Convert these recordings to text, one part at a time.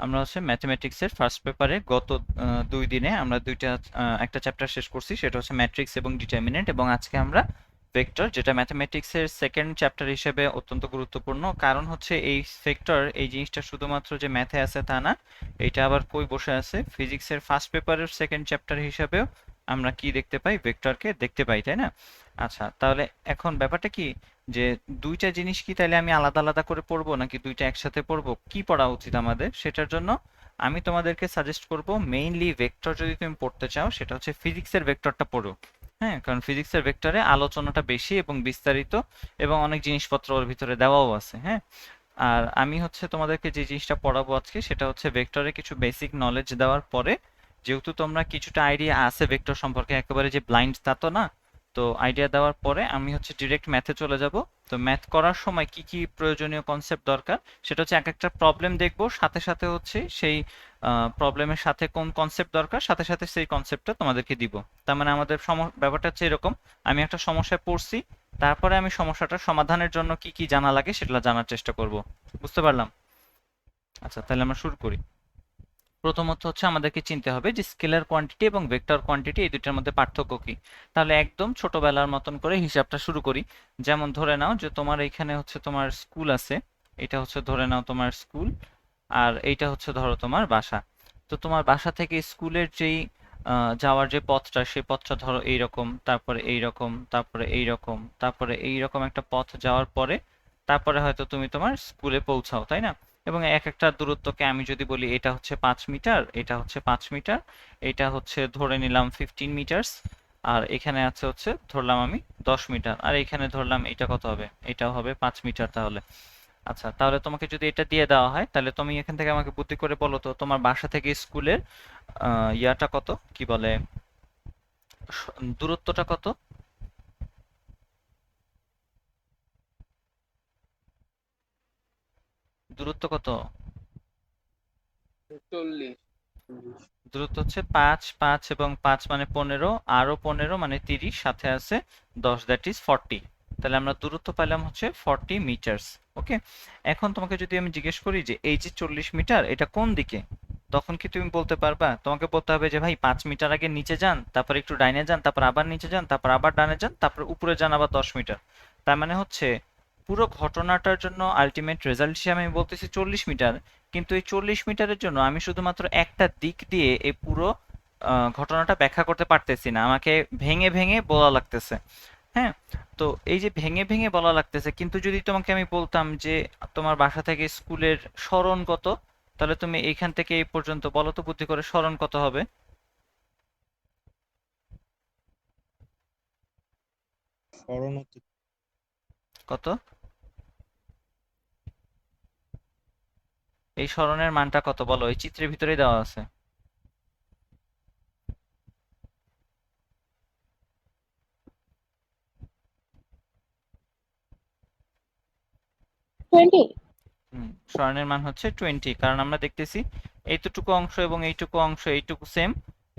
আমরা হচ্ছে ম্যাথমেটিক্সের ফার্স্ট পেপারে গত 2 দিনে আমরা একটা চ্যাপ্টার শেষ করছি, সেটা হচ্ছে ম্যাট্রিক্স এবং ডিটারমিনেন্ট, এবং আজকে আমরা ভেক্টর, যেটা ম্যাথমেটিক্সের সেকেন্ড চ্যাপ্টার হিসেবে অত্যন্ত গুরুত্বপূর্ণ। কারণ হচ্ছে এই ভেক্টর, এই জিনিসটা শুধুমাত্র যে ম্যাথে আছে তা না, এটা আবার কই বসে আছে, ফিজিক্সের ফার্স্ট পেপারের সেকেন্ড চ্যাপ্টার হিসেবেও আমরা কি দেখতে পাই, ভেক্টরকে দেখতে পাই, তাই না? আচ্ছা, তাহলে এখন ব্যাপারটা কি, যে দুইটা জিনিস কি তাইলে আমি আলাদা আলাদা করে পড়বো নাকি দুইটা একসাথে পড়বো, কি পড়া উচিত আমাদের? সেটার জন্য আমি তোমাদেরকে সাজেস্ট করব, মেইনলি ভেক্টর যদি তুমি পড়তে চাও সেটা হচ্ছে ফিজিক্সের ভেক্টরটা পড়ো। হ্যাঁ, কারণ ফিজিক্সের ভেক্টরে আলোচনাটা বেশি এবং বিস্তারিত, এবং অনেক জিনিসপত্র ওর ভিতরে দেওয়াও আছে। হ্যাঁ, আর আমি হচ্ছে তোমাদেরকে যে জিনিসটা পড়াবো আজকে সেটা হচ্ছে ভেক্টরে কিছু বেসিক নলেজ দেওয়ার পরে, যেহেতু তোমরা কিছুটা আইডিয়া আছে ভেক্টর সম্পর্কে, একেবারে যে ব্লাইন্ড তা তো না, তো আইডিয়া দেওয়ার পরে আমি হচ্ছে ডিরেক্ট ম্যাথে চলে যাব। তো ম্যাথ করার সময় কি কি প্রয়োজনীয় কনসেপ্ট দরকার সেটা হচ্ছে এক একটা প্রবলেম দেখবো, সাথে সাথে হচ্ছে সেই প্রবলেমের সাথে কোন কনসেপ্ট দরকার সাথে সাথে সেই কনসেপ্টটা তোমাদেরকে দিব। তার মানে আমাদের ব্যাপারটা হচ্ছে এরকম, আমি একটা সমস্যায় পড়ছি, তারপরে আমি সমস্যাটার সমাধানের জন্য কি কি জানা লাগে সেটা জানার চেষ্টা করব। বুঝতে পারলাম? আচ্ছা, তাহলে আমরা শুরু করি। প্রথমত হচ্ছে আমাদেরকে চিনতে হবে যে স্কেলার কোয়ান্টিটি এবং ভেক্টর কোয়ান্টিটি এই দুটার মধ্যে পার্থক্য কি। তাহলে একদম ছোটবেলার মতন করে হিসাবটা শুরু করি। যেমন ধরে নাও যে তোমার এইখানে হচ্ছে তোমার স্কুল আছে, এটা হচ্ছে ধরে নাও তোমার স্কুল, আর এইটা হচ্ছে ধরো তোমার বাসা। তো তোমার বাসা থেকে স্কুলের যেই যাওয়ার যে পথটা, সেই পথটা ধরো এইরকম, তারপরে এইরকম, তারপরে এইরকম, তারপরে এইরকম একটা পথ যাওয়ার পরে তারপরে হয়তো তুমি তোমার স্কুলে পৌঁছাও, তাই না? এবং এক একটা দূরত্বকে আমি যদি বলি এটা হচ্ছে 5 মিটার, এটা হচ্ছে 5 মিটার, এটা হচ্ছে ধরে নিলাম 15 মিটার্স, আর এখানে আছে হচ্ছে ধরলাম আমি 10 মিটার, আর এখানে ধরলাম এটা কত হবে, এটাও হবে 5 মিটার। তাহলে আচ্ছা, তাহলে তোমাকে যদি এটা দিয়ে দেওয়া হয় তাহলে তুমি এখান থেকে আমাকে বুদ্ধি করে বলো তো তোমার বাসা থেকে স্কুলের ইয়াটা কত, কি বলে, দূরত্বটা কত? দূরত্ব কত? 40। দূরত্ব হচ্ছে 5, 5 এবং 5 মানে 15, আরো 15 মানে 30, সাথে আছে 10, দ্যাট ইজ 40। তাহলে আমরা দূরত্ব পাইলাম হচ্ছে 40 মিটার্স। ওকে, এখন তোমাকে যদি আমি জিজ্ঞেস করি যে এই যে 40 মিটার এটা কোন দিকে, তখন কি তুমি বলতে পারবা? তোমাকে বলতে হবে যে ভাই 5 মিটার আগে নিচে যান, তারপর একটু ডাইনে যান, তারপর আবার নিচে যান, তারপর আবার ডানে যান, তারপর উপরে যান আবার 10 মিটার। তার মানে হচ্ছে পুরো ঘটনাটার জন্য আলটিমেট রেজাল্ট হিসেবে আমি বলতেছি 40 মিটার, কিন্তু এই 40 মিটারের জন্য আমি শুধুমাত্র একটা দিক দিয়ে এই পুরো ঘটনাটা ব্যাখ্যা করতে পারতেছি না, আমাকে ভেঙে ভেঙে বলা লাগতেছে। হ্যাঁ, তো এই যে ভেঙে ভেঙে বলা লাগতেছে, কিন্তু যদি তোমাকে আমি বলতাম যে তোমার বাসা থেকে স্কুলের সরণ কত, তাহলে তুমি এইখান থেকে এই পর্যন্ত বলো তো বুদ্ধি করে সরণ কত হবে? শরণার্থী কত? এই সরণের মানটা কত বলো, এই চিত্রের ভিতরেই দেওয়া আছে। 20। সরণের মান হচ্ছে 20, কারণ আমরা দেখতেছি এইটুকু অংশ এবং এইটুকু অংশ এইটুকু সেম,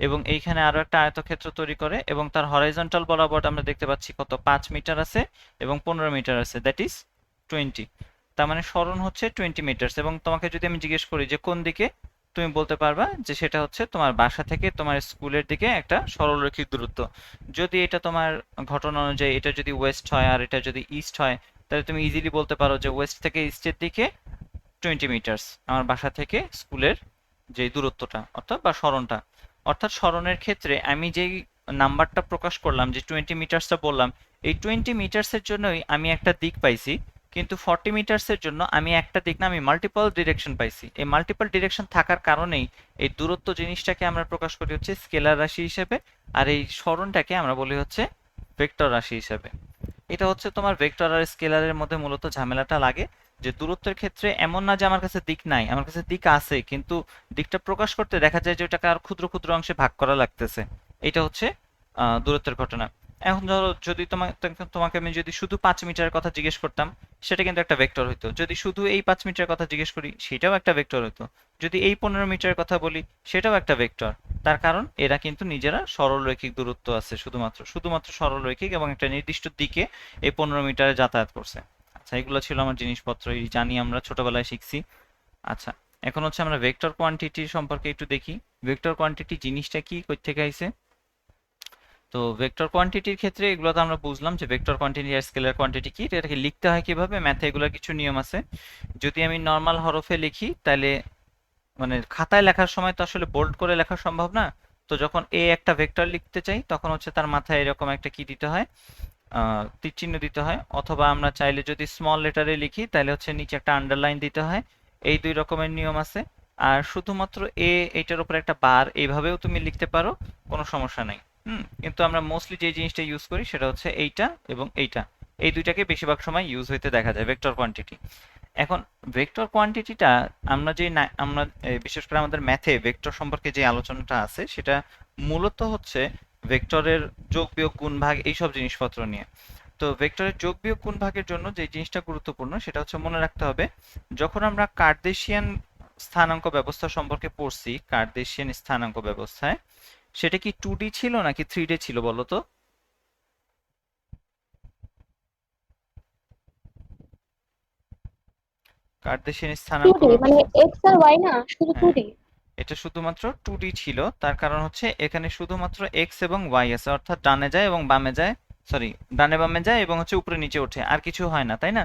এবং এইখানে আরো একটা আয়তক্ষেত্র তৈরি করে, এবং তার হরাইজন্টাল বরাবর আমরা দেখতে পাচ্ছি কত 5 মিটার আছে এবং 15 মিটার আছে, দ্যাট ইজ 20। তার মানে সরণ হচ্ছে 20 মিটার্স। এবং তোমাকে যদি আমি জিজ্ঞেস করি যে কোন দিকে, তুমি বলতে পারবা যে সেটা হচ্ছে তোমার বাসা থেকে তোমার স্কুলের দিকে একটা সরলরৈখিক দূরত্ব। যদি এটা তোমার ঘটনা অনুযায়ী এটা যদি ওয়েস্ট হয় আর এটা যদি ইস্ট হয়, তাহলে তুমি ইজিলি বলতে পারো যে ওয়েস্ট থেকে ইস্টের দিকে 20 মিটার্স আমার বাসা থেকে স্কুলের যে দূরত্বটা অর্থাৎ বা সরণটা। অর্থাৎ সরণের ক্ষেত্রে আমি যেই নাম্বারটা প্রকাশ করলাম যে 20 মিটার্সটা বললাম, এই 20 মিটার্সের জন্যই আমি একটা দিক পাইছি, কিন্তু 40 মিটার্সের জন্য আমি একটা দিক না, আমি মাল্টিপল ডিরেকশন পাইছি। এই মাল্টিপল ডিরেকশন থাকার কারণেই এই দূরত্ব জিনিসটাকে আমরা প্রকাশ করি হচ্ছে স্কেলার রাশি হিসেবে, আর এই সরণটাকে আমরা বলি হচ্ছে ভেক্টর রাশি হিসেবে। এটা হচ্ছে তোমার ভেক্টর আর স্কেলারের মধ্যে মূলত ঝামেলাটা লাগে, যে দূরত্বের ক্ষেত্রে এমন না যে আমার কাছে দিক নাই, আমার কাছে দিক আছে, কিন্তু দিকটা প্রকাশ করতে দেখা যায় যে ওটাকে আর ক্ষুদ্র ক্ষুদ্র অংশে ভাগ করা লাগতেছে। এটা হচ্ছে দূরত্বের ঘটনা। এখন ধরো যদি তোমাকে আমি যদি শুধু 5 মিটারের কথা জিজ্ঞেস করতাম, সেটা কিন্তু একটা ভেক্টর হইতো। যদি শুধু এই 5 মিটারের কথা জিজ্ঞেস করি, সেটাও একটা ভেক্টর হইতো। যদি এই 15 মিটারের কথা বলি, সেটাও একটা ভেক্টর। তার কারণ এরা কিন্তু নিজেরা সরলরৈখিক দূরত্ব আছে, শুধুমাত্র শুধুমাত্র সরলরৈখিক, এবং একটা নির্দিষ্ট দিকে এই 15 মিটারে যাতায়াত করছে। আচ্ছা, এগুলো ছিল আমার জিনিসপত্র, এই জানি আমরা ছোটবেলায় শিখছি। আচ্ছা, এখন হচ্ছে আমরা ভেক্টর কোয়ান্টিটি সম্পর্কে একটু দেখি। ভেক্টর কোয়ান্টিটি জিনিসটা কি, কই থেকে আইছে। তো ভেক্টর কোয়ান্টিটির ক্ষেত্রে এগুলো তো আমরা বুঝলাম যে ভেক্টর কোয়ান্টিটি আর স্কেলার কোয়ান্টিটি কি, এটাকে লিখতে হয় কিভাবে, ম্যাথে এগুলোর কিছু নিয়ম আছে। যদি আমি নর্মাল হরফে লিখি তাহলে মানে খাতায় লেখার সময় তো আসলে বোল্ড করে লেখা সম্ভব না। তো যখন এ একটা ভেক্টর লিখতে চাই তখন হচ্ছে তার মাথায় এরকম একটা কি দিতে হয়, তীর চিহ্ন দিতে হয়, অথবা আমরা চাইলে যদি স্মল লেটারে লিখি তাহলে হচ্ছে নিচে একটা আন্ডারলাইন দিতে হয়। এই দুই রকমের নিয়ম আছে। আর শুধুমাত্র এইটার উপর একটা বার এইভাবেও তুমি লিখতে পারো, কোনো সমস্যা নাই। কিন্তু আমরা মোস্টলি যে জিনিসটা ইউজ করি সেটা হচ্ছে এইটা এবং এইটা, এই দুইটাকে বেশিরভাগ সময় ইউজ হইতে দেখা যায় ভেক্টর কোয়ান্টিটি। এখন ভেক্টর কোয়ান্টিটিটা আমরা যে আমরা বিশেষ করে আমাদের ম্যাথে ভেক্টর সম্পর্কে যে আলোচনাটা আছে সেটা মূলত হচ্ছে ভেক্টরের যোগ বিয়োগ গুণ ভাগ এইসব জিনিসপত্র নিয়ে। তো ভেক্টরের যোগ বিয়োগ গুণ ভাগের জন্য যে জিনিসটা গুরুত্বপূর্ণ সেটা হচ্ছে মনে রাখতে হবে, যখন আমরা কার্টেসিয়ান স্থানাঙ্ক ব্যবস্থা সম্পর্কে পড়ছি, কার্টেসিয়ান স্থানাঙ্ক ব্যবস্থায় সেটা কি 2D ছিল নাকি 3D ছিল বলো তো? কার্টেসিয়ান স্থানাঙ্ক 2D মানে ব্যবস্থা, এক্স আর ওয়াই না, শুধু হ্যাঁ, 2D। এটা শুধুমাত্র 2D ছিল। তার কারণ হচ্ছে এখানে শুধুমাত্র এক্স এবং ওয়াই আছে, অর্থাৎ ডানে যায় এবং বামে যায়, সরি, ডানে বামে যায় এবং হচ্ছে উপরে নিচে ওঠে, আর কিছু হয় না, তাই না?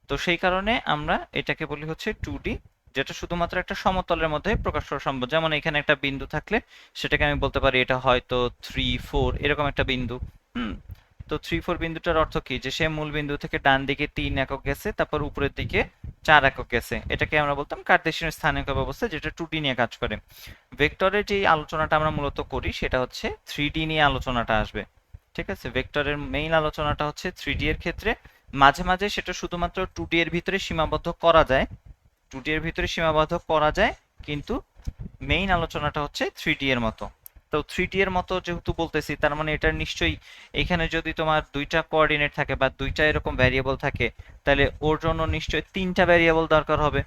তো সেই কারণে আমরা এটাকে বলি হচ্ছে 2D, যেটা শুধুমাত্র একটা সমতলের মধ্যে প্রকাশ করা সম্ভব। যেমন এখানে একটা বিন্দু থাকলে সেটাকে আমি বলতে পারি এটা হয়তো 3 4 এরকম একটা বিন্দু। হুম তো 3 4 বিন্দুটার অর্থ কি, যে সে মূল বিন্দু থেকে ডান দিকে 3 একক গেছে, তারপর উপরের দিকে 4 একক গেছে। এটাকে আমরা বলতাম কার্টেসিয়ান স্থানাঙ্ক ব্যবস্থা, যেটা 2D নিয়ে কাজ করে। ভেক্টরের যে আলোচনাটা আমরা মূলত করি সেটা হচ্ছে 3D নিয়ে আলোচনাটা আসবে। ঠিক আছে, ভেক্টরের মেইন আলোচনাটা হচ্ছে 3D এর ক্ষেত্রে। মাঝে মাঝে সেটা শুধুমাত্র 2D এর ভিতরে সীমাবদ্ধ করা যায়, 2D এর ভিতরে সীমাবদ্ধ করা যায়, কিন্তু মেইন আলোচনাটা হচ্ছে 3D এর মতো। তো 3D এর মতো যেহেতু বলতেছি, তার মানে এটার নিশ্চয়ই এখানে যদি তোমার দুইটা কোঅর্ডিনেট থাকে বা দুইটা এরকম ভ্যারিয়েবল থাকে, তাহলে ওর জন্য নিশ্চয়ই তিনটা ভ্যারিয়েবল দরকার হবে।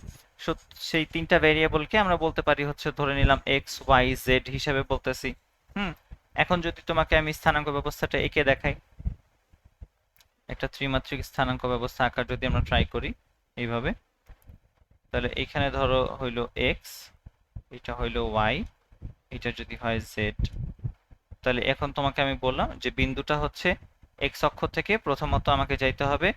সেই তিনটা ভ্যারিয়েবলকে আমরা বলতে পারি হচ্ছে, ধরে নিলাম এক্স ওয়াই জেড হিসাবে বলতেছি। হুম এখন যদি তোমাকে আমি স্থানাঙ্ক ব্যবস্থাটা এঁকে দেখাই, একটা ত্রিমাত্রিক স্থানাঙ্ক ব্যবস্থা আঁকার যদি আমরা ট্রাই করি এইভাবে, তাহলে এখানে ধরো হইলো এক্স, এটা হইলো ওয়াই, এটা যদি হয় জেড। তাহলে এখন তোমাকে আমি বললাম যে বিন্দুটা হচ্ছে এক্স অক্ষ থেকে প্রথমত আমাকে যাইতে হবে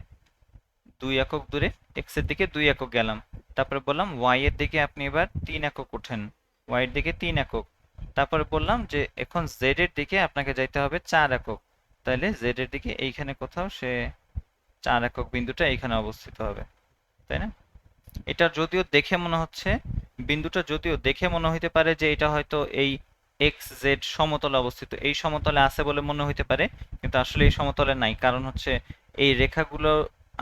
2 একক দূরে, এক্স এর দিকে 2 একক গেলাম। তারপরে বললাম ওয়াই এর দিকে আপনি এবার 3 একক ওঠেন, ওয়াই এর দিকে 3 একক। তারপরে বললাম যে এখন জেড এর দিকে আপনাকে যাইতে হবে 4 একক, তাহলে জেড এর দিকে এইখানে কোথাও সে 4 একক বিন্দুটা এইখানে অবস্থিত হবে, তাই না? এটা যদিও দেখে মনে হচ্ছে, বিন্দুটা যদিও দেখে মনে হইতে পারে যে এটা হয়তো এই এক্স জেড সমতলে অবস্থিত, এই সমতলে আছে বলে মনে হইতে পারে, কিন্তু আসলে এই সমতলে নাই। কারণ হচ্ছে এই রেখাগুলো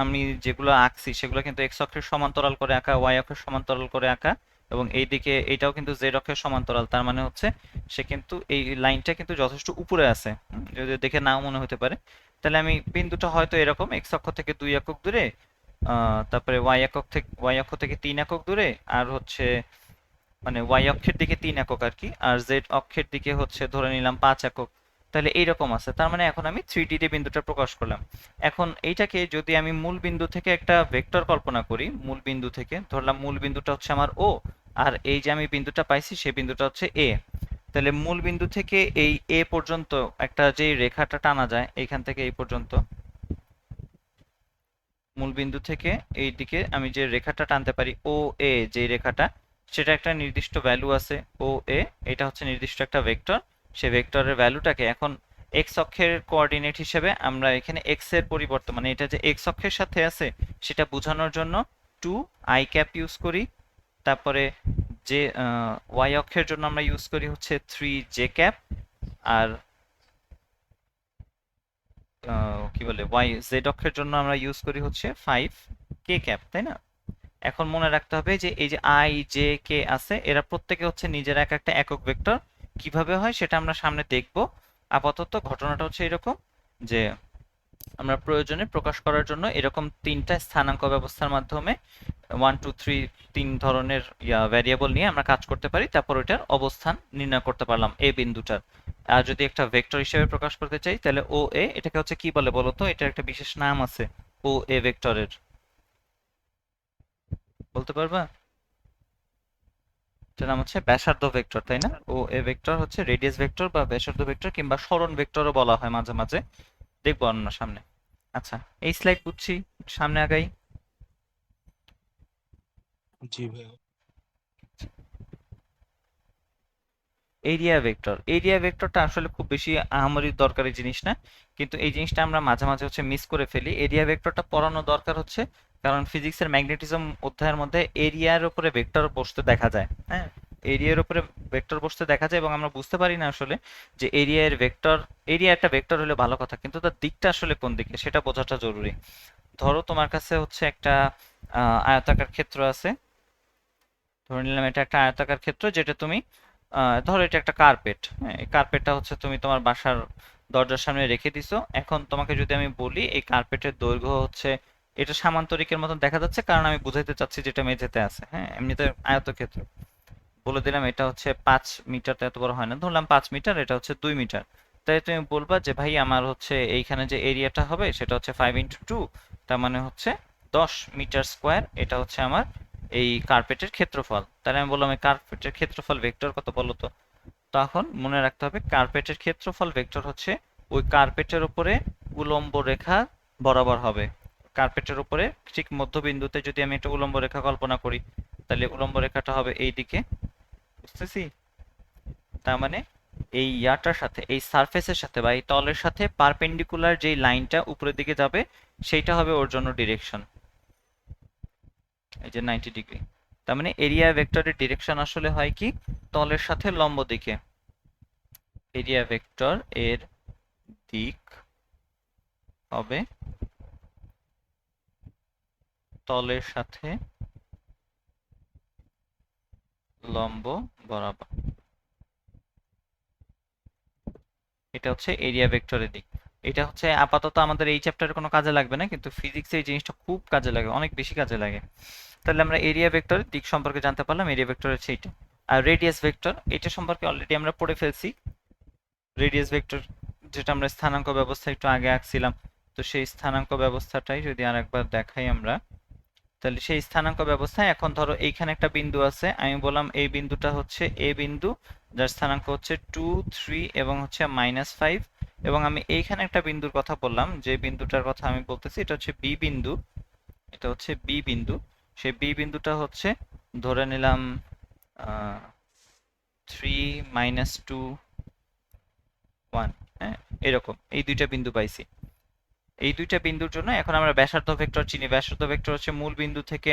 আমি যেগুলো আঁকছি সেগুলো কিন্তু এক্স অক্ষের সমান্তরাল করে আঁকা, ওয়াই অক্ষের সমান্তরাল করে আঁকা, এবং এইদিকে এটাও কিন্তু জেড অক্ষের সমান্তরাল। তার মানে হচ্ছে সে কিন্তু এই লাইনটা কিন্তু যথেষ্ট উপরে আছে, যদি দেখে নাও মনে হতে পারে। তাহলে আমি বিন্দুটা হয়তো এরকম এক্স অক্ষ থেকে 2 একক দূরে, তারপরে ওয়াই অক্ষ থেকে 3 একক দূরে, আর হচ্ছে মানে ওয়াই অক্ষের দিকে 3 একক আর কি, আর জেড অক্ষের দিকে হচ্ছে ধরে নিলাম 5 একক। তাহলে এইরকম আছে, তার মানে এখন আমি 3D তে বিন্দুটা প্রকাশ করলাম। এখন এইটাকে যদি আমি মূল বিন্দু থেকে একটা ভেক্টর কল্পনা করি, মূল বিন্দু থেকে ধরলাম মূল বিন্দুটা হচ্ছে আমার ও, আর এই যে আমি বিন্দুটা পাইছি সেই বিন্দুটা হচ্ছে এ। তাহলে মূল বিন্দু থেকে এই এ পর্যন্ত একটা যে রেখাটা টানা যায় এইখান থেকে এই পর্যন্ত, মূল বিন্দু থেকে এই দিকে আমি যে রেখাটা টানতে পারি ও এ, যে রেখাটা, সেটা একটা নির্দিষ্ট ভ্যালু আছে ও এ, এটা হচ্ছে নির্দিষ্ট একটা ভেক্টর। সেই ভেক্টরের ভ্যালুটাকে এখন এক্স অক্ষের কোঅর্ডিনেট হিসেবে আমরা এখানে এক্স এর পরিবর্তে, মানে এটা যে এক্স অক্ষের সাথে আছে সেটা বোঝানোর জন্য 2 i ইউজ করি। তারপরে যে ওয়াই অক্ষের জন্য আমরা ইউজ করি হচ্ছে 3j। আর কি বলে ওয়াই জেড অক্ষের জন্য আমরা ইউজ করি হচ্ছে 5k, তাই না? এখন মনে রাখতে হবে যে এই যে আই জে কে আছে, এরা প্রত্যেকে হচ্ছে নিজের এক একটা একক ভেক্টর। কিভাবে হয় সেটা আমরা সামনে দেখব। আপাতত ঘটনাটা হচ্ছে এরকম যে আমরা প্রয়োজনে প্রকাশ করার জন্য এরকম তিনটা স্থানাঙ্ক ব্যবস্থার মাধ্যমে 1 2 3 তিন ধরনের ভ্যারিয়েবল নিয়ে আমরা কাজ করতে পারি, তারপর ওইটার অবস্থান নির্ণয় করতে পারলাম এই বিন্দুটার। আর যদি একটা ভেক্টর হিসেবে প্রকাশ করতে চাই তাহলে ও এ, এটাকে হচ্ছে কি বলে বলতো, এটার একটা বিশেষ নাম আছে ও এ ভেক্টরের, বলতে পারবা? এটার নাম হচ্ছে ব্যাসার্ধ ভেক্টর, তাই না? ও এ ভেক্টর হচ্ছে রেডিয়াস ভেক্টর বা ব্যাসার্ধ ভেক্টর কিংবা সরণ ভেক্টরও বলা হয় মাঝে মাঝে, দেখবো আমরা সামনে। আচ্ছা, এই স্লাইড বুঝছি, সামনে আগাই। জি ভাইয়া। এরিয়া ভেক্টর, এরিয়া ভেক্টরটা আসলে খুব বেশি আহামরি দরকারি জিনিস না, কিন্তু এই জিনিসটা আমরা মাঝে মাঝে হচ্ছে মিস করে ফেলি। এরিয়া ভেক্টরটা পড়ানো দরকার হচ্ছে কারণ ফিজিক্সের ম্যাগনেটিজম অধ্যায়ের মধ্যে এরিয়ার উপরে ভেক্টর বসতে দেখা যায়। হ্যাঁ, এরিয়ার উপরে ভেক্টর বসতে দেখা যায় এবং আমরা বুঝতে পারি না আসলে যে এরিয়ার ভেক্টর, এরিয়া একটা ভেক্টর হলে ভালো কথা, কিন্তু তার দিকটা আসলে কোন দিকে সেটা বোঝাটা জরুরি। ধরো তোমার কাছে হচ্ছে একটা আয়তাকার ক্ষেত্র আছে, ধরে নিলাম এটা একটা আয়তাকার ক্ষেত্র যেটা তুমি ধরো এটা একটা কার্পেট। হ্যাঁ, এই কার্পেটটা হচ্ছে তুমি তোমার বাসার দরজার সামনে রেখে দিছো। এখন তোমাকে যদি আমি বলি এই কার্পেটের দৈর্ঘ্য হচ্ছে, এটা সামান্তরিকের মতন দেখা যাচ্ছে কারণ আমি বুঝাইতে চাচ্ছি যেটা মেঝেতে আছে। হ্যাঁ, এমনিতে আয়তক্ষেত্র বলে দিলাম এটা হচ্ছে 5 মিটার, তো এত বড় হয় না, ধরলাম 5 মিটার, এটা হচ্ছে 2 মিটার। তাই তুমি বলবা যে ভাই আমার হচ্ছে এইখানে যে এরিয়াটা হবে সেটা হচ্ছে 5 × 2, তার মানে হচ্ছে 10 মিটার স্কোয়ার, এটা হচ্ছে আমার এই কার্পেটের ক্ষেত্রফল। তাহলে আমি বললাম এই কার্পেটের ক্ষেত্রফল ভেক্টর কত বলো তো? তখন মনে রাখতে হবে কার্পেটের ক্ষেত্রফল ভেক্টর হচ্ছে ওই কার্পেটের উপরে উলম্ব রেখা বরাবর হবে। কার্পেটের উপরে ঠিক মধ্যবিন্দুতে যদি আমি একটা উলম্ব রেখা কল্পনা করি, তাহলে উলম্ব রেখাটা হবে এই দিকে, বুঝতেছি? তার মানে এই ইয়াটার সাথে, এই সারফেসের সাথে বা এই তলের সাথে পারপেন্ডিকুলার যেই লাইনটা উপরের দিকে যাবে সেইটা হবে ওর জন্য ডিরেকশন, এই যে 90 ডিগ্রি। তার মানে এরিয়া ভেক্টরের ডিরেকশন আসলে হয় কি, তলের সাথে লম্ব দিকে। এরিয়া ভেক্টর এর দিক হবে তলের সাথে লম্ব বরাবর, এটা হচ্ছে এরিয়া ভেক্টরের দিক। এটা হচ্ছে আপাতত আমাদের এই চ্যাপ্টারে কোনো কাজে লাগবে না, কিন্তু ফিজিক্সে এই জিনিসটা খুব কাজে লাগে, অনেক বেশি কাজে লাগে। তাহলে আমরা এরিয়া ভেক্টরের দিক সম্পর্কে জানতে পারলাম, এরিয়া ভেক্টর হচ্ছে এইটা। আর রেডিয়াস ভেক্টর এটা সম্পর্কে অলরেডি আমরা পড়ে ফেলছি। রেডিয়াস ভেক্টর যেটা আমরা স্থানাঙ্ক ব্যবস্থা একটু আগে আঁকছিলাম, তো সেই স্থানাঙ্ক ব্যবস্থাটাই যদি আরেকবার দেখাই আমরা, তাহলে সেই স্থানাঙ্ক ব্যবস্থায় এখন ধরো এইখানে একটা বিন্দু আছে, আমি বললাম এই বিন্দুটা হচ্ছে এ বিন্দু, যার স্থানাঙ্ক হচ্ছে 2, 3 এবং হচ্ছে -5। এবং আমি এইখানে একটা বিন্দুর কথা বললাম, যে বিন্দুটার কথা আমি বলতেছি এটা হচ্ছে বি বিন্দু, এটা হচ্ছে বি বিন্দু। সেই বি বিন্দুটা হচ্ছে ধরে নিলাম 3, -2, 1। হ্যাঁ, এরকম এই দুইটা বিন্দু পাইছি। এই দুইটা বিন্দুর জন্য এখন আমরা ব্যাসার্ধ ভেক্টর চিনি। ব্যাসার্ধ ভেক্টর হচ্ছে মূল বিন্দু থেকে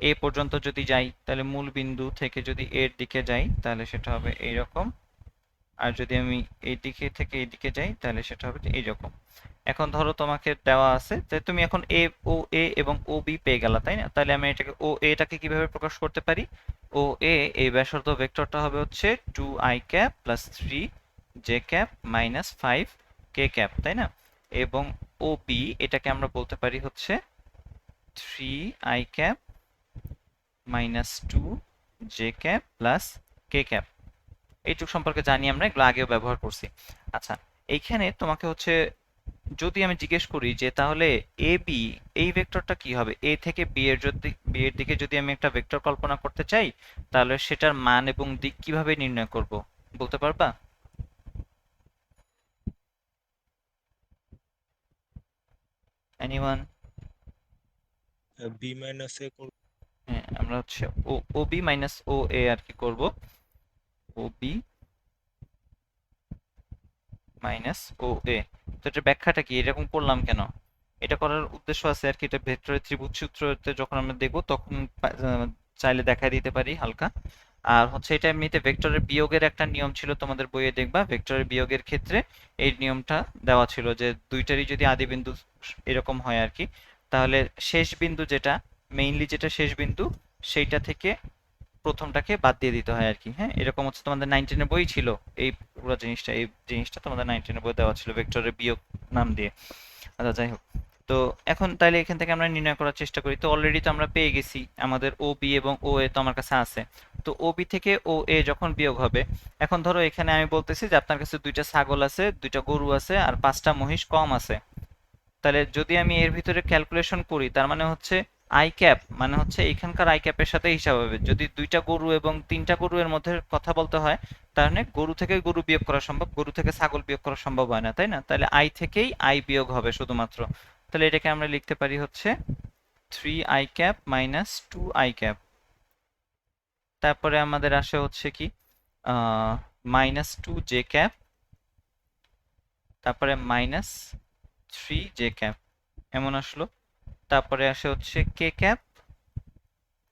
এ পর্যন্ত যদি যাই, তাহলে মূল বিন্দু থেকে যদি এর দিকে যাই তাহলে সেটা হবে এইরকম, আর যদি আমি এই দিকে থেকে এই দিকে যাই তাহলে সেটা হবে এইরকম। এখন ধরো তোমাকে দেওয়া আছে যে তুমি এখন এ এবং ও বি পেয়ে গেলা, তাই না? তাহলে আমি এটাকে ও এটাকে কিভাবে প্রকাশ করতে পারি? ও এ এই ব্যাসার্ধ ভেক্টরটা হবে হচ্ছে 2i cap plus 3j cap minus 5k cap, তাই না? এবং ও বি এটাকে আমরা বলতে পারি হচ্ছে 3i cap minus 2j cap plus k cap. এইটুক সম্পর্কে জানি আমরা, এগুলো আগেও ব্যবহার করছি। আচ্ছা, এইখানে তোমাকে হচ্ছে যদি আমি জিজ্ঞেস করি যে তাহলে এ বি এই ভেক্টরটা কি হবে, এ থেকে বি এর দিকে যদি আমি একটা ভেক্টর কল্পনা করতে চাই, তাহলে সেটার মান এবং দিক কিভাবে নির্ণয় করব, বলতে পারবা? এনিওয়ান? বি মাইনাস এ করব। হ্যাঁ, আমরা হচ্ছে ও বি মাইনাস ও এ আর কি করব, ও বি মাইনাস ও এ। তো এটার ব্যাখ্যাটা কি, এরকম করলাম কেন? এটা করার উদ্দেশ্য আছে আর কি, এটা ভেক্টরের ত্রিভুজ সূত্রতে যখন আমরা দেখব তখন চাইলে দেখাই দিতে পারি হালকা। আর হচ্ছে এটা এমনিতে ভেক্টরের বিয়োগের একটা নিয়ম ছিল, তোমাদের বইয়ে দেখবা ভেক্টরের বিয়োগের ক্ষেত্রে এই নিয়মটা দেওয়া ছিল যে দুইটারই যদি আদি বিন্দু এরকম হয় আর কি, তাহলে শেষ বিন্দু যেটা, মেইনলি যেটা শেষ বিন্দু, সেইটা থেকে প্রথমটাকে বাদ দিয়ে দিতে হয় আর কি। হ্যাঁ, এরকম হচ্ছে তোমাদের 19 এর বই ছিল এই পুরো জিনিসটা, এই জিনিসটা তোমাদের 19 এর বই দেওয়া ছিল ভেক্টরের বিয়োগ নাম দিয়ে। আচ্ছা, যাই হোক। তো এখন তাইলে এখান থেকে আমরা নির্ণয় করার চেষ্টা করি। তো অলরেডি তো আমরা পেয়ে গেছি আমাদের ও বি এবং ও এ তো আমার কাছে আছে। তো ও বি থেকে ও এ যখন বিয়োগ হবে, এখন ধরো এখানে আমি বলতেছি যে আপনার কাছে দুইটা ছাগল আছে, দুইটা গরু আছে আর 5টা মহিষ কম আছে। তাহলে যদি আমি এর ভিতরে ক্যালকুলেশন করি, তার মানে হচ্ছে আই ক্যাপ মানে হচ্ছে এখানকার আই ক্যাপের সাথে হিসাব হবে। যদি 2টা গরু এবং 3টা গরু এর মধ্যে কথা বলতে হয়, তাহলে গরু থেকে গরু বিয়োগ করা সম্ভব, গরু থেকে ছাগল বিয়োগ করা সম্ভব হয় না, তাই না? তাহলে আই থেকেই আই বিয়োগ হবে শুধুমাত্র। তাহলে এটাকে আমরা লিখতে পারি হচ্ছে 3i cap minus 2i cap. তারপরে আমাদের আসে হচ্ছে কি মাইনাস 2j ক্যাপ, তারপরে মাইনাস 3j ক্যাপ, এমন আসলো। তারপরে আসে হচ্ছে কে ক্যাপ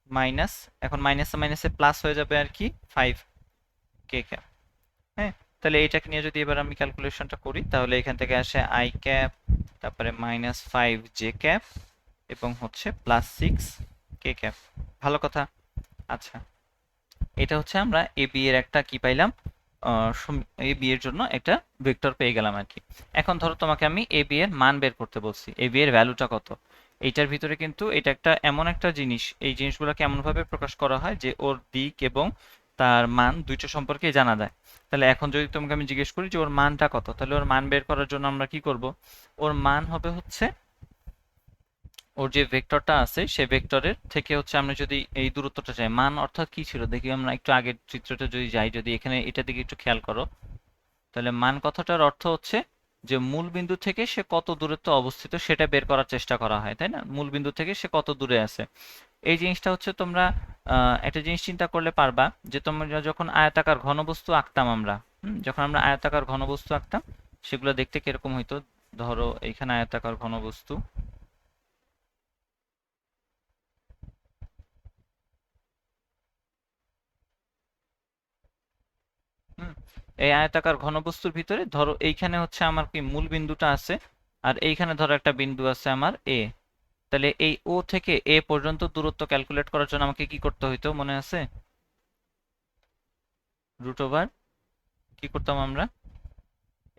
মাইনাস, এখন মাইনাসে মাইনাসে প্লাস হয়ে যাবে আর কি 5 কে ক্যাপ। হ্যাঁ, তাহলে এটাকে নিয়ে যদি এবার আমি ক্যালকুলেশনটা করি, তাহলে এখান থেকে আসে আই ক্যাপ, তারপরে মাইনাস 5j ক্যাপ এবং হচ্ছে প্লাস 6কে ক্যাপ। ভালো কথা। আচ্ছা, এটা হচ্ছে আমরা এ বি এর একটা কি পাইলাম, এ বি এর জন্য একটা ভেক্টর পেয়ে গেলাম আর কি। এখন ধরো তোমাকে আমি এ বি এর মান বের করতে বলছি, এ বি এর ভ্যালুটা কত। এইটার ভিতরে কিন্তু এটা একটা এমন একটা জিনিস, এই জিনিসগুলোকে এমন ভাবে প্রকাশ করা হয় যে ওর দিক এবং তার মান দুইটা সম্পর্কে জানা যায়। তাহলে এখন যদি তোমাকে আমি জিজ্ঞেস করি যে ওর মানটা কত, তাহলে ওর মান বের করার জন্য আমরা কি করব? ওর মান হবে হচ্ছে ওর যে ভেক্টরটা আছে সে ভেক্টরের থেকে হচ্ছে আমরা যদি এই দূরত্বটা চাই, মান অর্থাৎ কি ছিল দেখি আমরা একটু আগের চিত্রটা যদি যাই, যদি এখানে এটা দিকে একটু খেয়াল করো, তাহলে মান কথাটার অর্থ হচ্ছে যে মূল বিন্দু থেকে সে কত দূরত্ব অবস্থিত সেটা বের করার চেষ্টা করা হয়, তাই না? মূল বিন্দু থেকে সে কত দূরে আছে। এই জিনিসটা হচ্ছে তোমরা একটা জিনিস চিন্তা করলে পারবা যে তোমরা যখন আয়তাকার ঘনবস্তু আঁকতাম আমরা, যখন আমরা আয়তাকার ঘনবস্তু আঁকতাম সেগুলো দেখতে কিরকম হইতো। ধরো এইখানে আয়তাকার ঘনবস্তু, হুম, এই আয়তাকার ঘনবস্তুর ভিতরে ধরো এইখানে হচ্ছে আমার কি মূল বিন্দুটা আছে, আর এইখানে ধরো একটা বিন্দু আছে আমার এ। তাহলে এই ও থেকে এ পর্যন্ত দূরত্ব ক্যালকুলেট করার জন্য আমাকে কি করতে হইতো মনে আছে? রুট ওভার কি করতাম আমরা?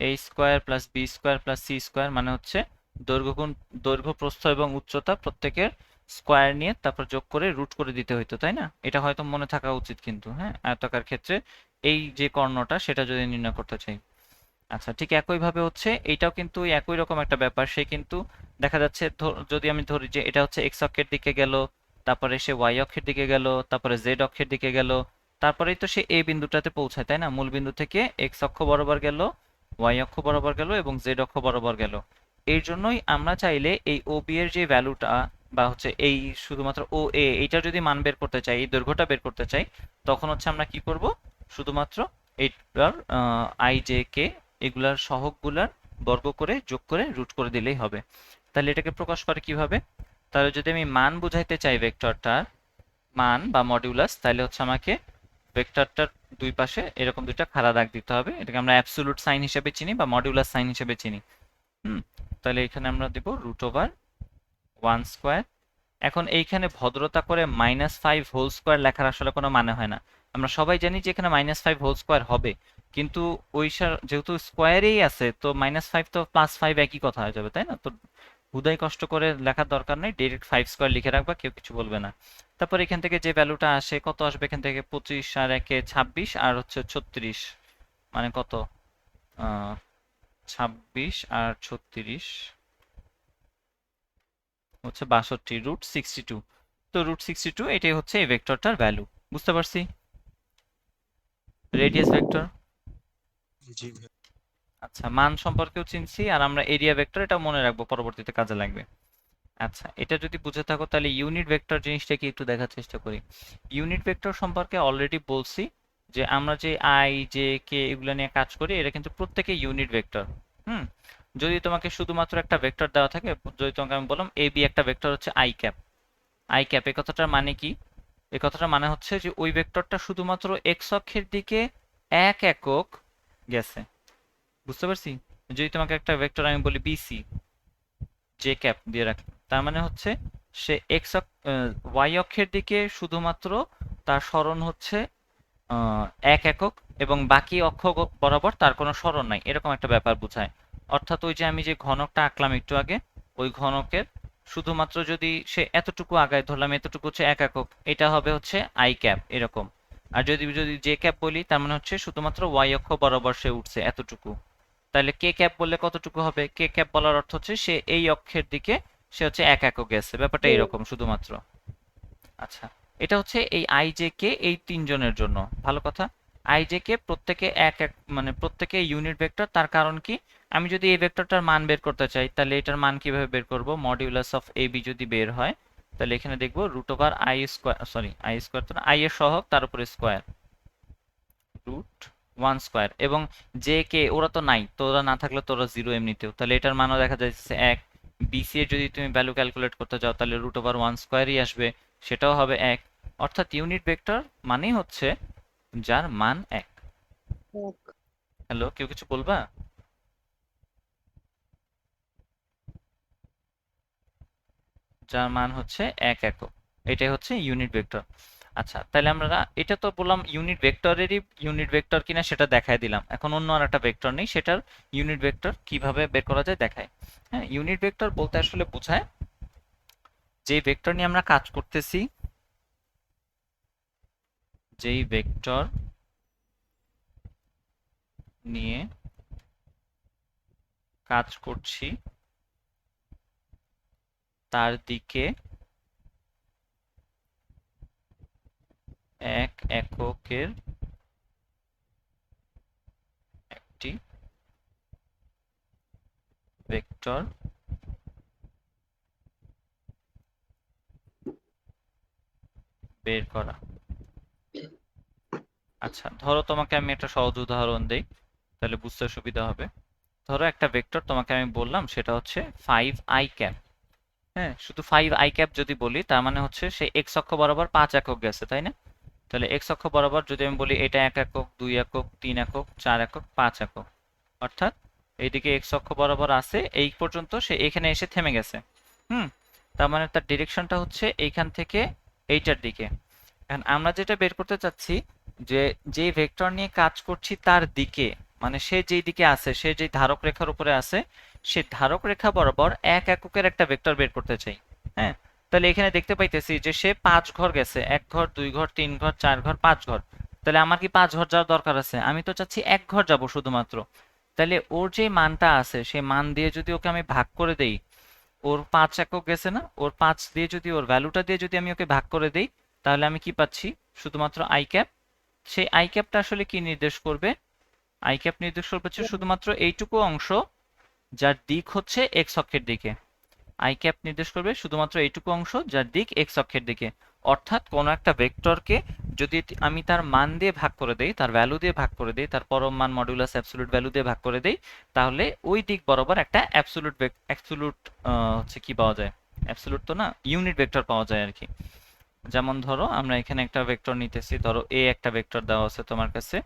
A square plus B square plus C square, মানে হচ্ছে দৈর্ঘ্য গুণ দৈর্ঘ্য, প্রস্থ এবং উচ্চতা প্রত্যেকের স্কোয়ার নিয়ে তারপর যোগ করে রুট করে দিতে হইতো, তাই না? এটা হয়তো মনে থাকা উচিত কিন্তু, হ্যাঁ, আয়তাকার ক্ষেত্রে এই যে কর্ণটা সেটা যদি নির্ণয় করতে চাই। আচ্ছা, ঠিক একইভাবে হচ্ছে এইটাও কিন্তু ওই একই রকম একটা ব্যাপার। সে কিন্তু দেখা যাচ্ছে যদি আমি ধরি যে এটা হচ্ছে এক্স অক্ষের দিকে গেল, তারপরে সে ওয়াই অক্ষের দিকে গেল, তারপরে জেড অক্ষের দিকে গেল, তারপরেই তো সে এই বিন্দুটাতে পৌঁছায়, তাই না? মূল বিন্দু থেকে এক্স অক্ষ বরাবর গেল, ওয়াই অক্ষ বরাবর গেল এবং জেড অক্ষ বরাবর গেল। এর জন্যই আমরা চাইলে এই ও বি এর যে ভ্যালুটা বা হচ্ছে এই শুধুমাত্র ও এ এইটা যদি মান বের করতে চাই, এই দৈর্ঘ্যটা বের করতে চাই, তখন হচ্ছে আমরা কি করব? শুধুমাত্র এইটার আই জে কে এগুলার সহগগুলার বর্গ করে যোগ করে রুট করে দিলেই হবে। তাহলে এটাকে প্রকাশ করে কিভাবে? তাহলে যদি আমি মান বুঝাইতে চাই ভেক্টরটার মান বা মডিউলাস, তাহলে হচ্ছে আমাকে ভেক্টরটার দুই পাশে এরকম দুইটা খাড়া দাগ দিতে হবে। এটাকে আমরা অ্যাবসোলুট সাইন হিসেবে চিনি বা মডিউলাস সাইন হিসেবে চিনি। হুম, তাহলে এখানে আমরা দেব রুট ওভার 1 স্কোয়ার। এখন এইখানে ভদ্রতা করে -5 হোল স্কোয়ার লেখার আসলে কোনো মানে হয় না। আমরা সবাই জানি যে এখানে -5 হোল স্কোয়ার হবে, কিন্তু যেহেতু স্কোয়ারেই আছে তো -5 তো +5 একই কথা হয়ে যাবে, তাই না? তো হুদাই কষ্ট করে লেখার দরকার নেই, ডিরেক্ট 5 স্কোয়ার লিখে রাখবা, কেউ কিছু বলবে না। তারপর এখান থেকে যে ভ্যালুটা আসে কত আসবে? এখান থেকে 25 আর 1 26 আর হচ্ছে 36, মানে কত? 26 আর 36 হচ্ছে 62, √62। তো √62 এটাই হচ্ছে এই ভেক্টরটার ভ্যালু। বুঝতে পারছি? Radius vector. জি ভাইয়া। আচ্ছা, মান সম্পর্কেও চিনছি, আর আমরা এরিয়া ভেক্টর এটা মনে রাখবো, পরবর্তীতে কাজে লাগবে। আচ্ছা, এটা যদি বুঝে থাকো তাহলে ইউনিট ভেক্টর জিনিসটাকে একটু দেখার চেষ্টা করি। ইউনিট ভেক্টর সম্পর্কে অলরেডি বলছি যে আমরা যে আই জে কে এগুলো নিয়ে কাজ করি এটা কিন্তু প্রত্যেকই ইউনিট ভেক্টর। হুম, যদি তোমাকে শুধুমাত্র একটা ভেক্টর দেওয়া থাকে, যদি তোমাকে আমি বললাম এ বি একটা ভেক্টর হচ্ছে আই ক্যাপ, আই ক্যাপ, এই কথাটার মানে কি? এই কথাটার মানে হচ্ছে যে ওই ভেক্টরটা শুধুমাত্র এক্স অক্ষের দিকে 1 একক গেছে। বুঝতে পারছি? যদি তোমাকে একটা ভেক্টর আমি বলি বিসি, জে ক্যাপ দিয়ে রাখি, তার মানে হচ্ছে সে ওয়াই অক্ষের দিকে শুধুমাত্র তার সরণ হচ্ছে 1 একক, এবং বাকি অক্ষ বরাবর তার কোনো সরণ নাই, এরকম একটা ব্যাপার বোঝায়। অর্থাৎ ওই যে আমি যে ঘনকটা আঁকলাম একটু আগে, ওই ঘনকের শুধুমাত্র যদি সে এতটুকু আগায়, ধরলাম এতটুকু হচ্ছে 1 একক, এটা হবে হচ্ছে আই ক্যাপ এরকম। আর যদি যদি জে ক্যাপ বলি তার মানে হচ্ছে শুধুমাত্র ওয়াই অক্ষ বরাবর সে উঠছে এতটুকু। তাহলে কে ক্যাপ বললে কতটুকু হবে? কে ক্যাপ বলার অর্থ হচ্ছে সে এই অক্ষের দিকে সে হচ্ছে এক একক গেছে, ব্যাপারটা এরকম শুধুমাত্র। আচ্ছা, এটা হচ্ছে এই আই জে কে এই তিনজনের জন্য ভালো কথা। আই জে কে প্রত্যেকে এক এক মানে প্রত্যেকে ইউনিট ভেক্টর, তার কারণ কি, আমি যদি এই ভেক্টরটার মান বের করতে চাই তাহলে এটার মান কিভাবে বের করব, মডিউলাস অফ এ বি যদি বের হয় তাহলে এখানে দেখবো root over i square, sorry i square তো না, আই এর সহগ তার উপরে স্কোয়ার, রুট ওয়ান স্কোয়ার। এবং জে কে ওরা তো নাই, তো ওরা না থাকলে তো ওরা জিরো এমনিতেও, তাহলে এটার মানও দেখা যাচ্ছে এক। বিসি এর যদি তুমি ভ্যালু ক্যালকুলেট করতে চাও তাহলে রুট ওভার ওয়ান স্কোয়ারই আসবে, সেটাও হবে এক। অর্থাৎ ইউনিট ভেক্টর মানেই হচ্ছে যার মান এক। হ্যালো, কেউ কিছু বলবা? যার মান হচ্ছে এক একক, এটাই হচ্ছে ইউনিট ভেক্টর। আচ্ছা, তাহলে আমরা এটা তো বললাম ইউনিট ভেক্টরেরই ইউনিট ভেক্টর কিনা সেটা দেখায় দিলাম। এখন অন্য আর একটা ভেক্টর নেই, সেটার ইউনিট ভেক্টর কিভাবে বের করা যায় দেখায়। হ্যাঁ, ইউনিট ভেক্টর বলতে আসলে বোঝায় যে ভেক্টর নিয়ে আমরা কাজ করতেছি, যেই ভেক্টর নিয়ে কাজ করছি তার দিকে এক এককের একটি ভেক্টর বের করা। আচ্ছা, ধরো তোমাকে আমি একটা সহজ উদাহরণ দেই, তাহলে বুঝতে সুবিধা হবে। ধরো একটা ভেক্টর তোমাকে আমি বললাম সেটা হচ্ছে 5i ক্যাপ। হ্যাঁ, শুধু 5i ক্যাপ যদি বলি তার মানে হচ্ছে সে এক্স অক্ষ বরাবর 5 একক গেছে, তাই না? তাহলে এক্স অক্ষ বরাবর যদি আমি বলি এটা 1 একক, 2 একক, 3 একক, 4 একক, 5 একক, অর্থাৎ এইদিকে এক্স অক্ষ বরাবর আছে এই পর্যন্ত, সে এখানে এসে থেমে গেছে। হুম, তার মানে তার ডিরেকশনটা হচ্ছে এইখান থেকে এইটার দিকে। এখন আমরা যেটা বের করতে চাচ্ছি যে যে ভেক্টর নিয়ে কাজ করছি তার দিকে, মানে সে যেই দিকে আছে, সে যেই ধারক রেখার উপরে আছে, সে ধারক রেখা বরাবর এক এককের একটা ভেক্টর বের করতে চাই। হ্যাঁ, তাহলে এখানে দেখতে পাইতেছি যে সে 5 ঘর গেছে, 1 ঘর, 2 ঘর, 3 ঘর, 4 ঘর, 5 ঘর। তাহলে আমার কি 5 ঘর যাওয়ার দরকার আছে? আমি তো চাচ্ছি 1 ঘর যাব শুধুমাত্র। তাহলে ওর যে মানটা আছে সে মান দিয়ে যদি ওকে আমি ভাগ করে দেই, ওর 5 একক গেছে না, ওর 5 দিয়ে যদি ওর ভ্যালুটা দিয়ে যদি আমি ওকে ভাগ করে দেই তাহলে আমি কি পাচ্ছি? শুধুমাত্র আই ক্যাপ। সেই আই ক্যাপটা আসলে কি নির্দেশ করবে? আই ক্যাপ নির্দেশ করবে হচ্ছে শুধুমাত্র এইটুকু অংশ যার দিক হচ্ছে এক্স অক্ষের দিকে। আই ক্যাপ নির্দেশ করবে শুধুমাত্র এইটুকু অংশ যার দিক এক্স অক্ষের দিকে। অর্থাৎ কোনো একটা ভেক্টরকে যদি আমি তার মান দিয়ে ভাগ করে দেই, তার ভ্যালু দিয়ে ভাগ করে দেই, তার পরম মান মডুলাস অ্যাবসলিউট ভ্যালু দিয়ে ভাগ করে দেই, তাহলে ওই দিক বরাবর একটা অ্যাবসলিউট অ্যাবসলিউট হচ্ছে কি পাওয়া যায়, অ্যাবসলিউট তো না, ইউনিট ভেক্টর পাওয়া যায় আর কি। যেমন ধরো আমরা এখানে একটা ভেক্টর নিতেছি, ধরো এ একটা ভেক্টর দেওয়া আছে তোমার কাছে,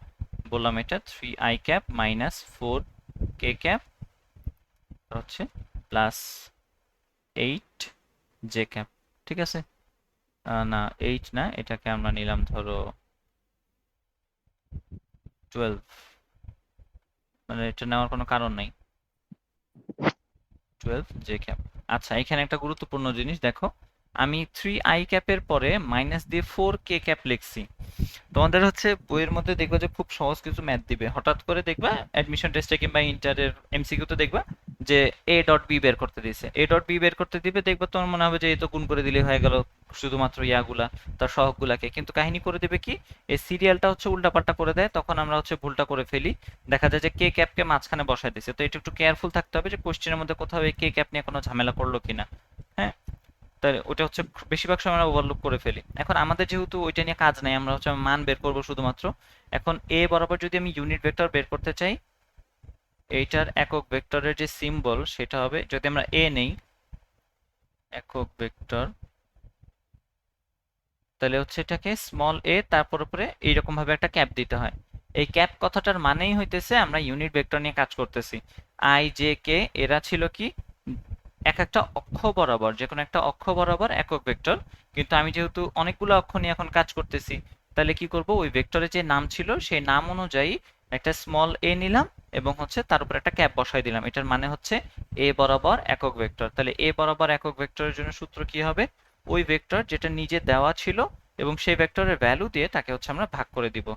বললাম এটা 3i cap minus 4k cap হচ্ছে প্লাস 8j ক্যাপ। ঠিক আছে? না 8 না, এটাকে আমরা নিলাম ধরো 12, মানে এটা নেওয়ার কোনো কারণ নাই, 12j ক্যাপ। আচ্ছা, এখানে একটা গুরুত্বপূর্ণ জিনিস দেখো, আমি 3i ক্যাপের পরে মাইনাস দিয়ে 4k ক্যাপ লিখছি। তোমাদের হচ্ছে বইয়ের মধ্যে দেখবা যে খুব সহজ কিছু ম্যাথ দিবে, হঠাৎ করে দেখবা অ্যাডমিশন টেস্টে কিংবা ইন্টারের এমসিকিউতে দেখবা যে এ ডট বি বের করতে দিয়েছে, এ ডট বি বের করতে দিবে, দেখবা তোমার মনে হবে যে এই তো গুণ করে দিলে হয়ে গেল শুধুমাত্র ইয়াগুলা, তার সহগগুলাকে, কিন্তু কাহিনী করে দেবে কি, এই সিরিয়ালটা হচ্ছে উল্টাপাল্টা করে দেয়, তখন আমরা হচ্ছে ভুলটা করে ফেলি। দেখা যায় যে কে ক্যাপকে মাঝখানে বসায় দিছে, তো এটা একটু কেয়ারফুল থাকতে হবে যে কোশ্চেনের মধ্যে কোথাও এই কে ক্যাপ নিয়ে কোনো ঝামেলা করলো কিনা। হ্যাঁ, তাহলে ওটা হচ্ছে বেশিরভাগ সময় আমরা ওভারলুক করে ফেলি। এখন আমাদের যেহেতু ওইটা নিয়ে কাজ নাই, আমরা হচ্ছে মান বের করব শুধুমাত্র। এখন এ বরাবর যদি আমি ইউনিট ভেক্টর বের করতে চাই, এইটার একক ভেক্টরের যে সিম্বল সেটা হবে, যদি আমরা এ নেই একক ভেক্টর, তাহলে হচ্ছে এটাকে স্মল এ তারপর উপরে এইরকম ভাবে একটা ক্যাপ দিতে হয়। এই ক্যাপ কথাটার মানেই হইতেছে আমরা ইউনিট ভেক্টর নিয়ে কাজ করতেছি। আই জে কে এরা ছিল কি এক একটা অক্ষ বরাবর, যে কোনো একটা অক্ষ বরাবর একক ভেক্টর। কিন্তু আমি যেহেতু অনেকগুলো অক্ষ নিয়ে এখন কাজ করতেছি, তাহলে কি করব, ওই ভেক্টরের যে নাম ছিল সেই নাম অনুযায়ী একটা স্মল এ নিলাম এবং হচ্ছে তার উপর একটা ক্যাপ বসাই দিলাম। এটার মানে হচ্ছে এ বরাবর একক ভেক্টর। তাহলে এ বরাবর একক ভেক্টরের জন্য সূত্র কি হবে, ওই ভেক্টর যেটা নিজে দেওয়া ছিল এবং সেই ভেক্টরের ভ্যালু দিয়ে তাকে হচ্ছে আমরা ভাগ করে দিব।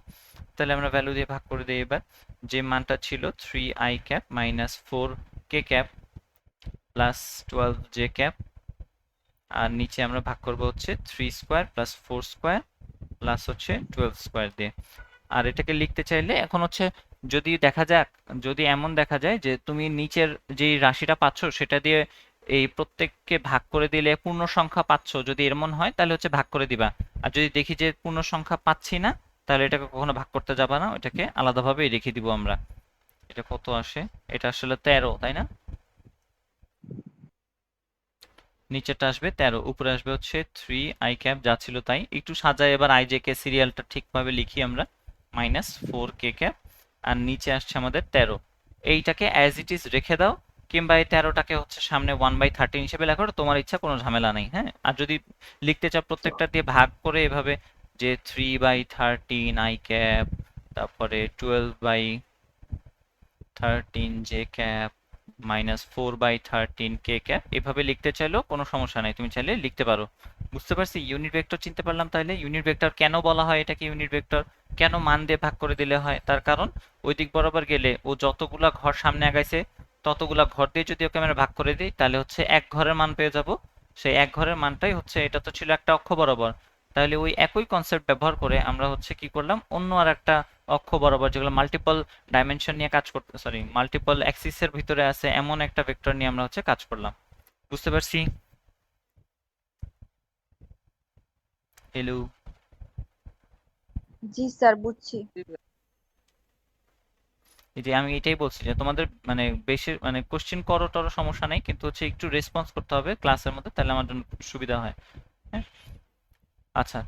তাহলে আমরা ভ্যালু দিয়ে ভাগ করে দিই এবার, যে মানটা ছিল 3i cap minus 4k cap plus 12j cap আর নিচে আমরা ভাগ করব হচ্ছে 3 স্কোয়ার প্লাস 4 স্কোয়ার প্লাস হচ্ছে 12 স্কোয়ার দিয়ে। আর এটাকে লিখতে চাইলে এখন হচ্ছে যদি দেখা যাক, যদি এমন দেখা যায় যে তুমি নিচের যে রাশিটা পাচ্ছ সেটা দিয়ে এই প্রত্যেককে ভাগ করে দিলে পূর্ণ সংখ্যা পাচ্ছ, যদি এমন হয় তাহলে হচ্ছে ভাগ করে দিবা। আর যদি দেখি যে পূর্ণ সংখ্যা পাচ্ছি না, তাহলে এটাকে কখনো ভাগ করতে যাবা না, এটাকে আলাদাভাবেই রেখে দিব আমরা। এটা কত আসে? এটা আসলে 13, তাই না? নিচেরটা আসবে 13, উপরে আসবে হচ্ছে 3 আই ক্যাপ, যা ছিল তাই। একটু সাজায় এবার আই জে কে সিরিয়ালটা ঠিকভাবে লিখি আমরা, মাইনাস 4 কে ক্যাপ। আর নিচে আসছে আমাদের 13। এইটাকে অ্যাজ ইট ইজ রেখে দাও, কিংবা এই 13টাকে হচ্ছে সামনে 1/13 হিসেবে লেখো, তোমার ইচ্ছা, কোনো ঝামেলা নেই। হ্যাঁ, আর যদি লিখতে চাও প্রত্যেকটা দিয়ে ভাগ করে এভাবে, যে 3/13 আই ক্যাপ, তারপরে 12/13 জে ক্যাপ, -4/13 কে ক্যাপ, এভাবে লিখতে চাইলেও কোনো সমস্যা নাই, তুমি চাইলে লিখতে পারো। বুঝতে পারছি? ইউনিট ভেক্টর চিনতে পারলাম। তাহলে ইউনিট ভেক্টর কেন বলা হয় এটাকে ইউনিট ভেক্টর, কেন মান দিয়ে ভাগ করে দিলে হয়, তার কারণ ওই দিক বরাবর গেলে ও যতগুলা ঘর সামনে আগাইছে ততগুলা ঘর দিয়ে যদি ওকে আমরা ভাগ করে দিই, তাহলে হচ্ছে এক ঘরের মান পেয়ে যাব। সেই এক ঘরের মানটাই হচ্ছে, এটা তো ছিল একটা অক্ষ বরাবর, তাহলে ওই একই কনসেপ্ট ব্যবহার করে আমরা হচ্ছে কি করলাম, অন্য আর একটা অক্ষ বরাবর যেগুলো মাল্টিপল ডাইমেনশন নিয়ে কাজ করতে, সরি, মাল্টিপল অ্যাক্সিসের ভিতরে আছে এমন একটা ভেক্টর নিয়ে আমরা হচ্ছে কাজ করলাম। বুঝতে পারছি? হ্যালো। জি স্যার, বুঝছি। এই যে আমি এটাই বলছি যে তোমাদের মানে বেশি মানে কোশ্চেন করো টরো সমস্যা নাই, কিন্তু হচ্ছে একটু রেসপন্স করতে হবে ক্লাসের মধ্যে, তাহলে আমার জন্য সুবিধা হয়। হ্যাঁ, আচ্ছা।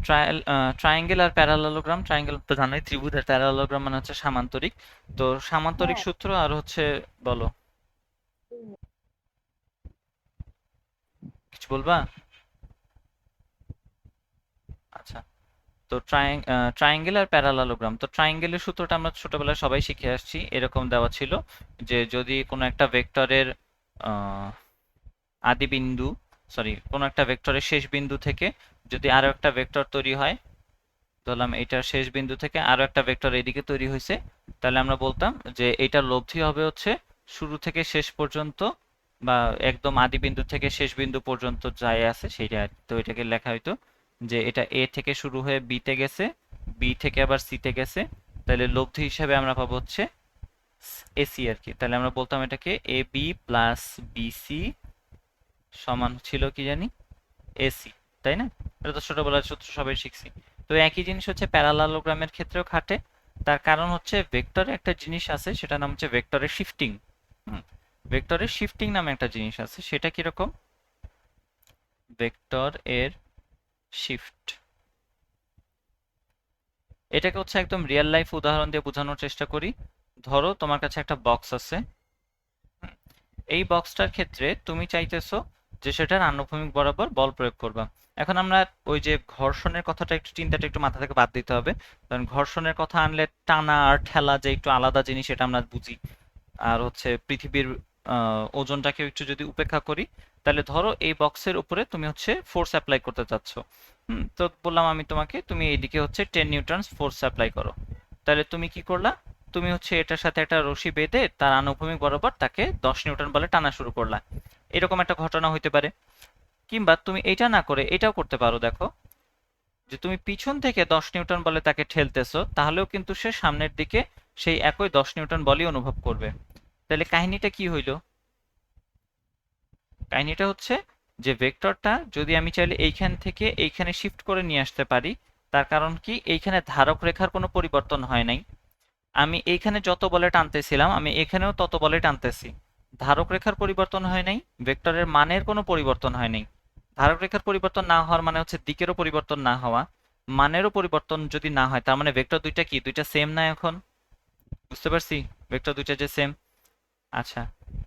ট্রায়াঙ্গেল আর প্যারালেলোগ্রাম। ট্রায়াঙ্গেল তো জানোই ত্রিভুজ, আর প্যারালেলোগ্রাম মানে হচ্ছে সামান্তরিক। তো সামান্তরিক হ্যাঁ, সূত্র আর হচ্ছে, বলো, কিছু বলবা? আচ্ছা। তো ট্রায়াঙ্গেল আর প্যারালেলোগ্রাম, তো ট্রায়াঙ্গেলের সূত্রটা আমরা ছোটবেলায় সবাই শিখে আসছি। এরকম দেওয়া ছিল যে যদি কোনো একটা ভেক্টরের আদি বিন্দু, সরি, কোনো একটা ভেক্টরের শেষ বিন্দু থেকে যদি আরো একটা ভেক্টর তৈরি হয়, ধরলাম এটার শেষ বিন্দু থেকে আরো একটা ভেক্টর এদিকে তৈরি হয়েছে, তাহলে আমরা বলতাম যে এটার লব্ধি হবে হচ্ছে শুরু থেকে শেষ পর্যন্ত, বা একদম আদি বিন্দু থেকে শেষ বিন্দু পর্যন্ত যাই আছে সেইটা আর কি। তো এটাকে লেখা হইতো যে এটা এ থেকে শুরু হয়ে বি তে গেছে, বি থেকে আবার সি তে গেছে, তাহলে লব্ধি হিসাবে আমরা পাবো হচ্ছে এসি আর কি। তাহলে আমরা বলতাম এটাকে এ বি প্লাস বিসি সমান ছিল কি জানি এসি, তাই না? এটা তো ছোটবেলার সূত্র সবাই শিখছি। তো একই জিনিস হচ্ছে প্যারালালোগ্রামের ক্ষেত্রেও খাটে। তার কারণ হচ্ছে ভেক্টরে একটা জিনিস আছে, সেটা নাম হচ্ছে ভেক্টরের শিফটিং। ভেক্টরের শিফটিং নামে একটা জিনিস আছে, সেটা কিরকম? ভেক্টর এর শিফট, এটাকে হচ্ছে একদম রিয়েল লাইফ উদাহরণ দিয়ে বোঝানোর চেষ্টা করি। ধরো তোমার কাছে একটা বক্স আছে। হুম, এই বক্সটার ক্ষেত্রে তুমি চাইতেছো যে সেটার আনুভূমিক বরাবর বল প্রয়োগ করবা। এখন আমরা ওই যে ঘর্ষণের কথাটা, একটু চিন্তাটা একটু মাথা থেকে বাদ দিতে হবে, কারণ ঘর্ষণের কথা আনলে টানা আর ঠেলা যে একটু আলাদা জিনিস এটা আমরা বুঝি। আর হচ্ছে পৃথিবীর ওজনটাকে একটু যদি উপেক্ষা করি, তাহলে ধরো এই বক্সের উপরে তুমি হচ্ছে ফোর্স অ্যাপ্লাই করতে চাচ্ছ। তো বললাম আমি তোমাকে, তুমি এইদিকে হচ্ছে 10 নিউটন ফোর্স অ্যাপ্লাই করো। তাহলে তুমি কি করলা, তুমি হচ্ছে এটার সাথে একটা রশি বেঁধে তার আনুভূমিক বরাবর তাকে 10 নিউটন বলে টানা শুরু করলা। এরকম একটা ঘটনা হইতে পারে। কিংবা তুমি এটা না করে এটাও করতে পারো, দেখো, যে তুমি পিছন থেকে 10 নিউটন বলে তাকে ঠেলতেছো, তাহলেও কিন্তু সে সামনের দিকে সেই একই 10 নিউটন বলই অনুভব করবে। তাহলে কাহিনীটা কি হইলো? কাহিনীটা হচ্ছে যে ভেক্টরটা যদি আমি চাইলে এইখান থেকে এইখানে শিফট করে নিয়ে আসতে পারি, তার কারণ কি, এইখানে ধারক রেখার কোনো পরিবর্তন হয় নাই। আমি এইখানে যত বলে টানতেছিলাম আমি এখানেও তত বলে টানতেছি। ধারক রেখার পরিবর্তন হয় নাই, ভেক্টরের মানের কোনো পরিবর্তন হয় নাই। ধারক রেখার পরিবর্তন না হওয়ার মানে হচ্ছে দিকেরও পরিবর্তন না হওয়া, মানেরও পরিবর্তন যদি না হয়, তার মানে ভেক্টর দুইটা কি, দুইটা সেম না এখন? বুঝতে পারছি ভেক্টর দুইটা যে সেম। আচ্ছা,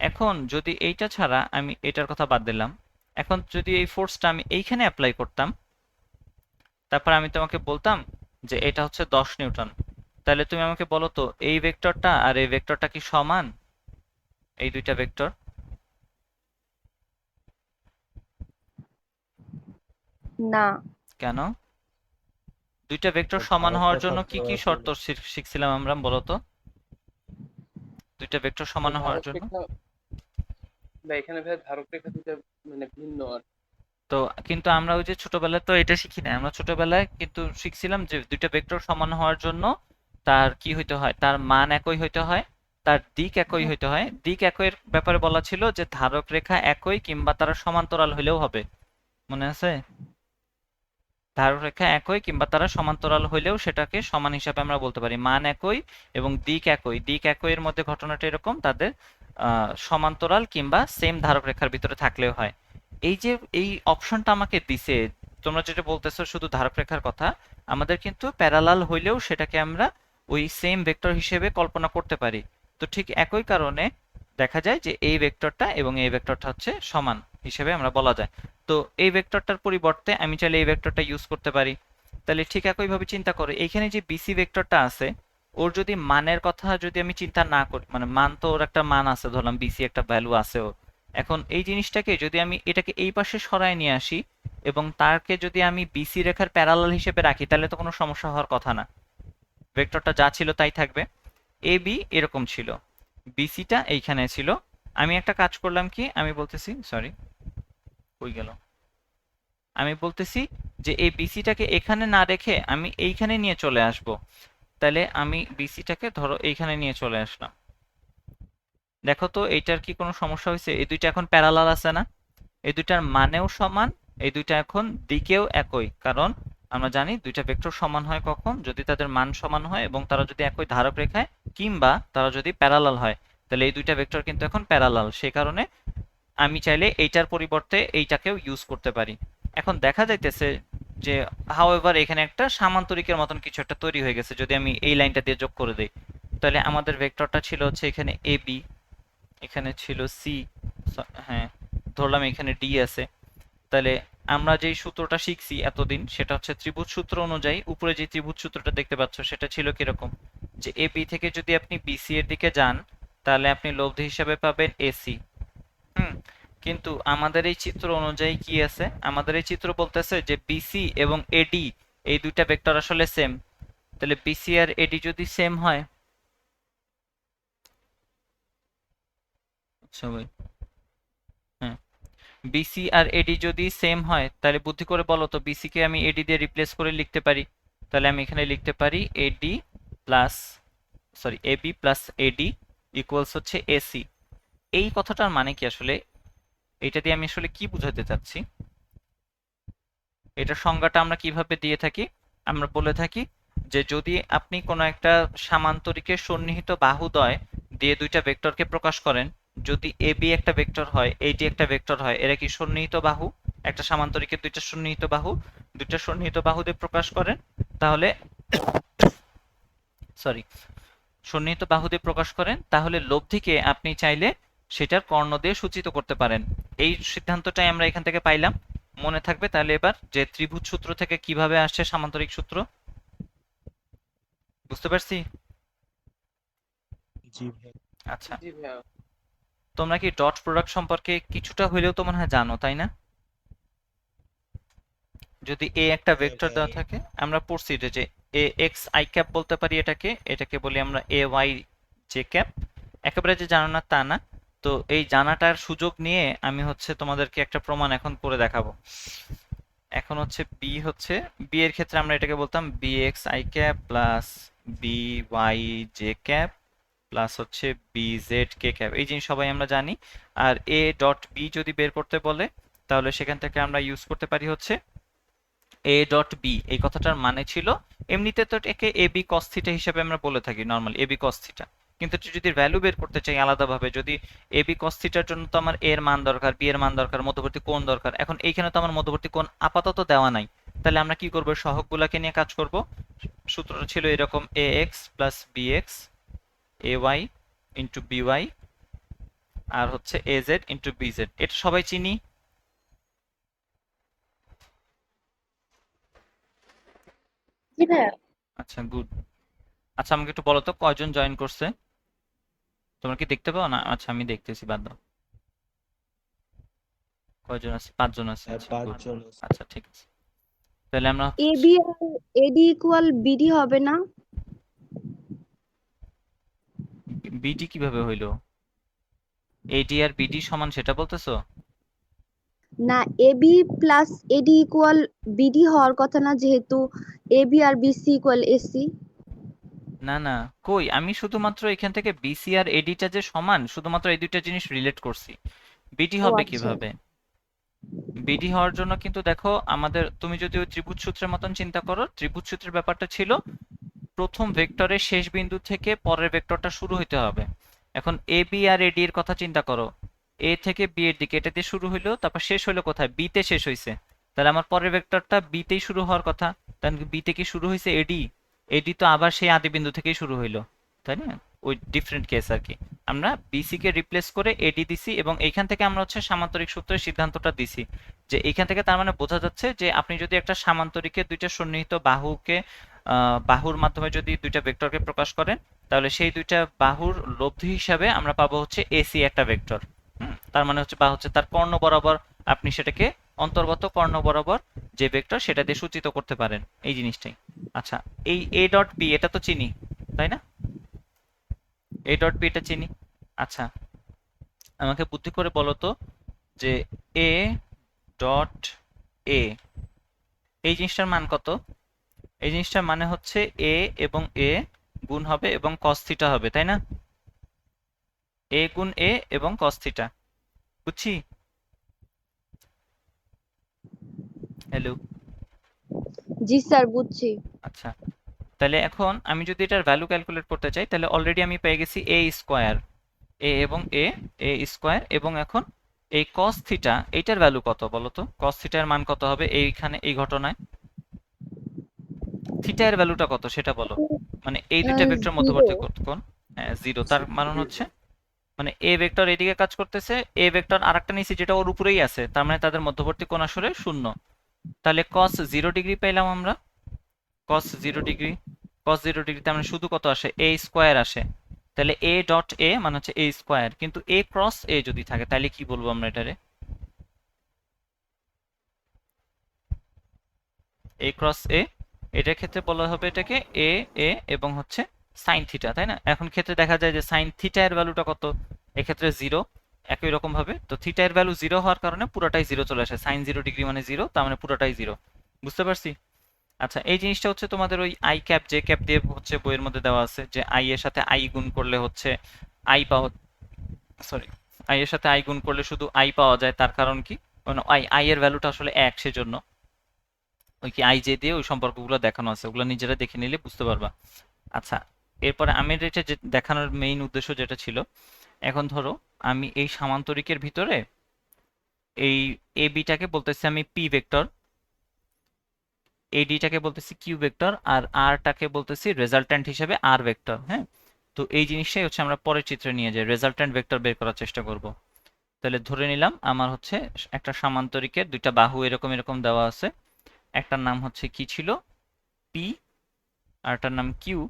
এখন যদি এইটা ছাড়া আমি এটার কথা বাদ দিলাম, এখন যদি এই ফোর্সটা আমি এইখানে অ্যাপ্লাই করতাম, তারপর আমি তোমাকে বলতাম যে এটা হচ্ছে 10 নিউটন, তাহলে তুমি আমাকে বলো তো এই ভেক্টরটা আর এই ভেক্টরটা কি সমান? এই দুইটা ভেক্টর না। কেন? দুইটা ভেক্টর আর সমান ধারক হওয়ার রেখা জন্য তো কি কি আসলে শর্ত শিখছিলাম আমরা, বলো তো? দুইটা ভেক্টর সমান হওয়ার ধারক জন্য রেখা বা এখানে ভাই ধারক রেখা দুটা মানে ভিন্ন আর তো কিন্তু আমরা ওই যে ছোটবেলায় তো এটা শিখি না, আমরা ছোটবেলায় কিন্তু শিখছিলাম যে দুইটা ভেক্টর সমান হওয়ার জন্য তার কি হইতে হয়, তার মান একই হইতে হয়, তার দিক একই হইতে হয়। দিক একইয়ের ব্যাপারে বলা ছিল যে ধারক রেখা একই কিংবা তারা সমান্তরাল হইলেও হবে, মনে আছে? ধারক রেখা একই কিংবা তারা সমান্তরাল হইলেও সেটাকে সমান হিসাবে আমরা বলতে পারি। মান একই এবং দিক একই, দিক একই এর মধ্যে ঘটনাটা এরকম, তাদের সমান্তরাল কিংবা সেম ধারক রেখার ভিতরে থাকলেও হয়। এই যে এই অপশনটা আমাকে দিছে, তোমরা যেটা বলতেছো শুধু ধারক রেখার কথা, আমাদের কিন্তু প্যারালাল হইলেও সেটাকে আমরা ওই সেম ভেক্টর হিসেবে কল্পনা করতে পারি। তো ঠিক একই কারণে দেখা যায় যে এই ভেক্টরটা এবং এই ভেক্টরটা হচ্ছে সমান হিসেবে আমরা বলা যায়। তো এই ভেক্টরটার পরিবর্তে আমি চাইলে এই ভেক্টরটা ইউজ করতে পারি। তাহলে ঠিক একইভাবে চিন্তা করো, এইখানে যে বিসি ভেক্টরটা আছে, ওর যদি মানের কথা যদি আমি চিন্তা না করি, মানে মান তো ওর একটা মান আছে, ধরলাম বিসি একটা ভ্যালু আছে ওর। এখন এই জিনিসটাকে যদি আমি এটাকে এই পাশে সরায় নিয়ে আসি এবং তারকে যদি আমি বিসি রেখার প্যারালাল হিসেবে রাখি, তাহলে তো কোনো সমস্যা হওয়ার কথা না, ভেক্টরটা যা ছিল তাই থাকবে। এ বি এরকম ছিল, বিসিটা এইখানে ছিল। আমি একটা কাজ করলাম কি, আমি বলতেছি, সরি কই গেল, আমি বলতেছি যে এই বিসিটাকে এখানে না রেখে আমি এইখানে নিয়ে চলে আসব। তাহলে আমি বিসিটাকে ধরো এইখানে নিয়ে চলে আসলাম। দেখো তো এইটার কি কোনো সমস্যা হয়েছে? এই দুইটা এখন প্যারালাল আছে না? এই দুইটার মানেও সমান, এই দুইটা এখন দিকেও একই। কারণ আমরা জানি দুইটা ভেক্টর সমান হয় কখন, যদি তাদের মান সমান হয় এবং তারা যদি একই ধারক রেখায় কিংবা তারা যদি প্যারালাল হয়। তাহলে এই দুইটা ভেক্টর কিন্তু এখন প্যারালাল, সে কারণে আমি চাইলে এইটার পরিবর্তে এইটাকেও ইউজ করতে পারি। এখন দেখা যাইতেছে যে হাউএভার এখানে একটা সামান্তরিকের মতন কিছু একটা তৈরি হয়ে গেছে। যদি আমি এই লাইনটা দিয়ে যোগ করে দেই, তাহলে আমাদের ভেক্টরটা ছিল হচ্ছে এখানে এ বি, এখানে ছিল সি, হ্যাঁ ধরলাম এখানে ডি আছে। তাহলে আমরা যেই সূত্রটা শিখছি এতদিন সেটা হচ্ছে ত্রিভুজ সূত্র অনুযায়ী, উপরে যে ত্রিভুজ সূত্রটা দেখতে পাচ্ছ সেটা ছিল কিরকম, যে এ বি থেকে যদি আপনি বিসি এর দিকে যান তাহলে আপনি লব্ধি হিসাবে পাবেন এসি। হুম, কিন্তু আমাদের এই চিত্র অনুযায়ী কি আছে, আমাদের এই চিত্র বলতেছে যে বিসি এবং এডি এই দুইটা ভেক্টর আসলে সেম। তাহলে বিসি আর এডি যদি সেম হয়, আচ্ছা ভাই, হ্যাঁ, বিসি আর এডি যদি সেম হয় তাহলে বুদ্ধি করে বলো তো বিসি কে আমি এডি দিয়ে রিপ্লেস করে লিখতে পারি। তাহলে আমি এখানে লিখতে পারি AD plus, sorry AB plus AD equals হচ্ছে এসি। এই কথাটার মানে কি আসলে, এটা দিয়ে আমি আসলে কি বুঝাতে চাচ্ছি, এটার সংজ্ঞাটা আমরা কিভাবে দিয়ে থাকি, আমরা বলে থাকি যে যদি আপনি কোনো একটা সামান্তরিকের সন্নিহিত বাহুদ্বয় দিয়ে দুইটা ভেক্টরকে প্রকাশ করেন, যদি এ বি একটা ভেক্টর হয় এইটি একটা ভেক্টর হয়, এরা কি সন্নিহিত বাহু? একটা সামান্তরিকের দুইটা সন্নিহিত বাহু, দুইটা সন্নিহিত বাহু দিয়ে প্রকাশ করেন, তাহলে সরি সন্নিহিত বাহু দিয়ে প্রকাশ করেন, তাহলে লব্ধিকে আপনি চাইলে সেটার কর্ণ দিয়ে সূচিত করতে পারেন। এই সিদ্ধান্তটাই আমরা এখান থেকে পাইলাম। মনে থাকবে তাহলে এবার যে ত্রিভুজ সূত্র থেকে কিভাবে আসছে সামান্তরিক সূত্র, বুঝতে পারছি? জি ভাইয়া। আচ্ছা, তোমরা কি ডট প্রোডাক্ট সম্পর্কে কিছুটা হইলেও তো মনে হয় জানো, তাই না? যদি এ একটা হ্যাঁ ভেক্টর ভাইয়া। দেওয়া থাকে, আমরা পড়ছি এটা যে এ এক্স আই ক্যাপ বলতে পারি এটাকে, এটাকে বলি আমরা এ ওয়াই জে ক্যাপ। একেবারে যে জানো না তা না। তো এই জানাটার সুযোগ নিয়ে আমি হচ্ছে তোমাদেরকে একটা প্রমাণ এখন করে দেখাবো। এখন হচ্ছে বি এর ক্ষেত্রে আমরা এটাকে বলতাম b x i cap plus b y j cap plus হচ্ছে বি জেড কে ক্যাপ, এই জিনিস সবাই আমরা জানি। আর এ ডট বি যদি বের করতে বলে তাহলে সেখান থেকে আমরা ইউজ করতে পারি হচ্ছে এ ডট বি। এই কথাটার মানে ছিল, এমনিতে তো একে এ বি কস থিটা হিসেবে আমরা বলে থাকি normally A B cos theta, কিন্তু এটা যদি ভ্যালু বের করতে চাই আলাদাভাবে, যদি এ বি কস থিটার জন্য তো আমার এর মান দরকার, বি এর মান দরকার, মধ্যবর্তী কোণ দরকার। এখন এইখানে তো আমার মধ্যবর্তী কোণ আপাতত দেওয়া নাই, তাহলে আমরা কি করব, সহগগুলাকে নিয়ে কাজ করব। সূত্রটা ছিল এরকম a x plus b x a y into b y আর হচ্ছে a z into b z, এটা সবাই চিনি। জি ভাইয়া। আচ্ছা গুড। আচ্ছা আমাকে একটু বলো তো কয়জন জয়েন করছে, তোমরা কি দেখতে পাও না? আচ্ছা আমি দেখতেছি, বাদ দাও। কয়জন আছে? 5 জন আছে, হ্যাঁ, আচ্ছা গুড। 5 জন আছে। আচ্ছা ঠিক আছে, তাহলে আমরা এবি আর এডি ইকুয়াল বিডি হবে না? বিডি কিভাবে হইলো? এডি আর বিডি সমান সেটা বলতেছো? না, AB plus AD equal BD হওয়ার কথা না, যেহেতু এবি আর বিসি ইকুয়াল এসি। না না, কই আমি শুধুমাত্র এখান থেকে বিসি আর এডিটা যে সমান, শুধুমাত্র এই দুইটা জিনিস রিলেট করছি। বিডি ও হবে আচ্ছা। কিভাবে? বিডি হওয়ার জন্য কিন্তু দেখো, আমাদের তুমি যদি ওই ত্রিভুজ সূত্রের মতন চিন্তা করো, ত্রিভুজ সূত্রের ব্যাপারটা ছিল প্রথম ভেক্টরের শেষ বিন্দু থেকে পরের ভেক্টরটা শুরু হইতে হবে। এখন এ বি আর এডি এর কথা চিন্তা করো, এ থেকে বি এর দিকে এটা দিয়ে শুরু হইলো, তারপর শেষ হইলো কোথায়? বি তে শেষ হইছে। তাহলে আমার পরের ভেক্টরটা বি তেই শুরু হওয়ার কথা। তাহলে বি তে কি শুরু হইছে? এডি। এডি তো আবার সেই আদি বিন্দু থেকেই শুরু হইলো, তাই না? ওই ডিফারেন্ট কেস আর কি। আমরা বিসি কে রিপ্লেস করে এডি দিছি, এবং এইখান থেকে আমরা হচ্ছে সামান্তরিক সূত্রের সিদ্ধান্তটা দিছি। যে এইখান থেকে তার মানে বোঝা যাচ্ছে যে আপনি যদি একটা সামান্তরিকের দুইটা সন্নিহিত বাহুকে বাহুর মাধ্যমে যদি দুইটা ভেক্টরকে প্রকাশ করেন, তাহলে সেই দুইটা বাহুর লব্ধি হিসাবে আমরা পাবো হচ্ছে এসি একটা ভেক্টর। তার মানে হচ্ছে বা হচ্ছে তার কর্ণ বরাবর আপনি সেটাকে অন্তর্গত কর্ণ বরাবর যে ভেক্টর সেটা দিয়ে সূচিত করতে পারেন, এই জিনিসটাই। আচ্ছা, এই এ ডট বি এটা তো চিনি, তাই না? এ ডট বি এটা চিনি। আচ্ছা, আমাকে বুদ্ধি করে বলো তো যে এ ডট এ এই জিনিসটার মান কত? এই জিনিসটার মানে হচ্ছে এ এবং এ গুণ হবে এবং cos থিটা হবে, তাই না? এ গুণ এ এবং cos থিটা, বুঝছি? হ্যালো। জি স্যার, বুঝছি। আচ্ছা, তাহলে এখন আমি যদি এটার ভ্যালু ক্যালকুলেট করতে চাই, তাহলে অলরেডি আমি পেয়ে গেছি এ স্কোয়ার, এ এবং এ স্কোয়ার, এবং এখন এই cos থিটা এইটার ভ্যালু কত বলো তো? cos থিটার মান কত হবে এইখানে এই ঘটনায়? থিটা এর ভ্যালুটা কত সেটা বলো। মানে এই দুইটা ভেক্টর জিরো। মধ্যবর্তী কোণ। হ্যাঁ, জিরো। তার মানে হচ্ছে মানে এ ভেক্টর এদিকে কাজ করতেছে, এ ভেক্টর আরেকটা নিচে যেটা ওর উপরেই আছে, তার মানে তাদের মধ্যবর্তী কোণ আসলে শূন্য। তাহলে cos 0 ডিগ্রি পেলাম আমরা, cos 0 ডিগ্রি। cos 0 ডিগ্রিতে মানে শুধু কত আসে? এ স্কোয়ার আসে। তাহলে এ ডট এ মানে হচ্ছে এ স্কোয়ার, কিন্তু এ ক্রস এ যদি থাকে তাহলে কি বলবো আমরা এটারে? এ ক্রস এ, এটার ক্ষেত্রে বলা হবে এটাকে এ এ এবং হচ্ছে সাইন থিটা, তাই না? এখন ক্ষেত্রে দেখা যায় যে সাইন থিটা এর ভ্যালুটা কত? এক্ষেত্রে জিরো। একই রকম ভাবে তো থিটা এর ভ্যালু জিরো হওয়ার কারণে পুরোটাই জিরো চলে আসে, সাইন 0 ডিগ্রি মানে জিরো, তার মানে পুরোটাই জিরো। বুঝতে পারছি? আচ্ছা, এই জিনিসটা হচ্ছে তোমাদের ওই আই ক্যাপ জে ক্যাপ দিয়ে হচ্ছে বইয়ের মধ্যে দেওয়া আছে, যে আই এর সাথে আই গুণ করলে হচ্ছে আই পাওয়া, সরি, আই এর সাথে আই গুণ করলে শুধু আই পাওয়া যায়। তার কারণ কি? মানে আই আই এর ভ্যালুটা আসলে এক, সেজন্য ওই কি আই জে দিয়ে ওই সম্পর্কগুলো দেখানো আছে, ওগুলো নিজেরা দেখে নিলে বুঝতে পারবা। আচ্ছা, এরপরে আমি এটা যে দেখানোর মেইন উদ্দেশ্য যেটা ছিল, এখন ধরো আমি এই সামান্তরিকের ভিতরে এই এ বিটাকে বলতেছি আমি পি ভেক্টর, এডিটাকে বলতেছি কিউ ভেক্টর, আর আরটাকে বলতেছি রেজাল্ট্যান্ট হিসেবে আর ভেক্টর। হ্যাঁ, তো এই জিনিসটাই হচ্ছে আমরা পরের চিত্রে নিয়ে যাই, রেজাল্ট্যান্ট ভেক্টর বের করার চেষ্টা করব। তাহলে ধরে নিলাম আমার হচ্ছে একটা সামান্তরিকের দুইটা বাহু এরকম এরকম দেওয়া আছে, একটার নাম হচ্ছে কি ছিল? পি, আর একটার নাম কিউ।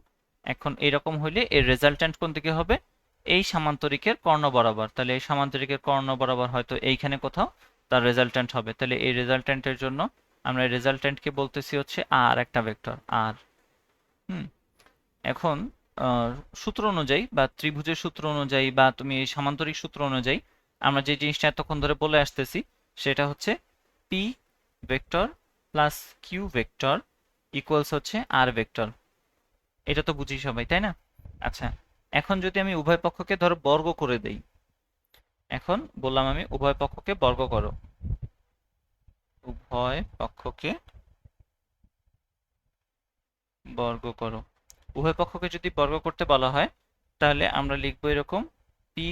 এখন এরকম হইলে এর রেজাল্ট্যান্ট কোন দিকে হবে? এই সামান্তরিকের কর্ণ বরাবর। তাহলে এই সামান্তরিকের কর্ণ বরাবর হয়তো এইখানে কোথাও তার রেজাল্ট্যান্ট হবে। তাহলে এই রেজাল্ট্যান্টের জন্য আমরা এই রেজাল্ট্যান্টকে বলতেছি হচ্ছে আর একটা ভেক্টর আর। হুম, এখন আহ, সূত্র অনুযায়ী বা ত্রিভুজের সূত্র অনুযায়ী বা তুমি এই সামান্তরিক সূত্র অনুযায়ী আমরা যে জিনিসটা এতক্ষণ ধরে বলে আসতেছি, সেটা হচ্ছে P vector plus Q vector equals হচ্ছে আর ভেক্টর। এটা তো বুঝি সবাই, তাই না? আচ্ছা, এখন যদি আমি উভয় পক্ষকে ধরো বর্গ করে দেই, এখন বললাম আমি উভয় পক্ষকে বর্গ করো, উভয় পক্ষকে বর্গ করো। উভয় পক্ষকে যদি বর্গ করতে বলা হয়, তাহলে আমরা লিখবো এরকম P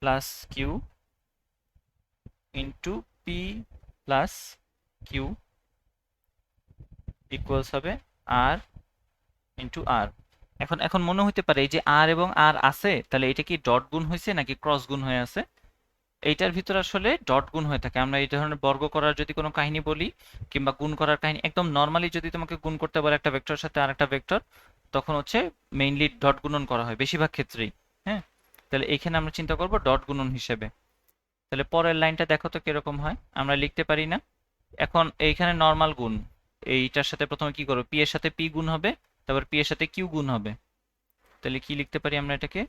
plus Q into P plus Q equals হবে আর ইন্টু আর। এখন এখন মনে হইতে পারে এই যে আর এবং আর আছে, তাহলে এটা কি ডট গুণ হয়েছে নাকি ক্রস গুণ হয়ে আছে? এইটার ভিতর আসলে ডট গুণ হয়ে থাকে। আমরা এই ধরনের বর্গ করার যদি কোনো কাহিনী বলি কিংবা গুণ করার কাহিনী, একদম নর্মালি যদি তোমাকে গুণ করতে বলে একটা ভেক্টরের সাথে আরেকটা ভেক্টর, তখন হচ্ছে মেইনলি ডট গুণন করা হয় বেশিরভাগ ক্ষেত্রেই। হ্যাঁ, তাহলে এখানে আমরা চিন্তা করব ডট গুণন হিসেবে। তাহলে পরের লাইনটা দেখো তো কিরকম হয়, আমরা লিখতে পারি না? এখন এইখানে নর্মাল গুণ, এইটার সাথে প্রথমে কি করবো? পি এর সাথে পি গুণ হবে, তারপর পি এর সাথে কিউ গুণ হবে। তাহলে কি লিখতে পারি আমরা এটাকে?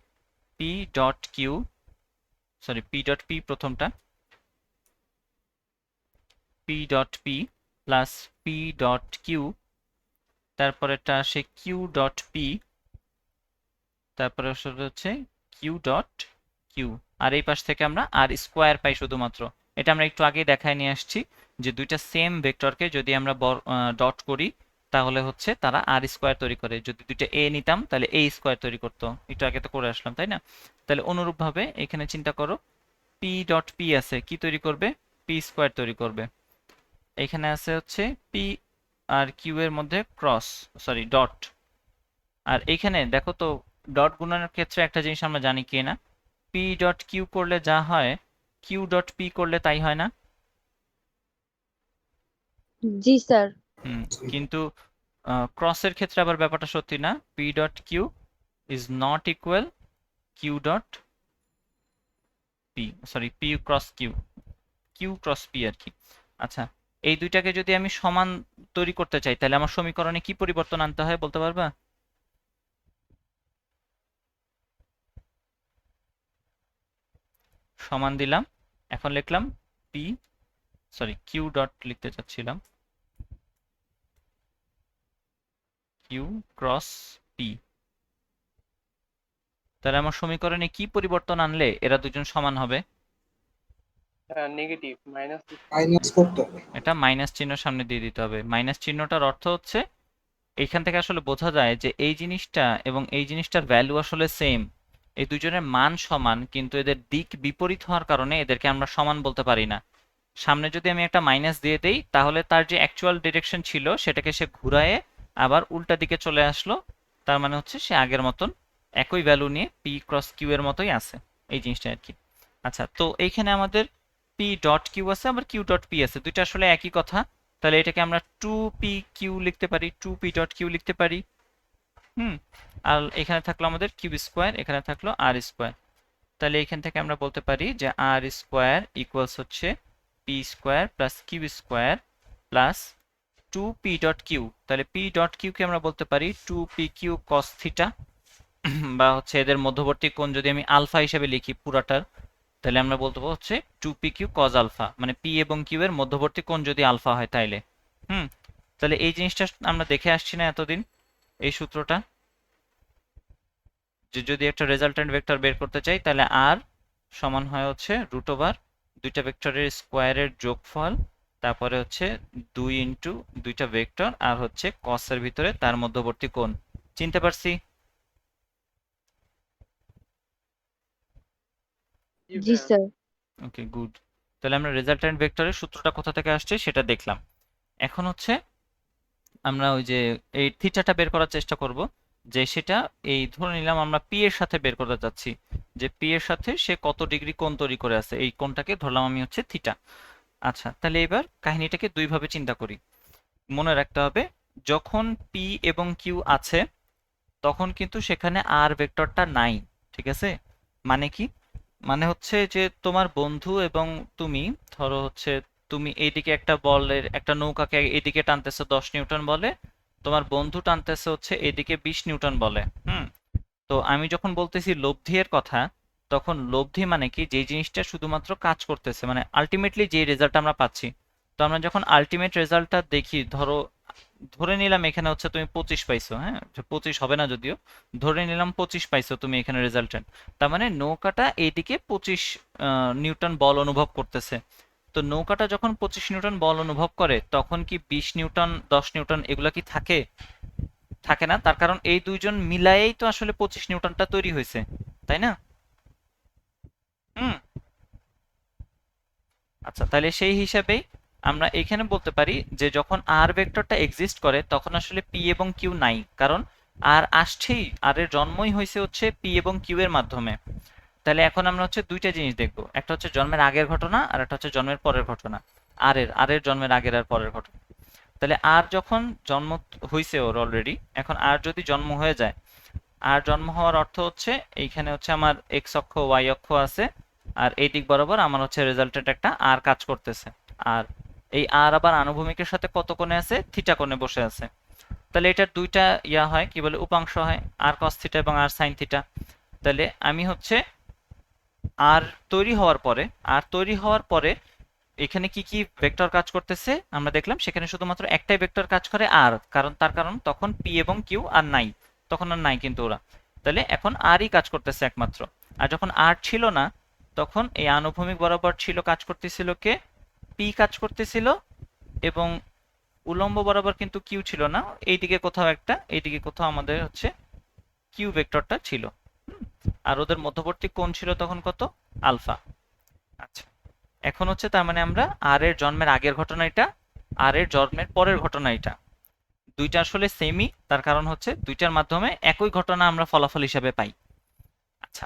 P dot Q, sorry P dot P প্রথমটা, P dot P plus P dot Q, তারপরেরটা আসে কিউ ডট পি, তারপরে হচ্ছে কিউ ডট কিউ, আর এই পাশ থেকে আমরা আর স্কোয়ার পাই শুধুমাত্র। এটা আমরা একটু আগেই দেখায় নিয়ে আসছি যে দুইটা সেম ভেক্টরকে যদি আমরা ডট করি তাহলে হচ্ছে তারা আর স্কোয়ার তৈরি করে। যদি দুইটা এ নিতাম তাহলে এ স্কোয়ার তৈরি করতো, একটু আগে তো করে আসলাম তাই না? তাহলে অনুরূপভাবে এখানে চিন্তা করো, পি ডট পি আছে, কি তৈরি করবে? পি স্কোয়ার তৈরি করবে। এখানে আছে হচ্ছে পি আর কিউ এর মধ্যে ক্রস, সরি ডট। আর এইখানে দেখো তো, ডট গুণনের ক্ষেত্রে একটা জিনিস আমরা জানি কি না, পি ডট কিউ করলে যা হয় কিউ ডট পি করলে তাই হয় না? জি স্যার। কিন্তু ক্রসের ক্ষেত্রে আবার ব্যাপারটা সত্যি না, P dot Q is not equal Q dot P, sorry P cross Q, Q cross P আর কি। আচ্ছা, এই দুইটাকে যদি আমি সমান তৈরি করতে চাই তাহলে আমার সমীকরণে কি পরিবর্তন আনতে হয় বলতে পারবা? সমান দিলাম, এখন লিখলাম পি, সরি কিউ ডট লিখতে চাচ্ছিলাম, কিউ ক্রস পি। তাহলে আমার সমীকরণে কি পরিবর্তন আনলে এরা দুজন সমান হবে? নেগেটিভ মাইনাস করতে হবে। এটা মাইনাস চিহ্ন সামনে দিয়ে দিতে হবে। মাইনাস চিহ্নটার অর্থ হচ্ছে এইখান থেকে আসলে বোঝা যায় যে এই জিনিসটা এবং এই জিনিসটার ভ্যালু আসলে সেম, এই দুজনের মান সমান, কিন্তু এদের দিক বিপরীত হওয়ার কারণে এদেরকে আমরা সমান বলতে পারি না। সামনে যদি আমি একটা মাইনাস দিয়ে দেই তাহলে তার যে অ্যাকচুয়াল ডিরেকশন ছিল সেটাকে সে ঘুরায়ে আবার উল্টা দিকে চলে আসলো, তার মানে হচ্ছে সে আগের মতন একই ভ্যালু নিয়ে পি ক্রস কিউ এর মতোই আছে, এই জিনিসটা আর কি। আচ্ছা, তো এইখানে আমাদের পি ডট কিউ আছে, আবার কিউ ডট পি আছে, দুইটা আসলে একই কথা। তাহলে এটাকে আমরা টু পি কিউ লিখতে পারি, টু পি ডট কিউ লিখতে পারি। আর এখানে থাকলো আমাদের কিউ স্কোয়ার, এখানে থাকলো আর স্কোয়ার। তাহলে এখান থেকে আমরা বলতে পারি যে আর স্কোয়ার ইকুয়ালস হচ্ছে P square plus Q square plus two P dot Q. তাহলে পি ডট কিউকে আমরা বলতে পারি two P Q cos theta, বা হচ্ছে এদের মধ্যবর্তী কোণ যদি আমি আলফা হিসেবে লিখি পুরাটার, তাহলে আমরা বলতে হচ্ছে two P Q cos alpha, মানে পি এবং কিউ এর মধ্যবর্তী কোণ যদি আলফা হয় তাইলে। হুম তাহলে এই জিনিসটা আমরা দেখে আসছি না এতদিন, এই সূত্রটা, যে যদি একটা রেজাল্টেন্ট ভেক্টর বের করতে চাই তাহলে আর সমান হয় হচ্ছে রুট ওভার দুইটা ভেক্টরের স্কোয়ারের যোগফল, তারপরে হচ্ছে 2 ইন্টু দুইটা ভেক্টর আর হচ্ছে কসের ভিতরে তার মধ্যবর্তী কোণ। চিনতে পারছি? জি স্যার। ওকে, গুড। তাহলে আমরা রেজাল্টেন্ট ভেক্টরের সূত্রটা কোথা থেকে আসছে সেটা দেখলাম। এখন হচ্ছে আমরা ওই যে এই থিটাটা বের করার চেষ্টা করব, যে সেটা এই ধরে নিলাম আমরা পি এর সাথে বের করতে যাচ্ছি, যে পি এর সাথে সে কত ডিগ্রি কোণ তৈরি করে আছে, এই কোণটাকে ধরলাম আমি হচ্ছে থিটা। আচ্ছা, তাহলে এবার কাহিনীটাকে দুই ভাবে চিন্তা করি। মনে রাখতে হবে, যখন পি এবং কিউ আছে তখন কিন্তু সেখানে আর ভেক্টরটা নাই, ঠিক আছে? মানে কি? মানে হচ্ছে যে তোমার বন্ধু এবং তুমি, ধরো হচ্ছে তুমি এইদিকে একটা বলের একটা নৌকাকে এদিকে টানতেছো 10 নিউটন বলে, তোমার বন্ধু টানতেছে হচ্ছে এদিকে 20 নিউটন বলে। তো আমি যখন বলতেছি লব্ধি এর কথা, তখন লব্ধি মানে কি, যে জিনিসটা শুধুমাত্র কাজ করতেছে, মানে আলটিমেটলি যে রেজাল্ট আমরা পাচ্ছি। তো আমরা যখন আলটিমেট রেজাল্টটা দেখি, ধরে নিলাম এখানে হচ্ছে তুমি 25 পাইছো, হ্যাঁ 25 হবে না যদিও, ধরে নিলাম 25 পাইছো তুমি এখানে রেজাল্টেন্ট, তার মানে নৌকাটা এইদিকে 25 নিউটন বল অনুভব করতেছে। তো নৌকাটা যখন 25 নিউটন বল অনুভব করে তখন কি 20 নিউটন 10 নিউটন এগুলা কি থাকে? থাকে না, তার কারণ এই দুইজন মিলায়েই তো আসলে 25 নিউটনটা তৈরি হয়েছে, তাই না? হুম আচ্ছা, তাহলে সেই হিসাবেই আমরা এখানে বলতে পারি যে যখন আর ভেক্টরটা এক্সিস্ট করে তখন আসলে পি এবং কিউ নাই, কারণ আর আসছেই, আর এর জন্মই হয়েছে হচ্ছে পি এবং কিউ এর মাধ্যমে। তাহলে এখন আমরা হচ্ছে দুইটা জিনিস দেখবো, একটা হচ্ছে জন্মের আগের ঘটনা আর একটা হচ্ছে জন্মের পরের ঘটনা। আর এর জন্মের আগের আর পরের ঘটনা। তাহলে আর যখন জন্ম হয়েছে ওর অলরেডি, এখন আর যদি জন্ম হয়ে যায়, আর জন্ম হওয়ার অর্থ হচ্ছে এইখানে হচ্ছে আমার এক্স অক্ষ ওয়াই অক্ষ আছে, আর এই দিক বরাবর আমার হচ্ছে রেজাল্টেন্ট একটা আর কাজ করতেছে। আর এই আর আবার আনুভূমিকের সাথে কত কোণে আছে? থিটা কোণে বসে আছে। তাহলে এটার দুইটা ইয়া হয়, কি বলে, উপাংশ হয়, আর কস থিটা এবং আর সাইন থিটা। তাহলে আমি হচ্ছে আর তৈরি হওয়ার পরে এখানে কি কি ভেক্টর কাজ করতেছে আমরা দেখলাম, সেখানে শুধুমাত্র একটাই ভেক্টর কাজ করে আর, কারণ তখন পি এবং কিউ আর নাই, তখন আর নাই কিন্তু ওরা, তাহলে এখন আরই কাজ করতেছে একমাত্র। আর যখন আর ছিল না তখন এই আনুভূমিক বরাবর ছিল, কাজ করতেছিল কে, পি কাজ করতেছিল, এবং উলম্ব বরাবর কিন্তু কিউ ছিল না, এইদিকে কোথাও একটা, এইদিকে কোথাও আমাদের হচ্ছে কিউ ভেক্টরটা ছিল। আর ওদের মধ্যবর্তী কোণ ছিল তখন কত, আলফা। আচ্ছা, এখন হচ্ছে তার মানে আমরা আর এর জন্মের আগের ঘটনা এটা, আর এর জন্মের পরের ঘটনা এটা, দুইটা আসলে সেমই, তার কারণ হচ্ছে দুইটার মাধ্যমে একই ঘটনা আমরা ফলাফল হিসাবে পাই। আচ্ছা,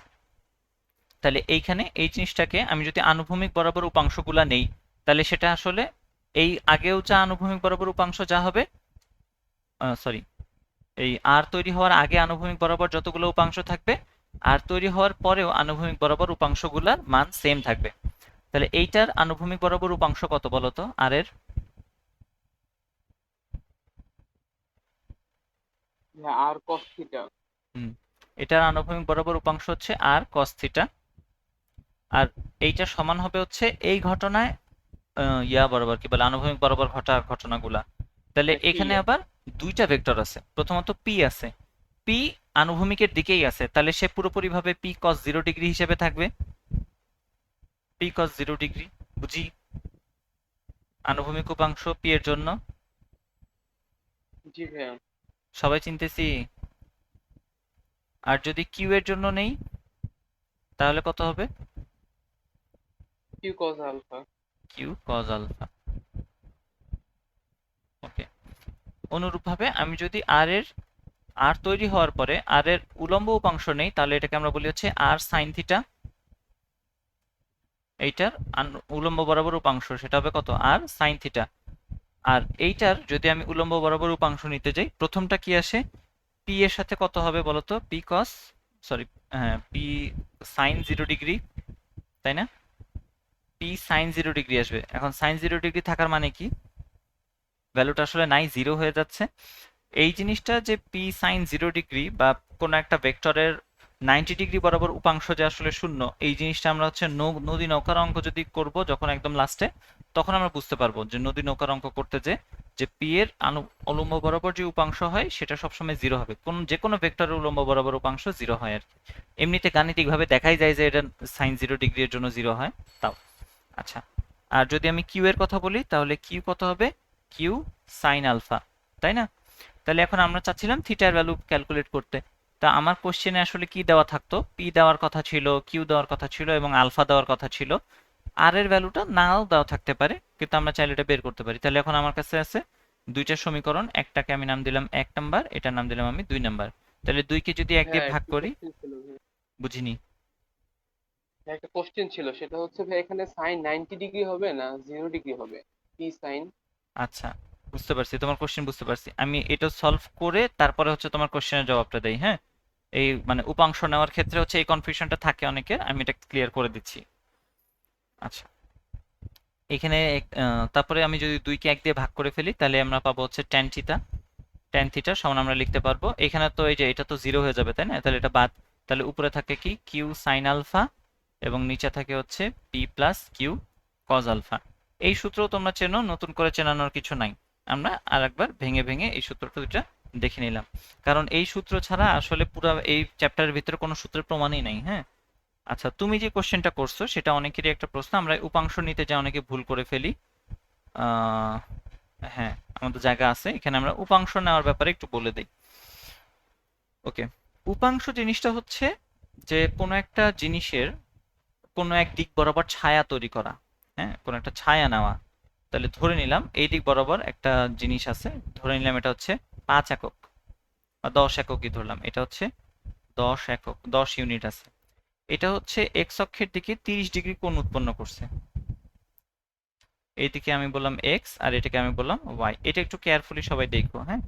তাহলে এইখানে এই জিনিসটাকে আমি যদি আনুভূমিক বরাবর উপাংশগুলা নেই, তাহলে সেটা আসলে এই আগেও যা আনুভূমিক বরাবর উপাংশ যা হবে, সরি, এই আর তৈরি হওয়ার আগে আনুভূমিক বরাবর যতগুলো উপাংশ থাকবে, আর তৈরি হওয়ার পরেও আনুভূমিক বরাবর উপাংশগুলোর মান সেম থাকবে। তাহলে এইটার আনুভূমিক বরাবর উপাংশ কত বলতো আর এর? হ্যাঁ, আর cos থিটা। হুম, এটার আনুভূমিক বরাবর উপাংশ হচ্ছে আর কস থিটা, আর এইটা সমান হবে হচ্ছে এই ঘটনায় ইয়া বরাবর কি বলে আনুভূমিক বরাবর ঘটা ঘটনাগুলা। তাহলে হ্যাঁ, এখানে P আবার দুইটা ভেক্টর আছে, প্রথমত পি আছে, পি আনুভূমিকের দিকেই আছে, তাহলে সে পুরোপুরি ভাবে পি কস 0 ডিগ্রি হিসেবে থাকবে, পি কস 0 ডিগ্রি, বুঝি আনুভূমিক উপাংশ পি এর জন্য, জি ভাইয়া। সবাই চিনতেছি। আর যদি কিউ এর জন্য নেই তাহলে কত হবে, Q cos আলফা। Q cos alpha. ওকে, অনুরূপভাবে আমি যদি আর এর, আর তৈরি হওয়ার পরে আর এর উলম্ব উপাংশ নেই, তাহলে এটাকে আমরা বলি হচ্ছে আর সাইন থিটা, এইটার উলম্ব বরাবর উপাংশ সেটা হবে কত, আর সাইন থিটা। আর এইটার যদি আমি উলম্ব বরাবর উপাংশ নিতে যাই, প্রথমটা কি আসে, পি এর সাথে কত হবে বলতো, পি কস, সরি, হ্যাঁ, পি সাইন 0 ডিগ্রি, তাই না, পি সাইন 0 ডিগ্রি আসবে। এখন সাইন 0 ডিগ্রি থাকার মানে কি, ভ্যালুটা আসলে নাই, জিরো হয়ে যাচ্ছে। এই জিনিসটা যে পি সাইন 0 ডিগ্রি বা কোনো একটা ভেক্টরের 90 ডিগ্রি বরাবর উপাংশ যে আসলে শূন্য, এই জিনিসটা আমরা হচ্ছে নদী নৌকার অঙ্ক যদি করব যখন একদম লাস্টে, তখন আমরা বুঝতে পারবো যে নদী নৌকার অঙ্ক করতে যে পি এর উলম্ব বরাবর যে উপাংশ হয় সেটা সবসময় জিরো হবে, যে কোনো ভেক্টরের উলম্ব বরাবর উপাংশ জিরো হয় আর কি। এমনিতে গাণিতিকভাবে দেখাই যায় যে এটা সাইন 0 ডিগ্রি এর জন্য জিরো হয় তাও। আচ্ছা, আর যদি আমি কিউ এর কথা বলি তাহলে কিউ কত হবে, কিউ সাইন আলফা, তাই না। তাহলে এখন আমরা চাচ্ছিলাম থিটার ভ্যালু ক্যালকুলেট করতে, তা আমার কোশ্চেনে আসলে কি দেওয়া থাকতো, পি দেওয়ার কথা ছিল, কিউ দেওয়ার কথা ছিল এবং আলফা দেওয়ার কথা ছিল, আর এর ভ্যালুটা নাও দেওয়া থাকতে পারে, কিন্তু আমরা চাইলে এটা বের করতে পারি। তাহলে এখন আমার কাছে আছে দুইটা সমীকরণ, একটাকে আমি নাম দিলাম 1 নাম্বার, এটার নাম দিলাম আমি 2 নাম্বার। তাহলে 2 কে যদি 1 দিয়ে হ্যাঁ, ভাগ একটা করি, কোশ্চেন ছিল ভাইয়া। বুঝিনি। হ্যাঁ, একটা কোশ্চেন ছিল, সেটা হচ্ছে ভাই এখানে সাইন 90 ডিগ্রি হবে না 0 ডিগ্রি হবে, পি সাইন। আচ্ছা, বুঝতে পারছি তোমার কোশ্চেন, বুঝতে পারছি, আমি এটা সলভ করে তারপরে হচ্ছে তোমার কোশ্চেনের জবাবটা দেই, হ্যাঁ। এই মানে উপাংশ নেওয়ার ক্ষেত্রে হচ্ছে এই কনফিউশনটা থাকে অনেকের, আমি এটা ক্লিয়ার করে দিচ্ছি। আচ্ছা, এখানে তারপরে আমি যদি 2 কে 1 দিয়ে ভাগ করে ফেলি তাহলে আমরা পাবো হচ্ছে ট্যান থিটা, ট্যান থিটা সমান আমরা লিখতে পারবো, এখানে তো এই যে এটা তো 0 হয়ে যাবে তাই না, তাহলে এটা বাদ, তাহলে উপরে থাকে কি কিউ সাইন আলফা এবং নিচে থাকে হচ্ছে P plus Q cos alpha. এই সূত্র তোমরা চেনো, নতুন করে চেনানোর কিছু নাই, আমরা আরেকবার ভেঙে ভেঙে এই সূত্রটা দুইটা দেখে নিলাম, কারণ এই সূত্র ছাড়া আসলে পুরো এই চ্যাপ্টারের ভিতরে কোনো সূত্রের প্রমাণই নাই, হ্যাঁ। আচ্ছা, তুমি যে কোশ্চেনটা করছো সেটা অনেকেরই একটা প্রশ্ন, আমরা উপাংশ নিতে যা অনেকে ভুল করে ফেলি। আহ, হ্যাঁ, আমাদের জায়গা আছে এখানে, আমরা উপাংশ নেওয়ার ব্যাপারে একটু বলে দিই। ওকে, উপাংশ জিনিসটা হচ্ছে যে কোনো একটা জিনিসের কোনো এক দিক বরাবর ছায়া তৈরি করা, হ্যাঁ, কোনো একটা ছায়া নেওয়া। তাহলে ধরে নিলাম এই দিক বরাবর একটা জিনিস আছে, ধরে নিলাম এটা হচ্ছে 5 একক বা 10 এককই ধরলাম, এটা হচ্ছে 10 একক, 10 ইউনিট আছে, এটা হচ্ছে এক্স অক্ষের দিকে 30 ডিগ্রি কোণ উৎপন্ন করছে, এইদিকে আমি বললাম এক্স আর এটাকে আমি বললাম ওয়াই। এটা একটু কেয়ারফুলি সবাই দেখো, হ্যাঁ।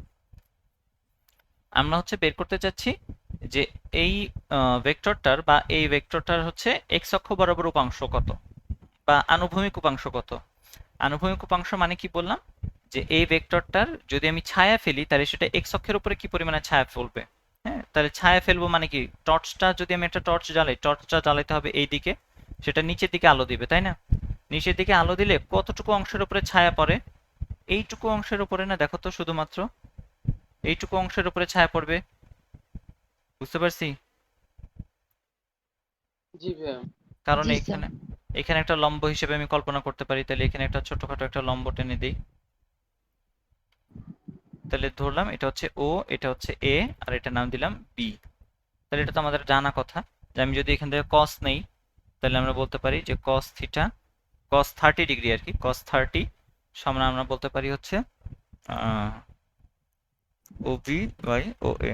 আমরা হচ্ছে বের করতে চাচ্ছি যে এই ভেক্টরটার বা এই ভেক্টরটার হচ্ছে এক্স অক্ষ বরাবর উপাংশ কত বা আনুভূমিক উপাংশ কত। আনুভূমিক উপাংশ মানে কি বললাম, যে এই ভেক্টরটার যদি আমি ছায়া ফেলি তাহলে সেটা এক্স অক্ষের উপরে কি পরিমাণে ছায়া ফেলবে, হ্যাঁ। তাহলে ছায়া ফেলবো মানে কি, টর্চটা যদি আমি একটা টর্চ জ্বালাই, টর্চটা জ্বালাতে হবে এই দিকে, সেটা নিচের দিকে আলো দিবে তাই না, নিচের দিকে আলো দিলে কতটুকু অংশের উপরে ছায়া পড়ে? এইটুকু অংশের উপরে না, দেখো তো, শুধুমাত্র এইটুকু অংশের উপরে ছায়া পড়বে। বুঝতে পারছি? জি ভাইয়া। কারণ জি স্যার। এখানে এখানে একটা লম্ব হিসেবে আমি কল্পনা করতে পারি, তাহলে এখানে একটা ছোটখাটো একটা লম্ব টেনে দিই। তাহলে ধরলাম এটা হচ্ছে ও, এটা হচ্ছে এ, আর এটা নাম দিলাম বি। তাহলে এটা তো আমাদের জানা কথা যে আমি যদি এখান থেকে কস নেই, তাহলে আমরা বলতে পারি যে কস থিটা, কস 30 ডিগ্রি আর কি, কস 30 সমান আমরা বলতে পারি হচ্ছে ও বি বাই ও এ।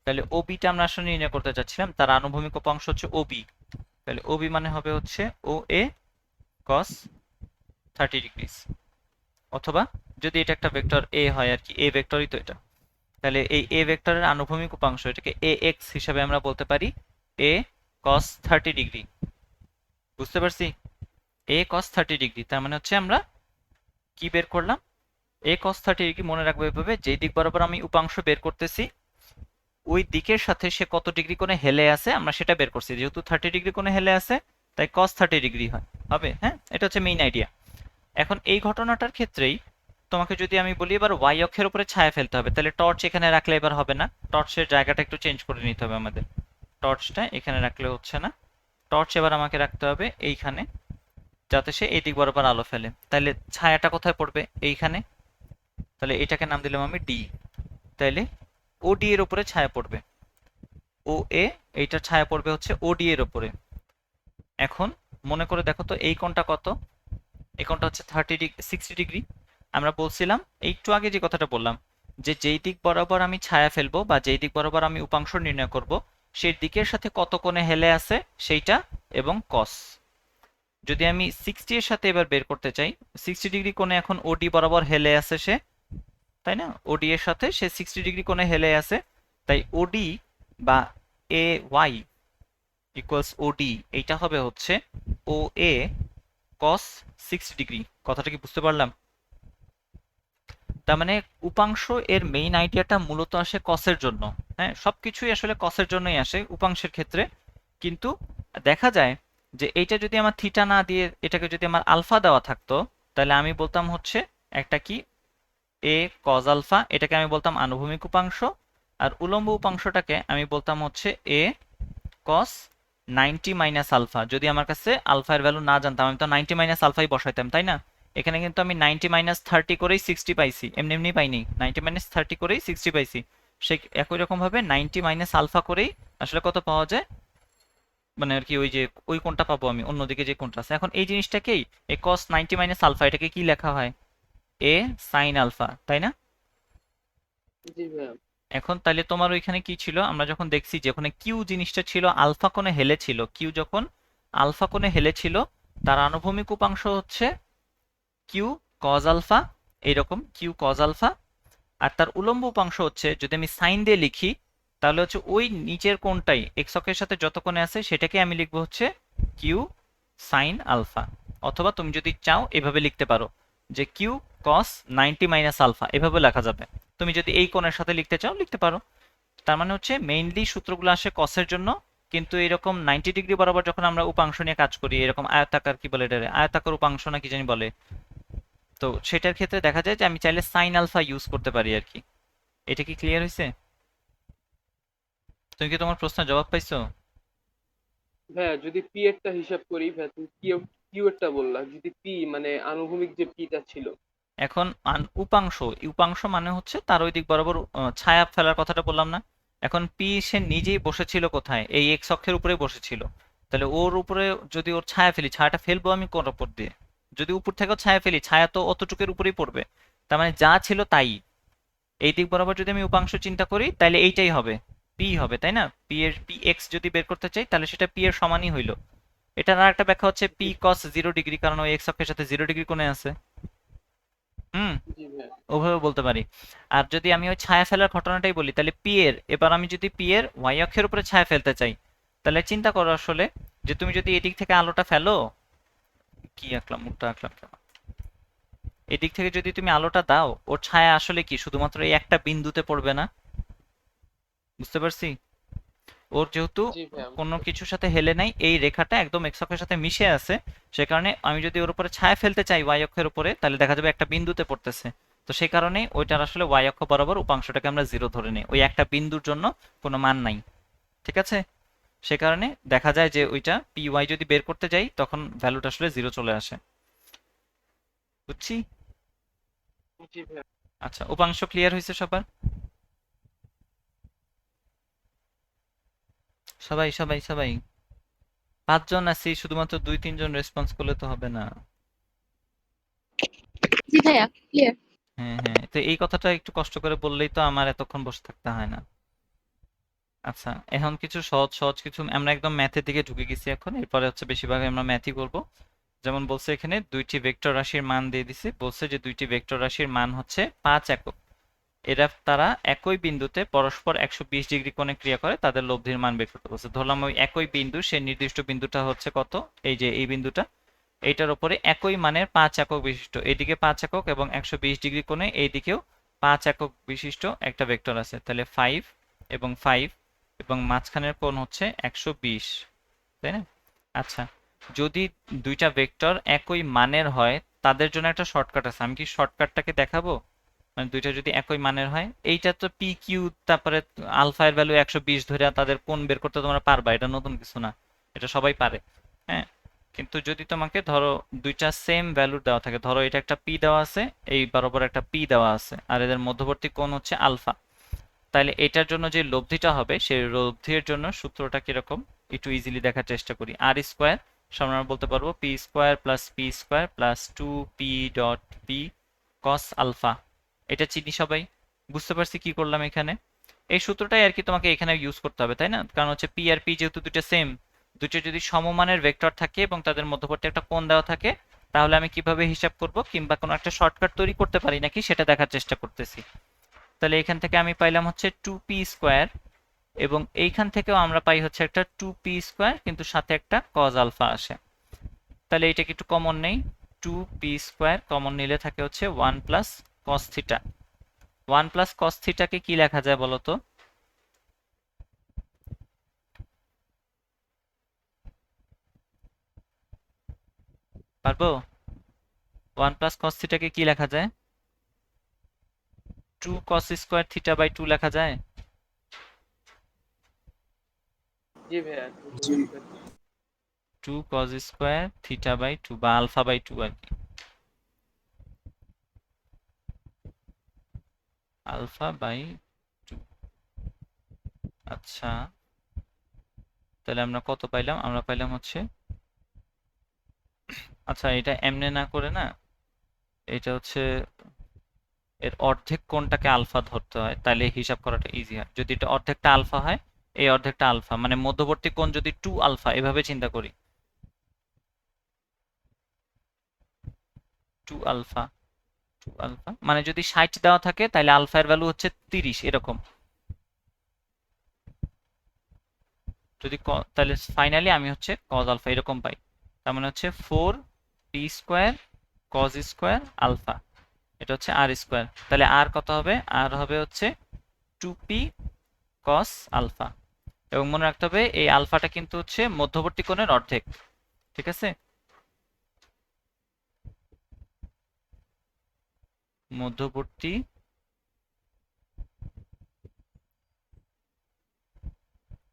তাহলে ও বিটা আমরা আসলে নির্ণয় করতে চাচ্ছিলাম, তার আনুভূমিক উপাংশ হচ্ছে ও বি। তাহলে ও বি মানে হবে হচ্ছে ও এ কস 30 ডিগ্রিস। অথবা যদি এটা একটা ভেক্টর এ হয় আর কি, এ ভেক্টরই তো এটা, তাহলে এই এ ভেক্টরের আনুভূমিক উপাংশ এটাকে এ এক্স হিসাবে আমরা বলতে পারি এ কস 30 ডিগ্রি। বুঝতে পারছি? এ কস 30 ডিগ্রি, তার মানে হচ্ছে আমরা কি বের করলাম? এ কস 30 ডিগ্রি মনে রাখবো এভাবে, যেই দিক বরাবর আমি উপাংশ বের করতেছি ওই দিকের সাথে সে কত ডিগ্রি কোণে হেলে আছে আমরা সেটা বের করছি। যেহেতু 30 ডিগ্রি কোণে হেলে আছে তাই কস 30 ডিগ্রি হবে। হ্যাঁ, এটা হচ্ছে মেইন আইডিয়া। এখন এই ঘটনাটার ক্ষেত্রেই তোমাকে যদি আমি বলি এবার ওয়াই অক্ষের উপরে ছায়া ফেলতে হবে, তাহলে টর্চ এখানে রাখলে এবার হবে না, টর্চের জায়গাটা একটু চেঞ্জ করে নিতে হবে আমাদের। টর্চটা এখানে রাখলে হচ্ছে না, টর্চ এবার আমাকে রাখতে হবে এইখানে, যাতে সে এই দিক বরাবর আলো ফেলে। তাহলে ছায়াটা কোথায় পড়বে? এইখানে। তাহলে এটাকে নাম দিলাম আমি ডি। তাইলে ও ডি এর উপরে ছায়া পড়বে, ও এ এইটার ছায়া পড়বে হচ্ছে ও ডি এর উপরে। এখন মনে করে দেখো তো এই কোণটা কত? এই কোণটা হচ্ছে 60 ডিগ্রি। আমরা বলছিলাম একটু আগে যে কথাটা বললাম যে যেই দিক বরাবর আমি ছায়া ফেলবো বা যেই দিক বরাবর আমি উপাংশ নির্ণয় করব সেই দিকের সাথে কত কোণে হেলে আছে সেইটা এবং কস। যদি আমি 60 এর সাথে এবার বের করতে চাই, 60 ডিগ্রি কোণে এখন ওডি বরাবর হেলে আছে সে, তাই না? ওডি এর সাথে সে 60 ডিগ্রি কোণে হেলে আছে, তাই ওডি বা এ ওয়াই ইকুয়ালস ওডি, এইটা হবে হচ্ছে ও এ কস 60 ডিগ্রি। কথাটা কি বুঝতে পারলাম? তার মানে উপাংশ এর মেইন আইডিয়াটা মূলত আসে কসের জন্য। হ্যাঁ, সবকিছুই আসলে কসের জন্যই আসে উপাংশের ক্ষেত্রে। কিন্তু দেখা যায় যে এইটা যদি আমার থিটা না দিয়ে এটাকে যদি আমার আলফা দেওয়া থাকতো, তাহলে আমি বলতাম হচ্ছে একটা কি এ কজ আলফা, এটাকে আমি বলতাম আনুভূমিক উপাংশ, আর উলম্ব উপাংশটাকে আমি বলতাম হচ্ছে এ কস 90 মাইনাস আলফা। যদি আমার কাছে আলফা এর ভ্যালু না জানতাম আমি তো 90 মাইনাস আলফাই বসাইতাম, তাই না? এখানে কিন্তু আমি 90 মাইনাস 30 করেই 60 পাইছি, এমনি এমনি পাইনি, 90 মাইনাস 30 করেই 60 পাইছি। সে একই রকম ভাবে 90 মাইনাস আলফা করেই আসলে কত পাওয়া যায়, মানে আর কি ওই যে ওই কোণটা পাবো আমি, অন্যদিকে যে কোণটা আছে। এখন এই জিনিসটাকেই এই cos 90 মাইনাস আলফা এটাকে কি লেখা হয়? এ সাইন আলফা, তাই না? জি ভাইয়া। এখন তাহলে তোমার ওইখানে কি ছিল? আমরা যখন দেখছি যে ওখানে কিউ জিনিসটা ছিল আলফা কোণে হেলে ছিল, কিউ যখন আলফা কোণে হেলে ছিল তার আনুভূমিক উপাংশ হচ্ছে কিউ কজ আলফা, এইরকম কিউ কজ আলফা। আর তার উলম্ব উপাংশ হচ্ছে, যদি আমি সাইন দিয়ে লিখি তাহলে হচ্ছে ওই নিচের কোণটাই এক্স অক্ষের সাথে যত কোণে আছে সেটাকে আমি লিখবো হচ্ছে কিউ সাইন আলফা। অথবা তুমি যদি চাও এভাবে লিখতে পারো যে কিউ কস 90 মাইনাস আলফা, এভাবে লেখা যাবে। তুমি যদি এই কোণের সাথে লিখতে চাও লিখতে পারো। তার মানে হচ্ছে মেইনলি সূত্রগুলো আসে কসের জন্য, কিন্তু এরকম 90 ডিগ্রি বরাবর যখন আমরা উপাংশ নিয়ে কাজ করি, এরকম আয়তাকার, কি বলে এটারে, আয়তাকার উপাংশ না কি জানি বলে, তো সেটার ক্ষেত্রে দেখা যায় যে আমি চাইলে সাইন আলফা ইউজ করতে পারি আর কি। এটা কি ক্লিয়ার হয়েছে? তুমি কি তোমার প্রশ্নের জবাব পাইছো? ভাইয়া যদি পি এরটা হিসাব করি, ভাইয়া তুমি কিউ কিউ এরটা বললা, যদি পি মানে আনুভূমিক যে পিটা ছিল। এখন উপাংশ, উপাংশ মানে হচ্ছে তার ওই দিক বরাবর ছায়া ফেলার কথাটা বললাম না? এখন পি সে নিজেই বসেছিল কোথায়? এই এক্স অক্ষের উপরে বসেছিল। তাহলে ওর উপরে যদি ওর ছায়া ফেলি, ছায়াটা ফেলবো আমি কোন উপর দিয়ে? যদি উপর থেকেও ছায়া ফেলি ছায়া তো অতটুকুর উপরেই পড়বে। তার মানে যা ছিল তাই। এই দিক বরাবর যদি আমি উপাংশ চিন্তা করি তাহলে এইটাই হবে, পি হবে, তাই না? পি এর পি এক্স যদি বের করতে চাই তাহলে সেটা পি এর সমানই হইলো। এটার আর একটা ব্যাখ্যা হচ্ছে পি কস 0 ডিগ্রি, কারণ ওই এক্স অক্ষের সাথে 0 ডিগ্রি কোণে আছে। হুম, জি ভাইয়া। ওভাবে বলতে পারি। আর যদি আমি ওই ছায়া ফেলার ঘটনাটাই বলি, তাহলে পি এর, এবার আমি যদি পি এর ওয়াই অক্ষের উপরে ছায়া ফেলতে চাই, তাহলে চিন্তা করো আসলে যে তুমি যদি এদিক থেকে আলোটা ফেলো, কি আঁকলাম, মুখটা আঁকলাম কেন, এদিক থেকে যদি তুমি আলোটা দাও ওর ছায়া আসলে কি শুধুমাত্র এই একটা বিন্দুতে পড়বে না? বুঝতে পারছি? ওর যেহেতু জি ভাইয়া কোনো কিছুর সাথে হেলে নাই, এই রেখাটা একদম এক্স অক্ষের সাথে মিশে আছে, সে কারণে আমি যদি ওর উপরে ছায়া ফেলতে চাই ওয়াই অক্ষের উপরে, তাহলে দেখা যাবে একটা বিন্দুতে পড়তেছে। তো সেই কারণে ওইটার আসলে ওয়াই অক্ষ বরাবর উপাংশটাকে আমরা জিরো ধরে নিই, ওই একটা বিন্দুর জন্য কোনো মান নাই। ঠিক আছে, সে কারণে দেখা যায় যে ওইটা পি ওয়াই যদি বের করতে যাই তখন ভ্যালুটা আসলে জিরো চলে আসে। বুঝছি? জি ভাইয়া। আচ্ছা, উপাংশ ক্লিয়ার হয়েছে সবার? সবাই সবাই সবাই 5 জন আছি, শুধুমাত্র 2-3 জন রেসপন্স করলে তো হবে না। জি ভাইয়া ক্লিয়ার। হ্যাঁ হ্যাঁ, তো এই কথাটা একটু কষ্ট করে বললেই তো আমার এতক্ষণ বসে থাকতে হয় না। আচ্ছা, এখন কিছু সহজ সহজ কিছু, আমরা একদম ম্যাথের দিকে ঢুকে গেছি এখন, এরপরে হচ্ছে বেশিরভাগ আমরা ম্যাথই করব। যেমন বলছে এখানে দুইটি ভেক্টর রাশির মান দিয়ে দিছে, বলছে যে দুইটি ভেক্টর রাশির মান হচ্ছে 5 একক। এরা তারা একই বিন্দুতে পরস্পর 120 ডিগ্রি কোণে ক্রিয়া করে, তাদের লব্ধির মান বের করতে বলছে। ধরলাম ওই একই বিন্দু, সেই নির্দিষ্ট বিন্দুটা হচ্ছে কত, এই যে এই বিন্দুটা, এইটার উপরে একই মানের 5 একক বিশিষ্ট, এইদিকে 5 একক এবং 120 ডিগ্রি কোণে এইদিকেও 5 একক বিশিষ্ট একটা ভেক্টর আছে। তাহলে 5 এবং 5 এবং মাঝখানের কোণ হচ্ছে 120, তাই না? আচ্ছা, যদি দুইটা ভেক্টর একই মানের হয় তাদের জন্য একটা শর্টকাট আছে, আমি কি শর্টকাটটাকে দেখাবো? মানে দুইটা যদি একই মানের হয়, এইটা তো পি কিউ, তারপরে আলফা এর ভ্যালু 120 ধরে তাদের কোণ বের করতে তোমরা পারবা, এটা নতুন কিছু না, এটা সবাই পারে। হ্যাঁ, কিন্তু যদি তোমাকে ধরো দুইটা সেম ভ্যালু দেওয়া থাকে, ধরো এটা একটা পি দেওয়া আছে, এই বরাবর একটা পি দেওয়া আছে, আর এদের মধ্যবর্তী কোণ হচ্ছে আলফা, তাহলে এটার জন্য যে লব্ধিটা হবে সেই লব্ধির জন্য সূত্রটা কিরকম একটু ইজিলি দেখার চেষ্টা করি। আর স্কোয়ার সমান আমরা বলতে পারবো P square plus 2p dot P cos alpha. এটা চিনি সবাই, বুঝতে পারছি কি করলাম এখানে? এই সূত্রটাই আর কি তোমাকে এখানে ইউজ করতে হবে, তাই না? কারণ হচ্ছে পি আর পি যেহেতু দুটো সেম, দুটো যদি সমমানের ভেক্টর থাকে এবং তাদের মধ্যবর্তী একটা কোণ দেওয়া থাকে, তাহলে আমি কিভাবে হিসাব করব কিংবা কোনো একটা শর্টকাট তৈরি করতে পারি নাকি সেটা দেখার চেষ্টা করতেছি। তাহলে এখান থেকে আমি পাইলাম হচ্ছে 2p স্কোয়ার, এবং এইখান থেকেও আমরা পাই হচ্ছে একটা 2p স্কোয়ার, কিন্তু সাথে একটা cos আলফা আসে। তাহলে এইটাকে একটু কমন নেই, 2p স্কোয়ার কমন নিলে থাকে হচ্ছে 1 plus cos theta. 1 plus cos থিটাকে কি লেখা যায় বলো তো? পারবো? 1 প্লাস cos থিটাকে কি লেখা যায়? 2 cos স্কোয়ার থিটা বাই 2 লেখা যায়। জি ভাইয়া। জি 2 cos স্কোয়ার থিটা বাই 2 বা আলফা বাই 2 আর কি, আলফা বাই 2। আচ্ছা, তাহলে আমরা কত পাইলাম? আমরা পাইলাম হচ্ছে, আচ্ছা এটা এমনে না করে না, এটা হচ্ছে এর অর্ধেক কোণটাকে আলফা ধরতে হয়, তাহলে হিসাব করাটা ইজি হয়। যদি এটা অর্ধেকটা আলফা হয়, এই অর্ধেকটা আলফা মানে মধ্যবর্তী কোণ যদি 2 আলফা, এভাবে চিন্তা করি, 2 আলফা, 2 আলফা মানে যদি 60 দেওয়া থাকে তাহলে আলফা এর ভ্যালু হচ্ছে 30 এরকম। যদি তাহলে ফাইনালি আমি হচ্ছে cos আলফা এরকম পাই, তার মানে হচ্ছে 4p square cos square alpha, এটা হচ্ছে আর স্কোয়ার। তাহলে আর কত হবে? আর হবে হচ্ছে 2p cos আলফা, এবং মনে রাখতে হবে এই আলফাটা কিন্তু হচ্ছে মধ্যবর্তী কোণের অর্ধেক। ঠিক আছে, মধ্যবর্তী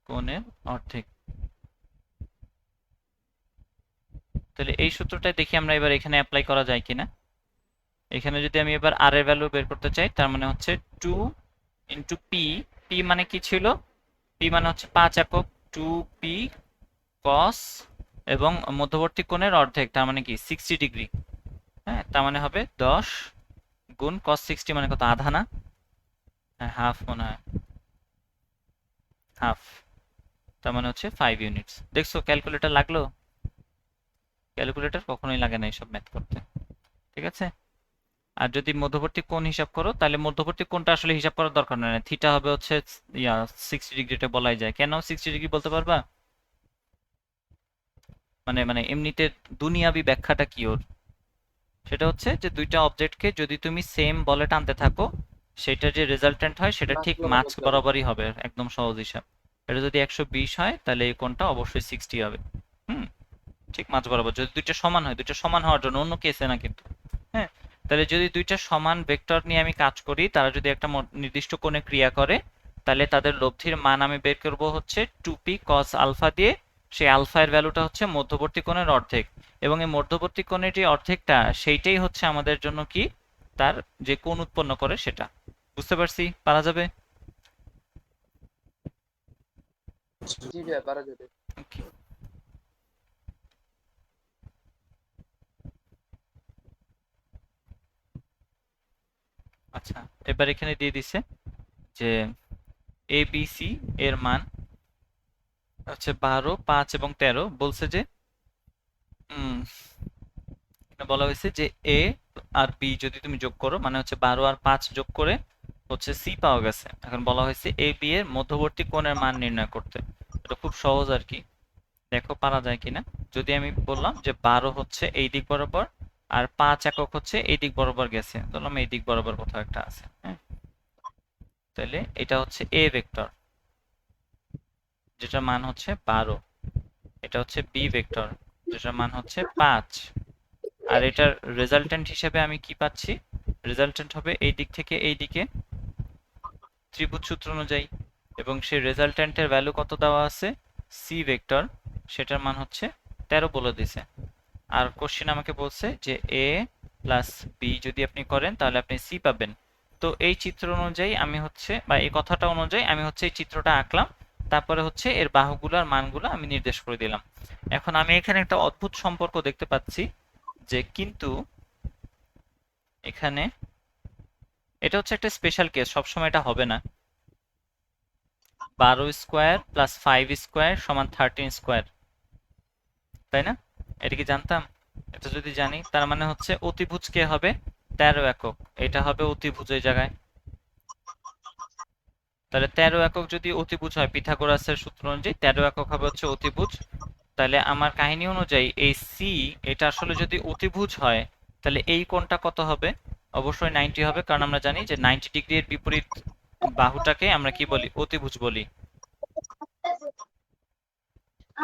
কোণের অর্ধেক। তাহলে এই সূত্রটা দেখি আমরা এবার এখানে অ্যাপ্লাই করা যায় কিনা। এখানে যদি আমি এবার আর এর ভ্যালু বের করতে চাই, তার মানে হচ্ছে 2 ইন্টু পি, পি মানে কি ছিল? পি মানে হচ্ছে 5 একক, 2p cos এবং মধ্যবর্তী কোণের অর্ধেক, তার মানে কি 60 ডিগ্রি। হ্যাঁ, তার মানে হবে 10 গুণ cos 60 মানে কত? আধা না? হ্যাঁ, হাফ মনে হয়, হাফ, তার মানে হচ্ছে 5 ইউনিটস। দেখছো ক্যালকুলেটর লাগলো? ক্যালকুলেটর কখনোই লাগে না এইসব ম্যাথ করতে। ঠিক আছে, আর যদি মধ্যবর্তী কোণ হিসাব করো তাহলে মধ্যবর্তী কোণটা আসলে হিসাব করার দরকার নেই, থিটা হবে হচ্ছে 60 ডিগ্রিটা বলাই যায়। কেন 60 ডিগ্রি বলতে পারবা? মানে মানে এমনিতে দুনিয়াবি ব্যাখ্যাটা কি ওর? সেটা হচ্ছে যে দুইটা অবজেক্টকে যদি তুমি সেম বলে টানতে থাকো, সেটা যে রেজাল্টেন্ট হয় সেটা ঠিক মাছ মাছ বরাবর যাবে। বরাবরই হবে, একদম সহজ হিসাব। এটা যদি 120 হয় তাহলে এই কোণটা অবশ্যই 60 হবে। হুম, ঠিক মাঝ বরাবর। যদি দুইটা সমান হয়, দুইটা সমান হওয়ার জন্য, অন্য কেসে না কিন্তু। হ্যাঁ, তাহলে যদি দুইটা সমান ভেক্টর নিয়ে আমি কাজ করি, তারা যদি একটা নির্দিষ্ট কোণে ক্রিয়া করে, তাহলে তাদের লব্ধির মান আমি বের করব হচ্ছে 2p cos আলফা দিয়ে। সেই আলফা এর ভ্যালুটা হচ্ছে মধ্যবর্তী কোণের অর্ধেক, এবং এই মধ্যবর্তী কোণের যে অর্ধেকটা সেইটাই হচ্ছে আমাদের জন্য কি, তার যে কোণ উৎপন্ন করে সেটা। বুঝতে পারছি? পারা যাবে? জি ভাইয়া, পারা যাবে। ওকে, আচ্ছা, এবার এখানে দিয়ে দিছে যে এ বি সি এর মান হচ্ছে 12, 5 এবং 13। বলছে যে বলা হয়েছে যে এ আর বি যদি তুমি যোগ করো, মানে হচ্ছে 12 আর 5 যোগ করে হচ্ছে সি পাওয়া গেছে। এখন বলা হয়েছে এ বি এর মধ্যবর্তী কোণের মান নির্ণয় করতে। এটা খুব সহজ আর কি, দেখো পারা যায় কিনা। যদি আমি বললাম যে 12 হচ্ছে এই দিক বরাবর, আর 5 একক হচ্ছে এই দিক বরাবর গেছে, ধরলাম এই দিক বরাবর কোথাও একটা আছে, হ্যাঁ, তাহলে এটা হচ্ছে এ ভেক্টর যেটার মান হচ্ছে 12, এটা হচ্ছে বি ভেক্টর যেটার মান হচ্ছে 5, আর এটার রেজাল্টেন্ট হিসেবে আমি কি পাচ্ছি, রেজাল্টেন্ট হবে এই দিক থেকে এই দিকে ত্রিভুজ সূত্র অনুযায়ী, এবং সেই রেজাল্টেন্টের ভ্যালু কত দেওয়া আছে, সি ভেক্টর, সেটার মান হচ্ছে 13 বলে দিছে। আর কোশ্চেন আমাকে বলছে যে এ প্লাস বি যদি আপনি করেন তাহলে আপনি সি পাবেন। তো এই চিত্র অনুযায়ী আমি হচ্ছে, বা এই কথাটা অনুযায়ী আমি হচ্ছে এই চিত্রটা আঁকলাম, তারপরে হচ্ছে এর বাহুগুলোর মানগুলো আমি নির্দেশ করে দিলাম। এখন আমি এখানে একটা অদ্ভুত সম্পর্ক দেখতে পাচ্ছি, যে কিন্তু এখানে এটা হচ্ছে একটা স্পেশাল কেস, সবসময় এটা হবে না। 12 স্কোয়ার প্লাস 5 স্কোয়ার সমান 13 স্কোয়ার, তাই না? এটা কি জানতাম? এটা যদি জানি তার মানে হচ্ছে অতিভুজ কে হবে, 13 একক, এটা হবে অতিভুজ এই জায়গায়। তাহলে 13 একক যদি অতিভুজ হয়, পিথাগোরাসের সূত্র অনুযায়ী 13 একক হবে হচ্ছে অতিভুজ। তাহলে আমার কাহিনী অনুযায়ী এই সি, এটা আসলে যদি অতিভুজ হয়, তাহলে এই কোণটা কত হবে, অবশ্যই 90 হবে, কারণ আমরা জানি যে 90 ডিগ্রি এর বিপরীত বাহুটাকে আমরা কি বলি, অতিভুজ বলি।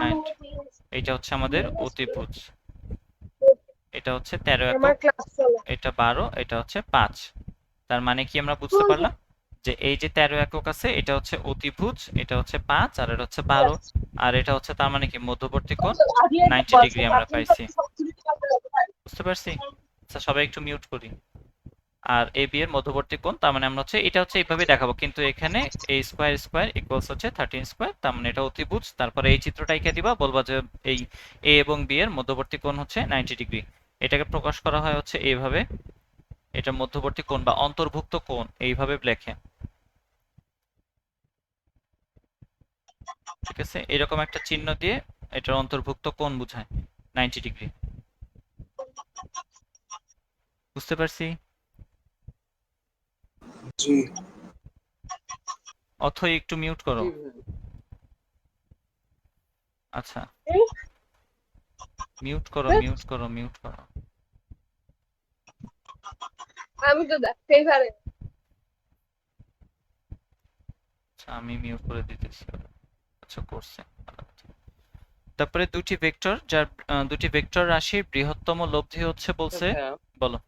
90, এটা হচ্ছে আমাদের অতিভুজ, এটা হচ্ছে 13 একক, এটা 12, এটা হচ্ছে 5। তার মানে কি আমরা বুঝতে পারলাম যে এই যে 13 একক আছে এটা হচ্ছে অতিভুজ, এটা হচ্ছে 5, আর এটা হচ্ছে 12, আর এটা হচ্ছে তার মানে কি মধ্যবর্তী কোণ 90 ডিগ্রি আমরা পাইছি। বুঝতে পারছি? আচ্ছা, সবাই একটু মিউট করি। আর এ বি এর মধ্যবর্তী কোণ, তার মানে আমরা হচ্ছে এটা হচ্ছে এইভাবে দেখাবো, কিন্তু এখানে a স্কয়ার স্কয়ার ইকুয়ালস হচ্ছে 13 স্কয়ার, তার মানে এটা অতিভুজ। তারপরে এই চিত্রটা এঁকে দিবা, বলবা যে এই এ এবং বি এর মধ্যবর্তী কোণ হচ্ছে 90 ডিগ্রি। এটাকে প্রকাশ করা হয় হচ্ছে এইভাবে, এটা মধ্যবর্তী কোণ বা অন্তর্ভুক্ত কোণ এইভাবে লেখে। ঠিক আছে, এরকম একটা চিহ্ন দিয়ে এটার অন্তর্ভুক্ত কোণ বোঝায় 90 ডিগ্রি। বুঝতে পারছি? জি। অথই একটু মিউট করো। জি ভাইয়া। আচ্ছা, মিউট করো, মিউট করো, মিউট করো। আমি তো দেখতেই পারি। আচ্ছা, আমি মিউট করে দিতেছি। আচ্ছা, করছে। তারপরে দুটি ভেক্টর, যার দুটি ভেক্টর রাশির বৃহত্তম লব্ধি হচ্ছে বলছে, ভাইয়া, বলো।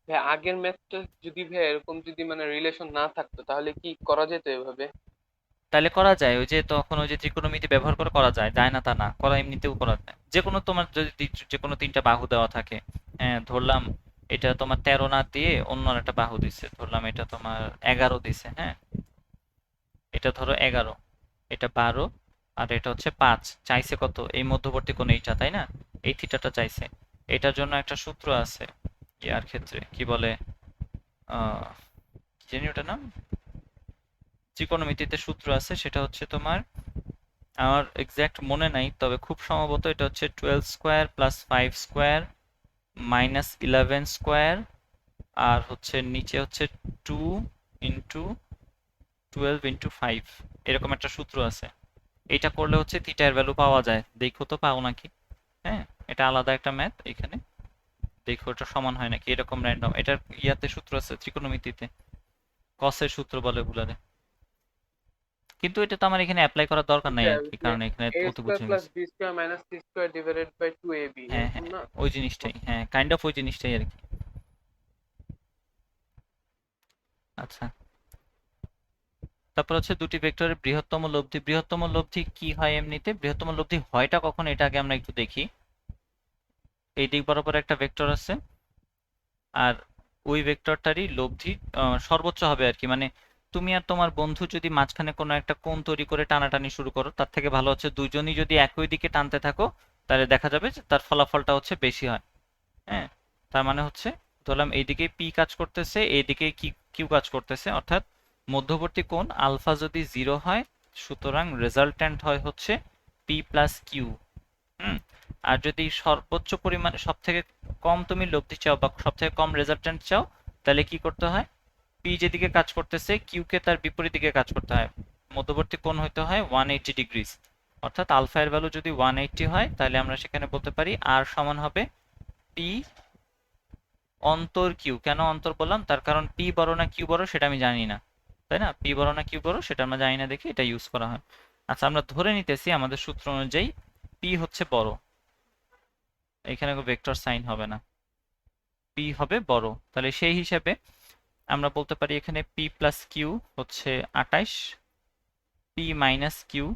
ভাইয়া আগের ম্যাথটা যদি ভাইয়া এরকম যদি মানে রিলেশন না থাকতো তাহলে কি করা যেত এভাবে? তাহলে করা যায়, ওই যে তখন ওই যে ত্রিকোণমিতি ব্যবহার করে করা যায়, যায় না তা না, করা এমনিতেও করা যায়। যে কোনো তোমার যদি যে কোনো তিনটা বাহু দেওয়া থাকে, হ্যাঁ, ধরলাম এটা তোমার 13 না দিয়ে অন্য একটা বাহু দিছে, ধরলাম এটা তোমার 11 দিছে, হ্যাঁ, এটা ধরো 11, এটা 12, আর এটা হচ্ছে 5, চাইছে কত, এই মধ্যবর্তী কোণ এইটা, তাই না? এই থিটাটা চাইছে। এটার জন্য একটা সূত্র আছে ইয়ার ক্ষেত্রে, কি বলে, কি জানি ওটা নাম, ত্রিকোণমিতিতে সূত্র আছে, সেটা হচ্ছে তোমার, আমার এক্সাক্ট মনে নাই, তবে খুব সম্ভবত এটা হচ্ছে 12 square plus 5 square minus 11 square, আর হচ্ছে নিচে হচ্ছে 2 ইন্টু 12 ইন্টু 5, এরকম একটা সূত্র আছে। এটা করলে হচ্ছে থিটার ভ্যালু পাওয়া যায়, দেখো তো পাও নাকি। হ্যাঁ, এটা আলাদা একটা ম্যাথ, এখানে দেখো এটা সমান হয় নাকি, এরকম র্যান্ডম, এটার ইয়াতে সূত্র আছে ত্রিকোণমিতিতে, কসের সূত্র বলে ওগুলারে। কিন্তু এটা তো আমার এখানে অ্যাপ্লাই করার দরকার নাই আর কি, যে কারণ এখানে এ অত স্কোয়ার বুঝে প্লাস গেছে। B square minus C square divided by 2ab হ্যাঁ এরকম হ্যাঁ, না? ওই জিনিসটাই, হ্যাঁ কাইন্ড অফ ওই জিনিসটাই আর কি। আচ্ছা, তারপর হচ্ছে দুটি ভেক্টরের বৃহত্তম লব্ধি। বৃহত্তম লব্ধি কি হয় এমনিতে? বৃহত্তম লব্ধি হয়টা কখন, এটা আগে আমরা একটু দেখি। এই দিক বরাবর একটা ভেক্টর আছে, আর ওই ভেক্টরটারই লব্ধি সর্বোচ্চ হবে আর কি। মানে তুমি আর তোমার বন্ধু যদি মাঝখানে কোনো একটা কোণ তৈরি করে টানাটানি শুরু করো, তার থেকে ভালো হচ্ছে দুইজনই যদি একই দিকে টানতে থাকো, তাহলে দেখা যাবে যে তার ফলাফলটা হচ্ছে বেশি হয়। হ্যাঁ, তার মানে হচ্ছে ধরলাম এইদিকে পি কাজ করতেছে, এইদিকে কিউ কাজ করতেছে, অর্থাৎ মধ্যবর্তী কোণ আলফা যদি 0 হয়, সুতরাং রেজাল্ট্যান্ট হয় হচ্ছে পি প্লাস কিউ। আর যদি সর্বোচ্চ পরিমাণে সব থেকে কম তুমি লব্ধি চাও বা সব থেকে কম রেজাল্ট্যান্ট চাও, তাহলে কি করতে হয়? পি যেদিকে কাজ করতেছে কিউ কে তার বিপরীত দিকে কাজ করতে হয়। মধ্যবর্তী কোণ হইতে হয় 180 ডিগ্রিজ। অর্থাৎ আলফা এর ভ্যালু যদি 180 হয়, তাহলে আমরা সেখানে বলতে পারি আর সমান হবে পি অন্তর কিউ। কেন অন্তর বললাম? তার কারণ পি বড় না কিউ বড় সেটা আমি জানি না, তাই না? পি বড় না কিউ বড় সেটা আমরা জানি না দেখে এটা ইউজ করা হয়। আচ্ছা, আমরা ধরে নিতেছি আমাদের সূত্র অনুযায়ী পি হচ্ছে বড়, এখানে ভেক্টর সাইন হবে না, পি হবে বড়। তাহলে সেই হিসাবে আমরা বলতে পারি এখানে পি প্লাস কিউ হচ্ছে 28, পি মাইনাস কিউ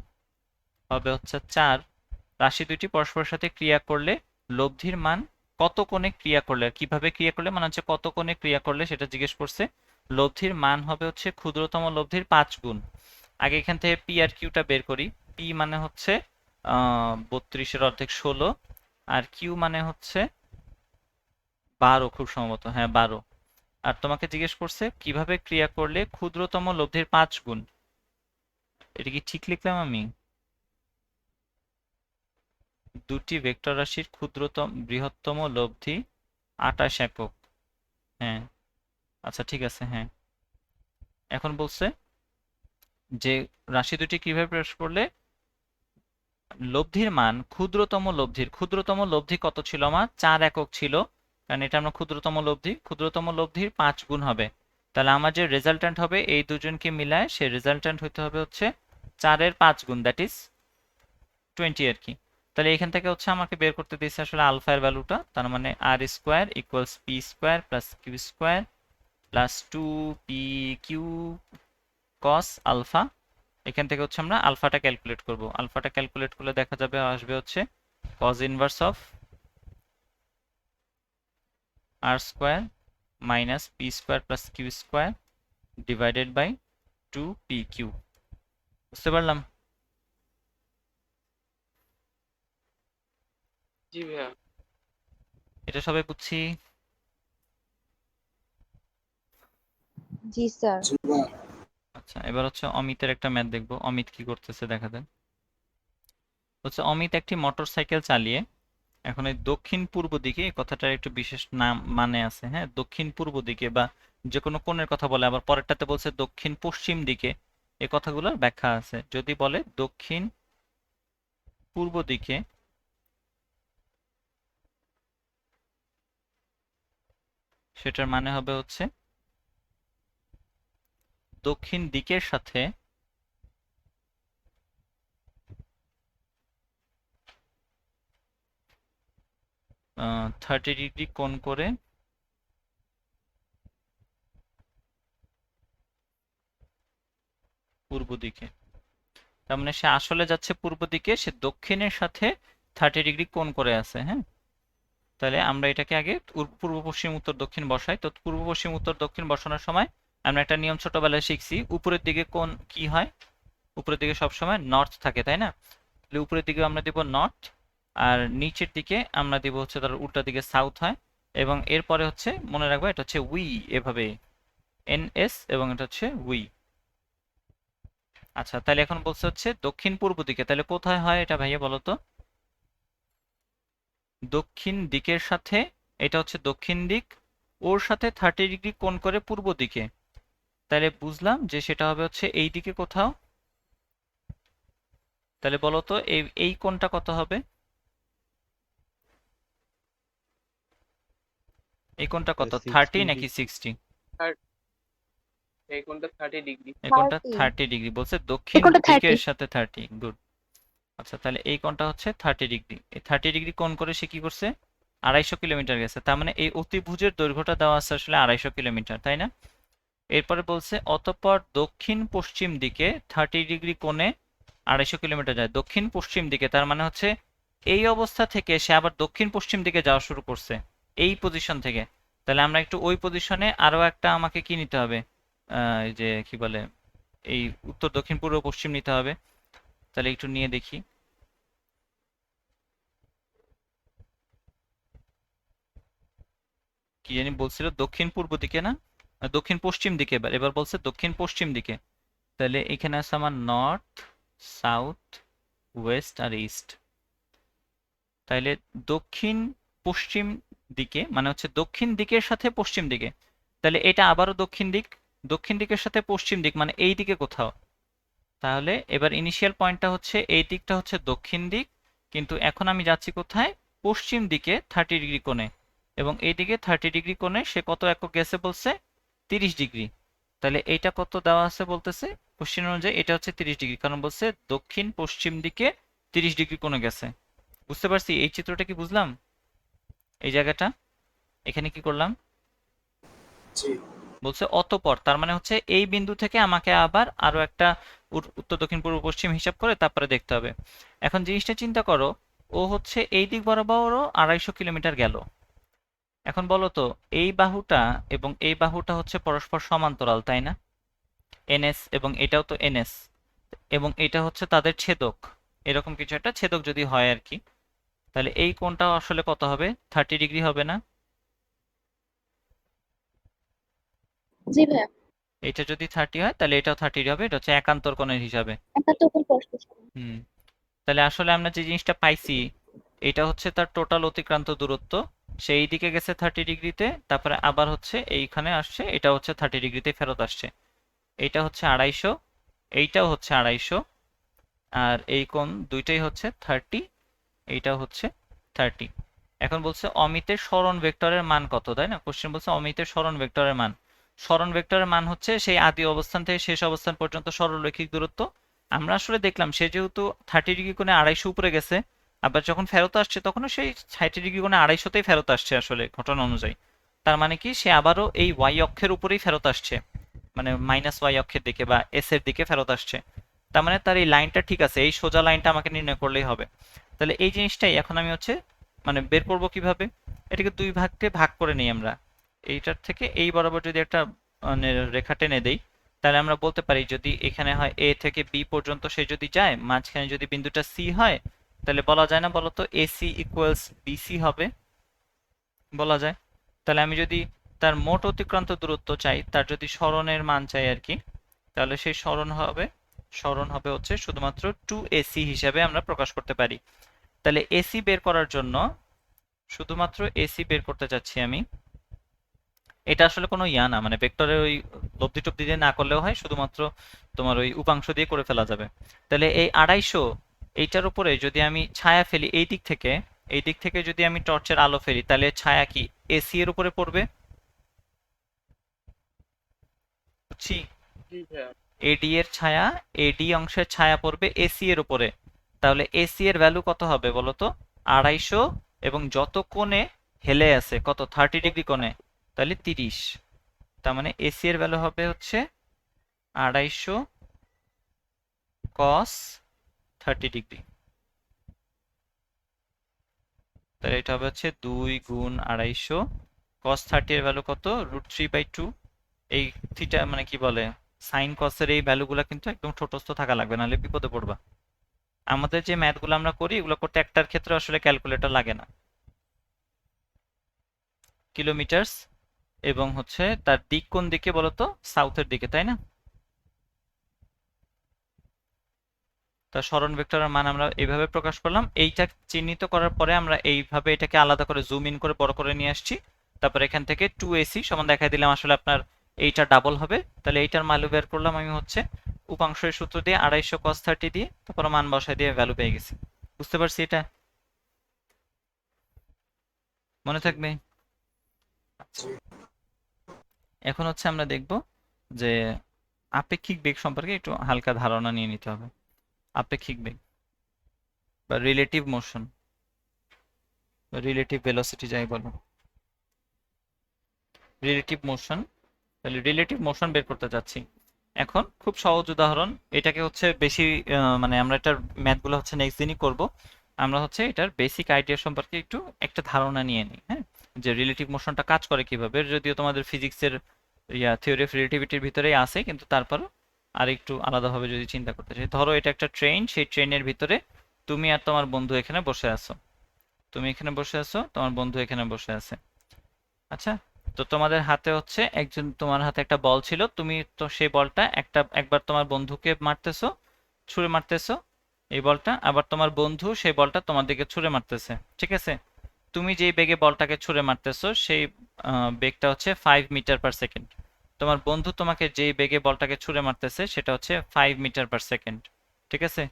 হবে হচ্ছে 4। রাশি দুইটি পরস্পরের সাথে ক্রিয়া করলে লব্ধির মান কত কোণে ক্রিয়া করলে, আর কিভাবে ক্রিয়া করলে মানে হচ্ছে কত কোণে ক্রিয়া করলে সেটা জিজ্ঞেস করছে। লব্ধির মান হবে হচ্ছে ক্ষুদ্রতম লব্ধির 5 গুণ। আগে এখান থেকে পি আর কিউটা বের করি। পি মানে হচ্ছে 32 এর অর্ধেক 16, আর কিউ মানে হচ্ছে 12, খুব সম্ভবত, হ্যাঁ 12। আর তোমাকে জিজ্ঞেস করছে কিভাবে ক্রিয়া করলে ক্ষুদ্রতম লব্ধির 5 গুণ। এটা কি ঠিক লিখলাম আমি? দুটি ভেক্টর রাশির বৃহত্তম লব্ধি 28 একক। হ্যাঁ, আচ্ছা ঠিক আছে, হ্যাঁ। এখন বলছে যে রাশি দুটি কিভাবে প্রকাশ করলে লব্ধির মান ক্ষুদ্রতম লব্ধি কত ছিল আমার? 4 একক ছিল, কারণ এটা আমরা ক্ষুদ্রতম লব্ধির 5 গুণ হবে। তাহলে আমার যে রেজাল্ট্যান্ট হবে এই দুজনকে মিলায় সে রেজাল্ট্যান্ট হইতে হবে হচ্ছে 4 এর 5 গুণ, দ্যাট ইজ 20 আর কি। তাহলে এখান থেকে হচ্ছে আমাকে বের করতে দিয়েছে আসলে আলফা এর ভ্যালুটা, তার মানে R square equals P square plus Q square plus 2 P Q cos alpha. এখান থেকে হচ্ছে আমরা আলফাটা ক্যালকুলেট করব। আলফাটা ক্যালকুলেট করলে দেখা যাবে আসবে হচ্ছে cos inverse of R square minus P square plus Q square divided by 2 P Q. বুঝতে পারলাম? জি ভাইয়া। এটা সবাই বুঝছি? জি স্যার। আচ্ছা, এবার হচ্ছে অমিতের একটা ম্যাথ দেখবো। অমিত কি করতেছে দেখা দেন। হচ্ছে অমিত একটি মোটর সাইকেল চালিয়ে এখন এই দক্ষিণ পূর্ব দিকে, এই কথাটার একটু বিশেষ নাম মানে আছে, হ্যাঁ, দক্ষিণ পূর্ব দিকে বা যে কোনো কোণের কথা বলে, আবার পরেরটাতে বলছে দক্ষিণ পশ্চিম দিকে, এই কথাগুলোর ব্যাখ্যা আছে। যদি বলে দক্ষিণ পূর্ব দিকে, সেটার মানে হবে হচ্ছে দক্ষিণ দিকের সাথে 30 ডিগ্রি কোণ করে পূর্ব দিকে। তার মানে সে আসলে যাচ্ছে পূর্ব দিকে, সে দক্ষিণের সাথে 30 ডিগ্রি কোণ করে আছে। হ্যাঁ, তাহলে আমরা এটাকে আগে পূর্ব পশ্চিম উত্তর দক্ষিণ বসাই। তো পূর্ব পশ্চিম উত্তর দক্ষিণ বসানোর সময় আমরা একটা নিয়ম ছোটবেলায় শিখছি, উপরের দিকে কোণ কি হয়? উপরের দিকে সবসময় নর্থ থাকে, তাই না? তাহলে উপরের দিকে আমরা দিব নর্থ, আর নিচের দিকে আমরা দিব হচ্ছে তার উল্টা দিকে সাউথ হয়। এবং এরপরে হচ্ছে মনে রাখবো এটা হচ্ছে উই, এভাবে এনএস, এবং এটা হচ্ছে উই। আচ্ছা, তাহলে এখন বলছে হচ্ছে দক্ষিণ পূর্ব দিকে, তাহলে কোথায় হয় এটা ভাইয়া বলো তো? দক্ষিণ দিকের সাথে, এটা হচ্ছে দক্ষিণ দিক, ওর সাথে 30 ডিগ্রি কোণ করে পূর্ব দিকে। তাহলে বুঝলাম যে সেটা হবে হচ্ছে এই দিকে কোথাও। তাহলে বলো তো এই কোণটা কত হবে? এই কোণটা কত, 30 নাকি 60? আর এই কোণটা 30 ডিগ্রি। এই কোণটা 30 30 ডিগ্রি বলছে, দক্ষিণ কোণটা দিকের 30 সাথে 30। গুড। আচ্ছা, তাহলে এই কোণটা হচ্ছে 30 ডিগ্রি। এই 30 ডিগ্রি কোণ করে সে কি করছে? 250 কিলোমিটার গেছে। তার মানে এই অতিভুজের দৈর্ঘ্যটা দেওয়া আছে আসলে 250 কিলোমিটার, তাই না? এরপরে বলছে অতঃপর দক্ষিণ পশ্চিম দিকে 30 ডিগ্রি কোণে 250 কিলোমিটার যায়। দক্ষিণ পশ্চিম দিকে তার মানে হচ্ছে এই অবস্থা থেকে সে আবার দক্ষিণ পশ্চিম দিকে যাওয়া শুরু করছে, এই পজিশন থেকে। তাহলে আমরা একটু ওই পজিশনে আরো একটা আমাকে কি নিতে হবে, এই যে কি বলে, এই উত্তর দক্ষিণ পূর্ব পশ্চিম নিতে হবে। তাহলে একটু নিয়ে দেখি। কি জানি বলছিল, দক্ষিণ পূর্ব দিকে না, দক্ষিণ পশ্চিম দিকে। এবার এবার বলছে দক্ষিণ পশ্চিম দিকে। তাহলে এখানে আছে আমার নর্থ, সাউথ, ওয়েস্ট আর ইস্ট। তাইলে দক্ষিণ পশ্চিম দিকে মানে হচ্ছে দক্ষিণ দিকের সাথে পশ্চিম দিকে। তাহলে এটা আবারও দক্ষিণ দিক, দক্ষিণ দিকের সাথে পশ্চিম দিক মানে এই দিকে কোথাও। তাহলে এবার ইনিশিয়াল পয়েন্টটা হচ্ছে এই দিকটা হচ্ছে দক্ষিণ দিক, কিন্তু এখন আমি যাচ্ছি কোথায়? পশ্চিম দিকে 30 ডিগ্রি কোণে। এবং এইদিকে 30 ডিগ্রি কোণে সে কত একক গেছে বলছে? 30 ডিগ্রি। তাহলে এইটা কত দেওয়া আছে বলতেছে কোশ্চেন অনুযায়ী? এটা হচ্ছে 30 ডিগ্রি, কারণ বলছে দক্ষিণ পশ্চিম দিকে 30 ডিগ্রি কোণে গেছে। বুঝতে পারছি? এই চিত্রটা কি বুঝলাম? এই জায়গাটা এখানে কি করলাম? জি। বলছে অতঃপর, তার মানে হচ্ছে এই বিন্দু থেকে আমাকে আবার আরো একটা উত্তর দক্ষিণ পূর্ব পশ্চিম হিসাব করে তারপরে দেখতে হবে। এখন জিনিসটা চিন্তা করো, ও হচ্ছে এই দিক বরাবরও 250 কিলোমিটার গেল। এখন বলো তো, এই বাহুটা এবং এই বাহুটা হচ্ছে পরস্পর সমান্তরাল, তাই না? এনএস এবং এটাও তো এনএস, এবং এটা হচ্ছে তাদের ছেদক। এরকম কিছু একটা ছেদক যদি হয় আর কি, তাহলে এই কোণটা আসলে কত হবে? 30 ডিগ্রি হবে না? জি ভাইয়া। এটা যদি 30 হয় তাহলে এটাও 30 হবে। এটা হচ্ছে একান্তর কোণের হিসাবে। 71 পড়তেছে। হুম। তাহলে আসলে আমরা যে জিনিসটা পাইছি, এটা হচ্ছে তার টোটাল অতিক্রান্ত দূরত্ব। সেই দিকে গেছে 30 ডিগ্রিতে, তারপরে আবার হচ্ছে এইখানে আসছে, এটা হচ্ছে 30 ডিগ্রিতে ফেরত আসছে। এইটা হচ্ছে 250, এইটাও হচ্ছে 250, আর এই কোণ দুইটাই হচ্ছে 30, এইটাও হচ্ছে 30। এখন বলছে অমিতের সরণ ভেক্টরের মান কত, তাই না? কোশ্চেন বলছে অমিতের সরণ ভেক্টরের মান। সরণ ভেক্টরের মান হচ্ছে সেই আদি অবস্থান থেকে শেষ অবস্থান পর্যন্ত সরলরৈখিক দূরত্ব। আমরা আসলে দেখলাম সে যেহেতু 30 ডিগ্রি কোণে 250 উপরে গেছে, আবার যখন ফেরত আসছে তখনও সেই 60 ডিগ্রি কোণে 250তেই ফেরত আসছে আসলে ঘটনা অনুযায়ী। তার মানে কি সে আবারও এই ওয়াই অক্ষের উপরেই ফেরত আসছে, মানে মাইনাস ওয়াই অক্ষের দিকে বা এস এর দিকে ফেরত আসছে। তার মানে তার এই লাইনটা ঠিক আছে, এই সোজা লাইনটা আমাকে নির্ণয় করলেই হবে। তাহলে এই জিনিসটাই এখন আমি হচ্ছে মানে বের করব কিভাবে? এটাকে দুই ভাগে ভাগ করে নিই আমরা। এইটার থেকে এই বরাবর যদি একটা মানে রেখা টেনে দেই, তাহলে আমরা বলতে পারি যদি এখানে হয় এ থেকে বি পর্যন্ত সে যদি যায়, মাঝখানে যদি বিন্দুটা সি হয়, তাহলে বলা যায় না বলতো এসি ইকুয়ালস বিসি হবে? বলা যায়। তাহলে আমি যদি তার মোট অতিক্রান্ত দূরত্ব চাই, তার যদি সরণের মান চাই আর কি, তাহলে সেই সরণ হবে হচ্ছে শুধুমাত্র 2ac হিসাবে আমরা প্রকাশ করতে পারি। তাহলে এসি বের করার জন্য শুধুমাত্র এসি বের করতে চাচ্ছি আমি। এটা আসলে কোনো ইয়া না, মানে ভেক্টরের ওই লব্ধি টব্ধি দিয়ে না করলেও হয়, শুধুমাত্র তোমার ওই উপাংশ দিয়ে করে ফেলা যাবে। তাহলে এই 250, এইটার উপরে যদি আমি ছায়া ফেলি এই দিক থেকে যদি আমি টর্চের আলো ফেলি, তাহলে ছায়া কি এসি এর উপরে পড়বে? বুঝছি? জি ভাইয়া। এডি এর ছায়া, এডি অংশের ছায়া পড়বে এসি এর উপরে। তাহলে এসি এর ভ্যালু কত হবে বলতো? 250, এবং যত কোণে হেলে আছে কত, 30 ডিগ্রি কোণে, তাহলে 30। তার মানে এসি এর ভ্যালু হবে হচ্ছে 250 cos 30 ডিগ্রি। তাহলে এটা হবে হচ্ছে 2 গুণ 250 cos 30 এর ভ্যালু কত? √3/2। এই থিটা মানে কি বলে, সাইন কসের এই ভ্যালুগুলো কিন্তু একদম ছোটস্থ থাকা লাগবে, নাহলে বিপদে পড়বা। আমাদের যে ম্যাথগুলো আমরা করি এগুলো করতে একটার ক্ষেত্রে আসলে ক্যালকুলেটর লাগে না। কিলোমিটার্স, এবং হচ্ছে তার দিক কোন দিকে বলতো? সাউথের দিকে, তাই না? তার সরণ ভেক্টরের মান আমরা এইভাবে প্রকাশ করলাম। এইটা চিহ্নিত করার পরে আমরা এইভাবে এটাকে আলাদা করে জুম ইন করে বড় করে নিয়ে আসছি। তারপর এখান থেকে 2ac সমান দেখাই দিলাম আসলে আপনার এইটা ডাবল হবে। তাহলে এইটার ভ্যালু বের করলাম আমি হচ্ছে উপাংশের সূত্র দিয়ে 250 cos 30 দিয়ে, তারপর মান বসাই দিয়ে ভ্যালু পেয়ে গেছি। বুঝতে পারছি? এটা মনে থাকবে? জি। এখন হচ্ছে আমরা দেখব যে আপেক্ষিক বেগ সম্পর্কে একটু হালকা ধারণা নিয়ে নিতে হবে। আপেক্ষিক বেগ বা রিলেটিভ মোশন, রিলেটিভ ভেলোসিটি যাই বলো, রিলেটিভ মোশন। তাহলে রিলেটিভ মোশন বের করতে যাচ্ছি। এখন খুব সহজ উদাহরণ, এটাকে হচ্ছে বেশি মানে আমরা এটার ম্যাথগুলো হচ্ছে নেক্সট দিনই করব। আমরা হচ্ছে এটার বেসিক আইডিয়া সম্পর্কে একটু একটা ধারণা নিয়ে নিই, হ্যাঁ, যে রিলেটিভ মোশনটা কাজ করে কিভাবে। যদিও তোমাদের ফিজিক্সের থিওরি অফ রিলেটিভিটির ভিতরেই আছে, কিন্তু তারপরও আর একটু আলাদাভাবে যদি চিন্তা করতে চাই, ধরো এটা একটা ট্রেন, সেই ট্রেনের ভিতরে তুমি আর তোমার বন্ধু এখানে বসে আছো, তুমি এখানে বসে আছো, তোমার বন্ধু এখানে বসে আছে। আচ্ছা, তো তোমাদের হাতে হচ্ছে তোমার হাতে একটা বল ছিল, তুমি তো সেই বলটা একবার তোমার বন্ধুকে মারতেছো, ছুঁড়ে মারতেছো এই বলটা, আবার তোমার বন্ধু সেই বলটা তোমার দিকে ছুঁড়ে মারতেছে, ঠিক আছে? তুমি যেই বেগে বলটাকে ছুঁড়ে মারতেছো সেই বেগটা হচ্ছে 5 মিটার/সেকেন্ড। তোমার বন্ধু তোমাকে যেই বেগে বলটাকে ছুঁড়ে মারতেছে সেটা হচ্ছে 5 মিটার/সেকেন্ড, ঠিক আছে?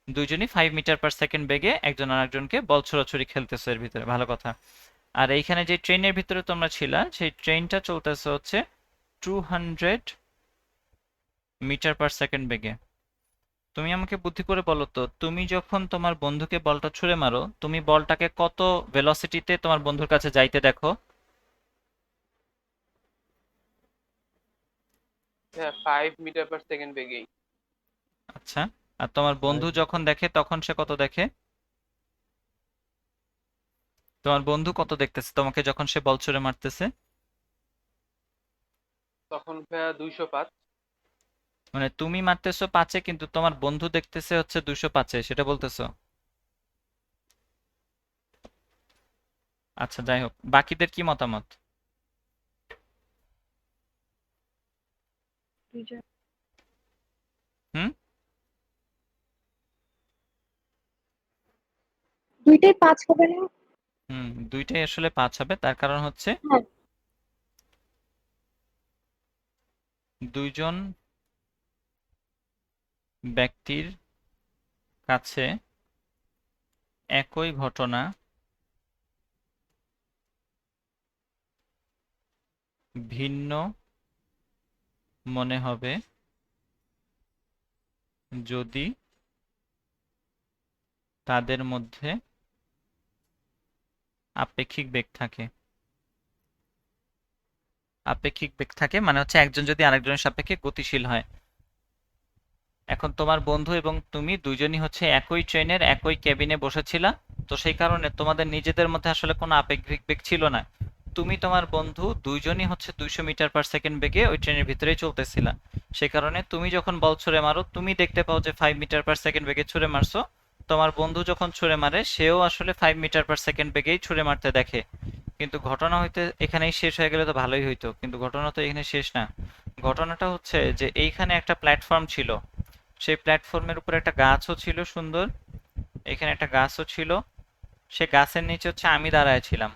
দুইজনই 5 মিটার/সেকেন্ড বেগে একজন আরেকজনকে বল ছোড়াছুড়ি খেলতেছে এর ভিতরে, ভালো কথা। আর এইখানে যে ট্রেনের ভিতরে তোমরা ছিলা, সেই ট্রেনটা চলতেছে হচ্ছে 200 মিটার/সেকেন্ড বেগে। তুমি আমাকে বুদ্ধি করে বলো তো, তুমি যখন তোমার বন্ধুকে বলটা ছুঁড়ে মারো, তুমি বলটাকে কত ভেলোসিটিতে তোমার বন্ধুর কাছে যাইতে দেখো? হ্যাঁ 5 মিটার/সেকেন্ড বেগেই। আচ্ছা, আর তোমার বন্ধু যখন দেখে তখন সে কত দেখে? তোমার বন্ধু কত দেখতেছে তোমাকে যখন সে বল ছুঁড়ে মারতেছে? তখন ভাইয়া 205। মানে তুমি মারতেছো 5-এ, কিন্তু তোমার বন্ধু দেখতেছে হচ্ছে 205-এ, সেটা বলতেছো? আচ্ছা, যাই হোক, বাকিদের কি মতামত? হুম? দুইটাই 5 হবে না? হুম, দুইটাই আসলে 5 হবে। তার কারণ হচ্ছে হ্যাঁ। দুইজন ব্যক্তির কাছে একই ঘটনা ভিন্ন মনে হবে যদি তাদের মধ্যে আপেক্ষিক বেগ থাকে। আপেক্ষিক বেগ থাকে মানে হচ্ছে একজন যদি আরেকজনের সাপেক্ষে গতিশীল হয়। এখন তোমার বন্ধু এবং তুমি দুইজনই হচ্ছে একই ট্রেনের একই কেবিনে বসেছিলা, তো সেই কারণে তোমাদের নিজেদের মধ্যে আসলে কোনো আপেক্ষিক বেগ ছিল না। তুমি তোমার বন্ধু দুইজনই হচ্ছে 200 মিটার/সেকেন্ড বেগে ওই ট্রেনের ভিতরেই চলতেছিলা। সে কারণে তুমি যখন বল ছুঁড়ে মারো, তুমি দেখতে পাও যে 5 মিটার/সেকেন্ড বেগে ছুঁড়ে মারছো। তোমার বন্ধু যখন ছুঁড়ে মারে, সেও আসলে 5 মিটার/সেকেন্ড বেগেই ছুঁড়ে মারতে দেখে। কিন্তু ঘটনা হইতে এখানেই শেষ হয়ে গেলে তো ভালোই হইতো, কিন্তু ঘটনা তো এখানে শেষ না। ঘটনাটা হচ্ছে যে এইখানে একটা প্ল্যাটফর্ম ছিল, সেই প্ল্যাটফর্মের উপরে একটা গাছও ছিল সুন্দর, এখানে একটা গাছও ছিল, সে গাছের নিচে হচ্ছে আমি দাঁড়ায় ছিলাম।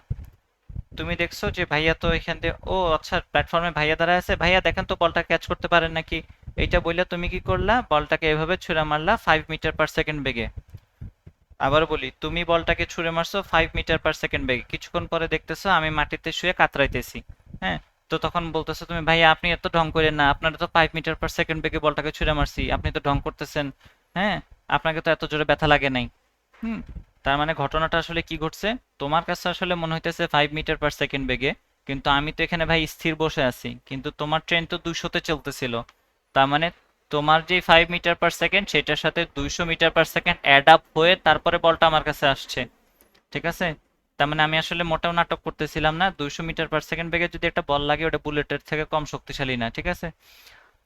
তুমি দেখছো যে ভাইয়া তো এখান দিয়ে, ও আচ্ছা প্ল্যাটফর্মে ভাইয়া দাঁড়ায় আছে, ভাইয়া দেখেন তো বলটা ক্যাচ করতে পারেন নাকি। এইটা বললে তুমি কি করলা, বলটাকে এভাবে ছুঁড়ে মারলা 5 মিটার/সেকেন্ড বেগে। আবার বলি, তুমি বলটাকে ছুঁড়ে মারছো 5 মিটার/সেকেন্ড বেগে, কিছুক্ষণ পরে দেখতেছো আমি মাটিতে শুয়ে কাতরাইতেছি, হ্যাঁ। তো তখন বলতেছো তুমি, ভাইয়া আপনি এত ঢং করেন না, আপনারা তো 5 মিটার/সেকেন্ড বেগে বলটাকে ছুঁড়ে মারছি, আপনি তো ঢং করতেছেন, হ্যাঁ, আপনাকে তো এত জোরে ব্যথা লাগে নাই। হুম। তার মানে ঘটনাটা আসলে কি ঘটছে, তোমার কাছে আসলে মনে হইতেছে 5 মিটার/সেকেন্ড বেগে, কিন্তু আমি তো এখানে ভাই স্থির বসে আছি, কিন্তু তোমার ট্রেন তো 200-তে চলতেছিল। তার মানে তোমার যে 5 মিটার/সেকেন্ড সেটার সাথে 200 মিটার/সেকেন্ড অ্যাড আপ হয়ে তারপরে বলটা আমার কাছে আসছে, ঠিক আছে? তার মানে আমি আসলে মোটেও নাটক করতেছিলাম না, 200 মিটার/সেকেন্ড বেগে যদি একটা বল লাগে ওটা বুলেটের থেকে কম শক্তিশালী না, ঠিক আছে?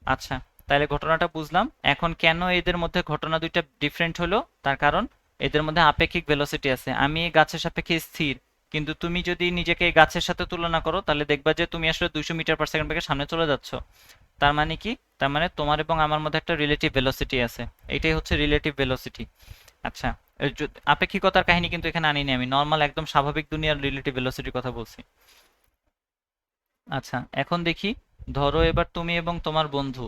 আচ্ছা, তাহলে ঘটনাটা বুঝলাম। এখন কেন এদের মধ্যে ঘটনা দুইটা ডিফারেন্ট হলো, তার কারণ এদের মধ্যে আপেক্ষিক ভেলোসিটি আছে। আমি এই গাছের সাপেক্ষে স্থির, কিন্তু তুমি যদি নিজেকে এই গাছের সাথে তুলনা করো তাহলে দেখবা যে তুমি আসলে 200 মিটার/সেকেন্ড বেগে সামনে চলে যাচ্ছ। তার মানে কি, তার মানে তোমার এবং আমার মধ্যে একটা রিলেটিভ ভেলোসিটি আছে, এটাই হচ্ছে রিলেটিভ ভেলোসিটি। আচ্ছা, আপেক্ষিকতার কাহিনী কিন্তু এখানে আনিনি, আমি নর্মাল একদম স্বাভাবিক দুনিয়ার রিলেটিভ ভেলোসিটির কথা বলছি। আচ্ছা, এখন দেখি, ধরো এবার তুমি এবং তোমার বন্ধু,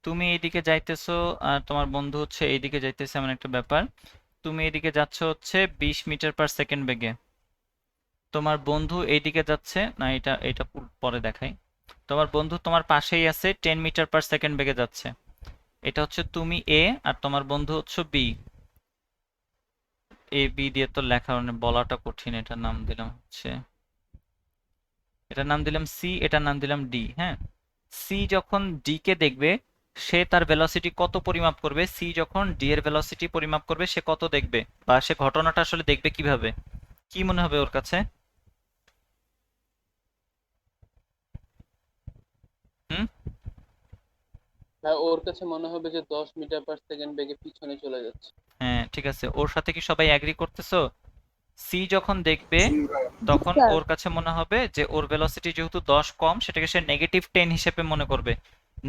তুমি এইদিকে যাইতেছো আর তোমার বন্ধু হচ্ছে এইদিকে যাইতেছে, এমন একটা ব্যাপার। তুমি এইদিকে যাচ্ছ হচ্ছে 20 মিটার/সেকেন্ড বেগে, তোমার বন্ধু এইদিকে যাচ্ছে না, এটা এটা পরে দেখাই। তোমার বন্ধু তোমার পাশেই আছে, 10 মিটার পার সেকেন্ড বেগে যাচ্ছে। এটা হচ্ছে তুমি এ, আর তোমার বন্ধু হচ্ছে বি। এ বি দিয়ে তো লেখা মানে বলাটা কঠিন। এটার নাম দিলাম হচ্ছে, এটার নাম দিলাম সি, এটার নাম দিলাম ডি। হ্যাঁ, সি যখন ডি কে দেখবে, সে তার ভেলোসিটি কত পরিমাপ করবে? সি যখন ডি এর ভেলোসিটি পরিমাপ করবে, সে কত দেখবে, বা সে ঘটনাটা আসলে দেখবে কিভাবে? কি মনে হবে ওর কাছে? হুম? ওর কাছে মনে হবে যে 10 মিটার পার সেকেন্ড বেগে পিছনে চলে যাচ্ছে। হ্যাঁ, ঠিক আছে। ওর সাথে কি সবাই এগ্রি করতেছো? সি যখন দেখবে, জি ভাইয়া। জি তখন স্যার। ওর কাছে মনে হবে যে ওর ভেলোসিটি যেহেতু 10 কম, সেটাকে সে -10 হিসেবে মনে করবে।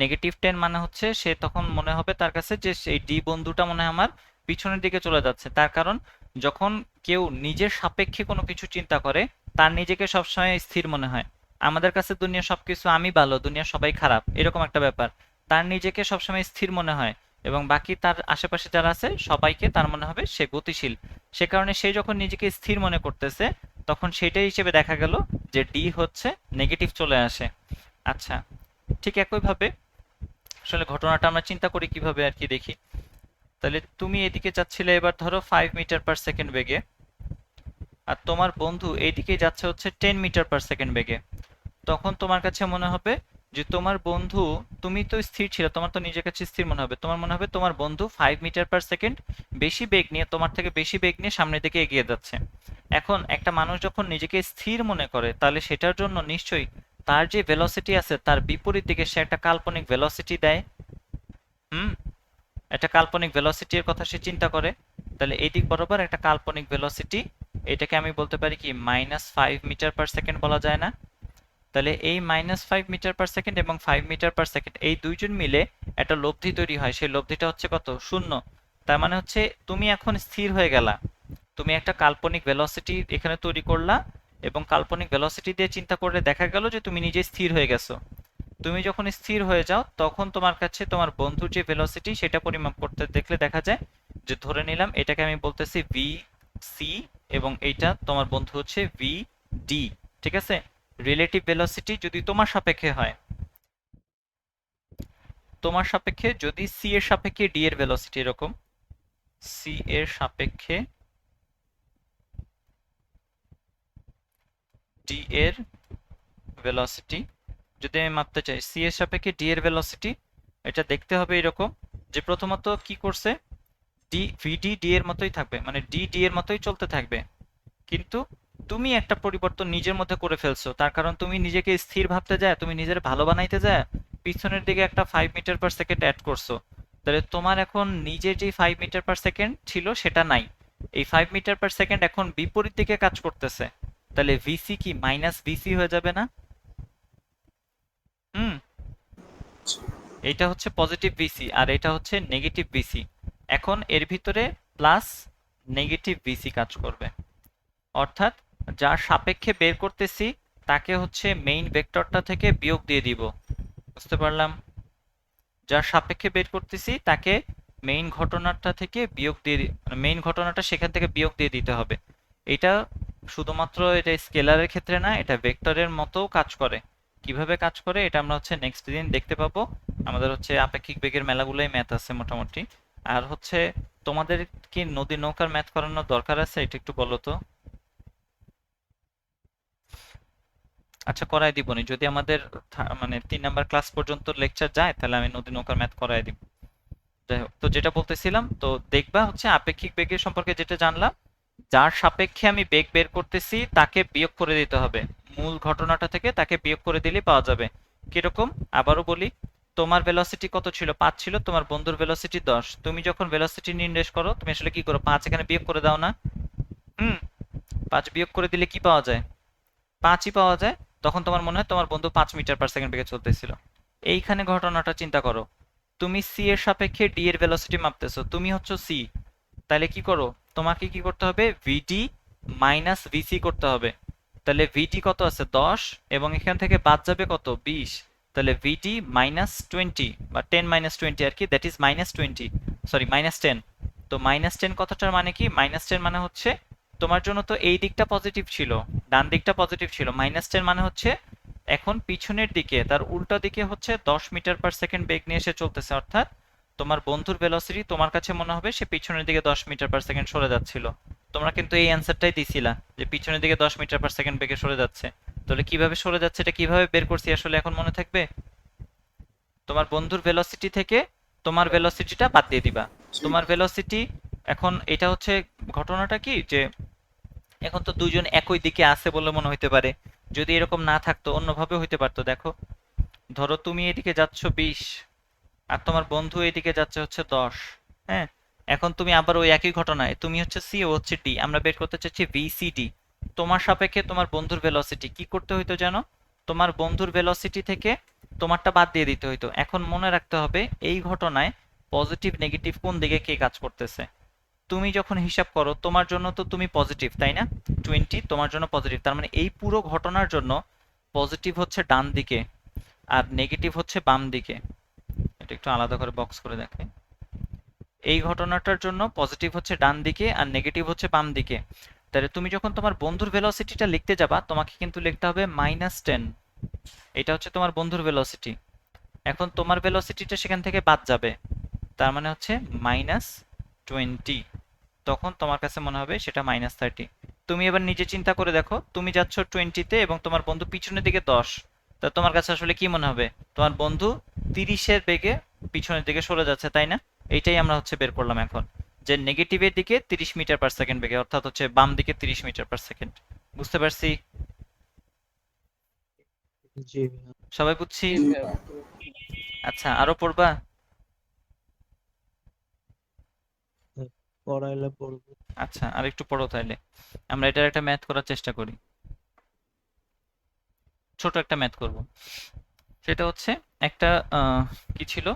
-10 মানে হচ্ছে সে তখন মনে হবে তার কাছে যে সেই ডি বন্ধুটা মনে হয় আমার পিছনের দিকে চলে যাচ্ছে। তার কারণ, যখন কেউ নিজের সাপেক্ষে কোনো কিছু চিন্তা করে, তার নিজেকে সবসময় স্থির মনে হয়। আমাদের কাছে দুনিয়ার সবকিছু আমি ভালো, দুনিয়ার সবাই খারাপ, এরকম একটা ব্যাপার। তার নিজেকে সবসময় স্থির মনে হয়, এবং বাকি তার আশেপাশে যারা আছে সবাইকে তার মনে হবে সে গতিশীল। সে কারণে সে যখন নিজেকে স্থির মনে করতেছে, তখন সেটাই হিসেবে দেখা গেল যে ডি হচ্ছে নেগেটিভ চলে আসে। আচ্ছা, ঠিক একইভাবে আসলে ঘটনাটা আমরা চিন্তা করি কিভাবে আর কি দেখি। তাহলে তুমি এদিকে যাচ্ছিলে এবার ধরো 5 মিটার পার সেকেন্ড বেগে, আর তোমার বন্ধু এইদিকে যাচ্ছে হচ্ছে 10 মিটার পার সেকেন্ড বেগে। তখন তোমার কাছে মনে হবে যে তোমার বন্ধু, তুমি তো স্থির ছিল, তোমার তো নিজের কাছে স্থির মনে হবে, তোমার মনে হবে তোমার বন্ধু 5 মিটার পার সেকেন্ড বেশি বেগ নিয়ে, তোমার থেকে বেশি বেগ নিয়ে সামনের দিকে এগিয়ে যাচ্ছে। এখন একটা মানুষ যখন নিজেকে স্থির মনে করে, তাহলে সেটার জন্য নিশ্চয়ই তার যে ভেলোসিটি আছে তার বিপরীত দিকে সে একটা কাল্পনিক ভেলোসিটি দেয়। হুম, একটা কাল্পনিক ভেলোসিটির কথা সে চিন্তা করে। তাহলে এই দিক বরাবর একটা কাল্পনিক ভেলোসিটি, এটাকে আমি বলতে পারি কি -5 মিটার পার সেকেন্ড বলা যায় না? তাহলে এই -5 মিটার পার সেকেন্ড এবং 5 মিটার পার সেকেন্ড, এই দুইজন মিলে একটা লব্ধি তৈরি হয়। সেই লব্ধিটা হচ্ছে কত? 0। তার মানে হচ্ছে তুমি এখন স্থির হয়ে গেলা। তুমি একটা কাল্পনিক ভেলোসিটি এখানে তৈরি করলা, এবং কাল্পনিক ভেলোসিটি দিয়ে চিন্তা করলে দেখা গেল যে তুমি নিজে স্থির হয়ে গেছো। তুমি যখন স্থির হয়ে যাও, তখন তোমার কাছে তোমার বন্ধুর যে ভেলোসিটি সেটা পরিমাপ করতে দেখলে দেখা যায় যে, ধরে নিলাম এটাকে আমি বলতেছি ভি সি, এবং এইটা তোমার বন্ধু হচ্ছে ভি ডি। ঠিক আছে? রিলেটিভ ভেলোসিটি যদি তোমার সাপেক্ষে হয়, তোমার সাপেক্ষে যদি সি এর সাপেক্ষে ডি এর ভেলোসিটি এরকম, সি এর সাপেক্ষে ডি এর ভেলোসিটি যদি আমি মাপতে চাই, সি এর সাপেক্ষে ডি এর ভেলোসিটি, এটা দেখতে হবে এরকম যে প্রথমত কি করছে, ডি ভিডি ডি এর মতোই থাকবে, মানে ডি ডি এর মতোই চলতে থাকবে। কিন্তু তুমি একটা পরিবর্তন নিজের মধ্যে করে ফেলছো, তার কারণ তুমি নিজেকে স্থির ভাবতে যায়, তুমি নিজের ভালো বানাইতে যায় পিছনের দিকে একটা 5 মিটার পার সেকেন্ড অ্যাড করছো। তাহলে তোমার এখন নিজের যে 5 মিটার পার সেকেন্ড ছিল সেটা নাই। এই 5 মিটার পার সেকেন্ড এখন বিপরীত দিকে কাজ করতেছে। তাহলে ভিসি কি মাইনাস ভিসি হয়ে যাবে না? হুম, জি। এইটা হচ্ছে পজিটিভ ভিসি আর এটা হচ্ছে নেগেটিভ ভিসি। এখন এর ভিতরে প্লাস নেগেটিভ ভিসি কাজ করবে, অর্থাৎ যার সাপেক্ষে বের করতেছি তাকে হচ্ছে মেইন ভেক্টরটা থেকে বিয়োগ দিয়ে দিব। বুঝতে পারলাম? যার সাপেক্ষে বের করতেছি তাকে মেইন ঘটনাটা থেকে বিয়োগ দিয়ে মানে মেইন ঘটনাটা সেখান থেকে বিয়োগ দিয়ে দিতে হবে। এটা শুধুমাত্র এটা স্কেলারের ক্ষেত্রে না, এটা ভেক্টরের মতোও কাজ করে। কিভাবে কাজ করে এটা আমরা হচ্ছে নেক্সট দিন দেখতে পাবো। আমাদের হচ্ছে আপেক্ষিক বেগের মেলাগুলোই ম্যাথ আছে মোটামুটি। আর হচ্ছে তোমাদের কি নদী নৌকার ম্যাথ করানোর দরকার আছে? এটা একটু বলো তো। আচ্ছা, করাই দিবনি যদি আমাদের মানে 3 নাম্বার ক্লাস পর্যন্ত লেকচার যায়, তাহলে আমি নদী নৌকার ম্যাথ করাই দিব। যাই হোক, তো যেটা বলতেছিলাম, তো দেখবা হচ্ছে আপেক্ষিক বেগের সম্পর্কে যেটা জানলাম, যার সাপেক্ষে আমি বেগ বের করতেছি তাকে বিয়োগ করে দিতে হবে, মূল ঘটনাটা থেকে তাকে বিয়োগ করে দিলে পাওয়া যাবে। কিরকম? আবারও বলি, তোমার ভেলোসিটি কত ছিল? 5 ছিল, তোমার বন্ধুর ভেলোসিটি 10। তুমি যখন ভেলোসিটি নির্ণয় করো, তুমি আসলে কি করো? 5 এখানে বিয়োগ করে দাও না? হুম, 5 বিয়োগ করে দিলে কি পাওয়া যায়? 5ই পাওয়া যায়। তখন তোমার মনে হয় তোমার বন্ধু 5 মিটার পার সেকেন্ড বেগে চলতেছিল। এইখানে ঘটনাটা চিন্তা করো, তুমি সি এর সাপেক্ষে ডি এর ভেলোসিটি মাপতেছো, তুমি হচ্ছে সি। তাহলে কি করো? তোমাকে কি করতে হবে? ভিডি মাইনাস ভিসি করতে হবে। তাহলে ভিডি কত আছে? 10, এবং এখান থেকে বাদ যাবে কত? 20। তাহলে ভিডি -20 বা 10 - 20 আর কি, দ্যাট ইজ -20, সরি -10। তো -10 কথাটার মানে কি? -10 মানে হচ্ছে তোমার জন্য তো এই দিকটা পজিটিভ ছিল, ডান দিকটা পজিটিভ ছিল। -10 মানে হচ্ছে এখন পিছনের দিকে তার উল্টো দিকে হচ্ছে 10 মিটার পার সেকেন্ড বেগ নিয়ে সে চলতেছে, অর্থাৎ তোমার বন্ধুর ভেলোসিটি তোমার কাছে মনে হবে সে পিছনের দিকে 10 মিটার পার সেকেন্ড সরে যাচ্ছিল। তোমরা কিন্তু এই অ্যান্সারটাই দিছিলা যে পিছনের দিকে 10 মিটার পার সেকেন্ড বেগে সরে যাচ্ছে। তাহলে কিভাবে সরে যাচ্ছে এটা কিভাবে বের করছি আসলে এখন মনে থাকবে? তোমার বন্ধুর ভেলোসিটি থেকে তোমার ভেলোসিটিটা বাদ দিয়ে দিবা। জি তোমার ভেলোসিটি এখন এটা হচ্ছে ঘটনাটা কি যে এখন তো দুইজন একই দিকে আছে বলে মনে হইতে পারে, যদি এরকম না থাকতো অন্যভাবে হইতে পারতো। দেখো, ধরো তুমি এদিকে যাচ্ছ 20 আর তোমার বন্ধু এদিকে যাচ্ছে হচ্ছে 10। হ্যাঁ, এখন তুমি আবার ওই একই ঘটনায় তুমি হচ্ছে সি ও হচ্ছে ডি, আমরা বের করতে চাচ্ছি ভিসিডি। তোমার সাপেক্ষে তোমার বন্ধুর ভেলোসিটি কি করতে হইতো জানো? তোমার বন্ধুর ভেলোসিটি থেকে তোমারটা বাদ দিয়ে দিতে হইতো। এখন মনে রাখতে হবে এই ঘটনায় পজিটিভ নেগেটিভ কোন দিকে কে কাজ করতেছে। তুমি যখন হিসাব করো তোমার জন্য তো তুমি পজিটিভ, তাই না? 20 তোমার জন্য পজিটিভ, তার মানে এই পুরো ঘটনার জন্য পজিটিভ হচ্ছে ডান দিকে আর নেগেটিভ হচ্ছে বাম দিকে। এটা একটু আলাদা করে বক্স করে দেখাই। এই ঘটনাটার জন্য পজিটিভ হচ্ছে ডান দিকে আর নেগেটিভ হচ্ছে বাম দিকে। তাহলে তুমি যখন তোমার বন্ধুর ভেলোসিটিটা লিখতে যাবা তোমাকে কিন্তু লিখতে হবে -10। এটা হচ্ছে তোমার বন্ধুর ভেলোসিটি। এখন তোমার ভেলোসিটিটা সেখান থেকে বাদ যাবে, তার মানে হচ্ছে -20। তখন তোমার কাছে মনে হবে সেটা -30। তুমি এবার নিজে চিন্তা করে দেখো, তুমি যাচ্ছ 20-তে এবং তোমার বন্ধু পিছনের দিকে 10, তা তোমার কাছে আসলে কি মনে হবে? তোমার বন্ধু 30-এর বেগে পিছনের দিকে সরে যাচ্ছে, তাই না? এইটাই আমরা হচ্ছে বের করলাম এখন, যে নেগেটিভের দিকে 30 মিটার পার সেকেন্ড বেগে, অর্থাৎ হচ্ছে বাম দিকে 30 মিটার পার সেকেন্ড। বুঝতে পারছি? জি ভাইয়া। সবাই বুঝছি? জি ভাইয়া, বুঝতে পারছি। আচ্ছা, আরো পড়বা? পড়াইলে পড়বো। আচ্ছা, আর একটু পড়ো তাইলে। আমরা এটার একটা ম্যাথ করার চেষ্টা করি, ছোট একটা ম্যাথ করব। সেটা হচ্ছে একটা কি ছিল,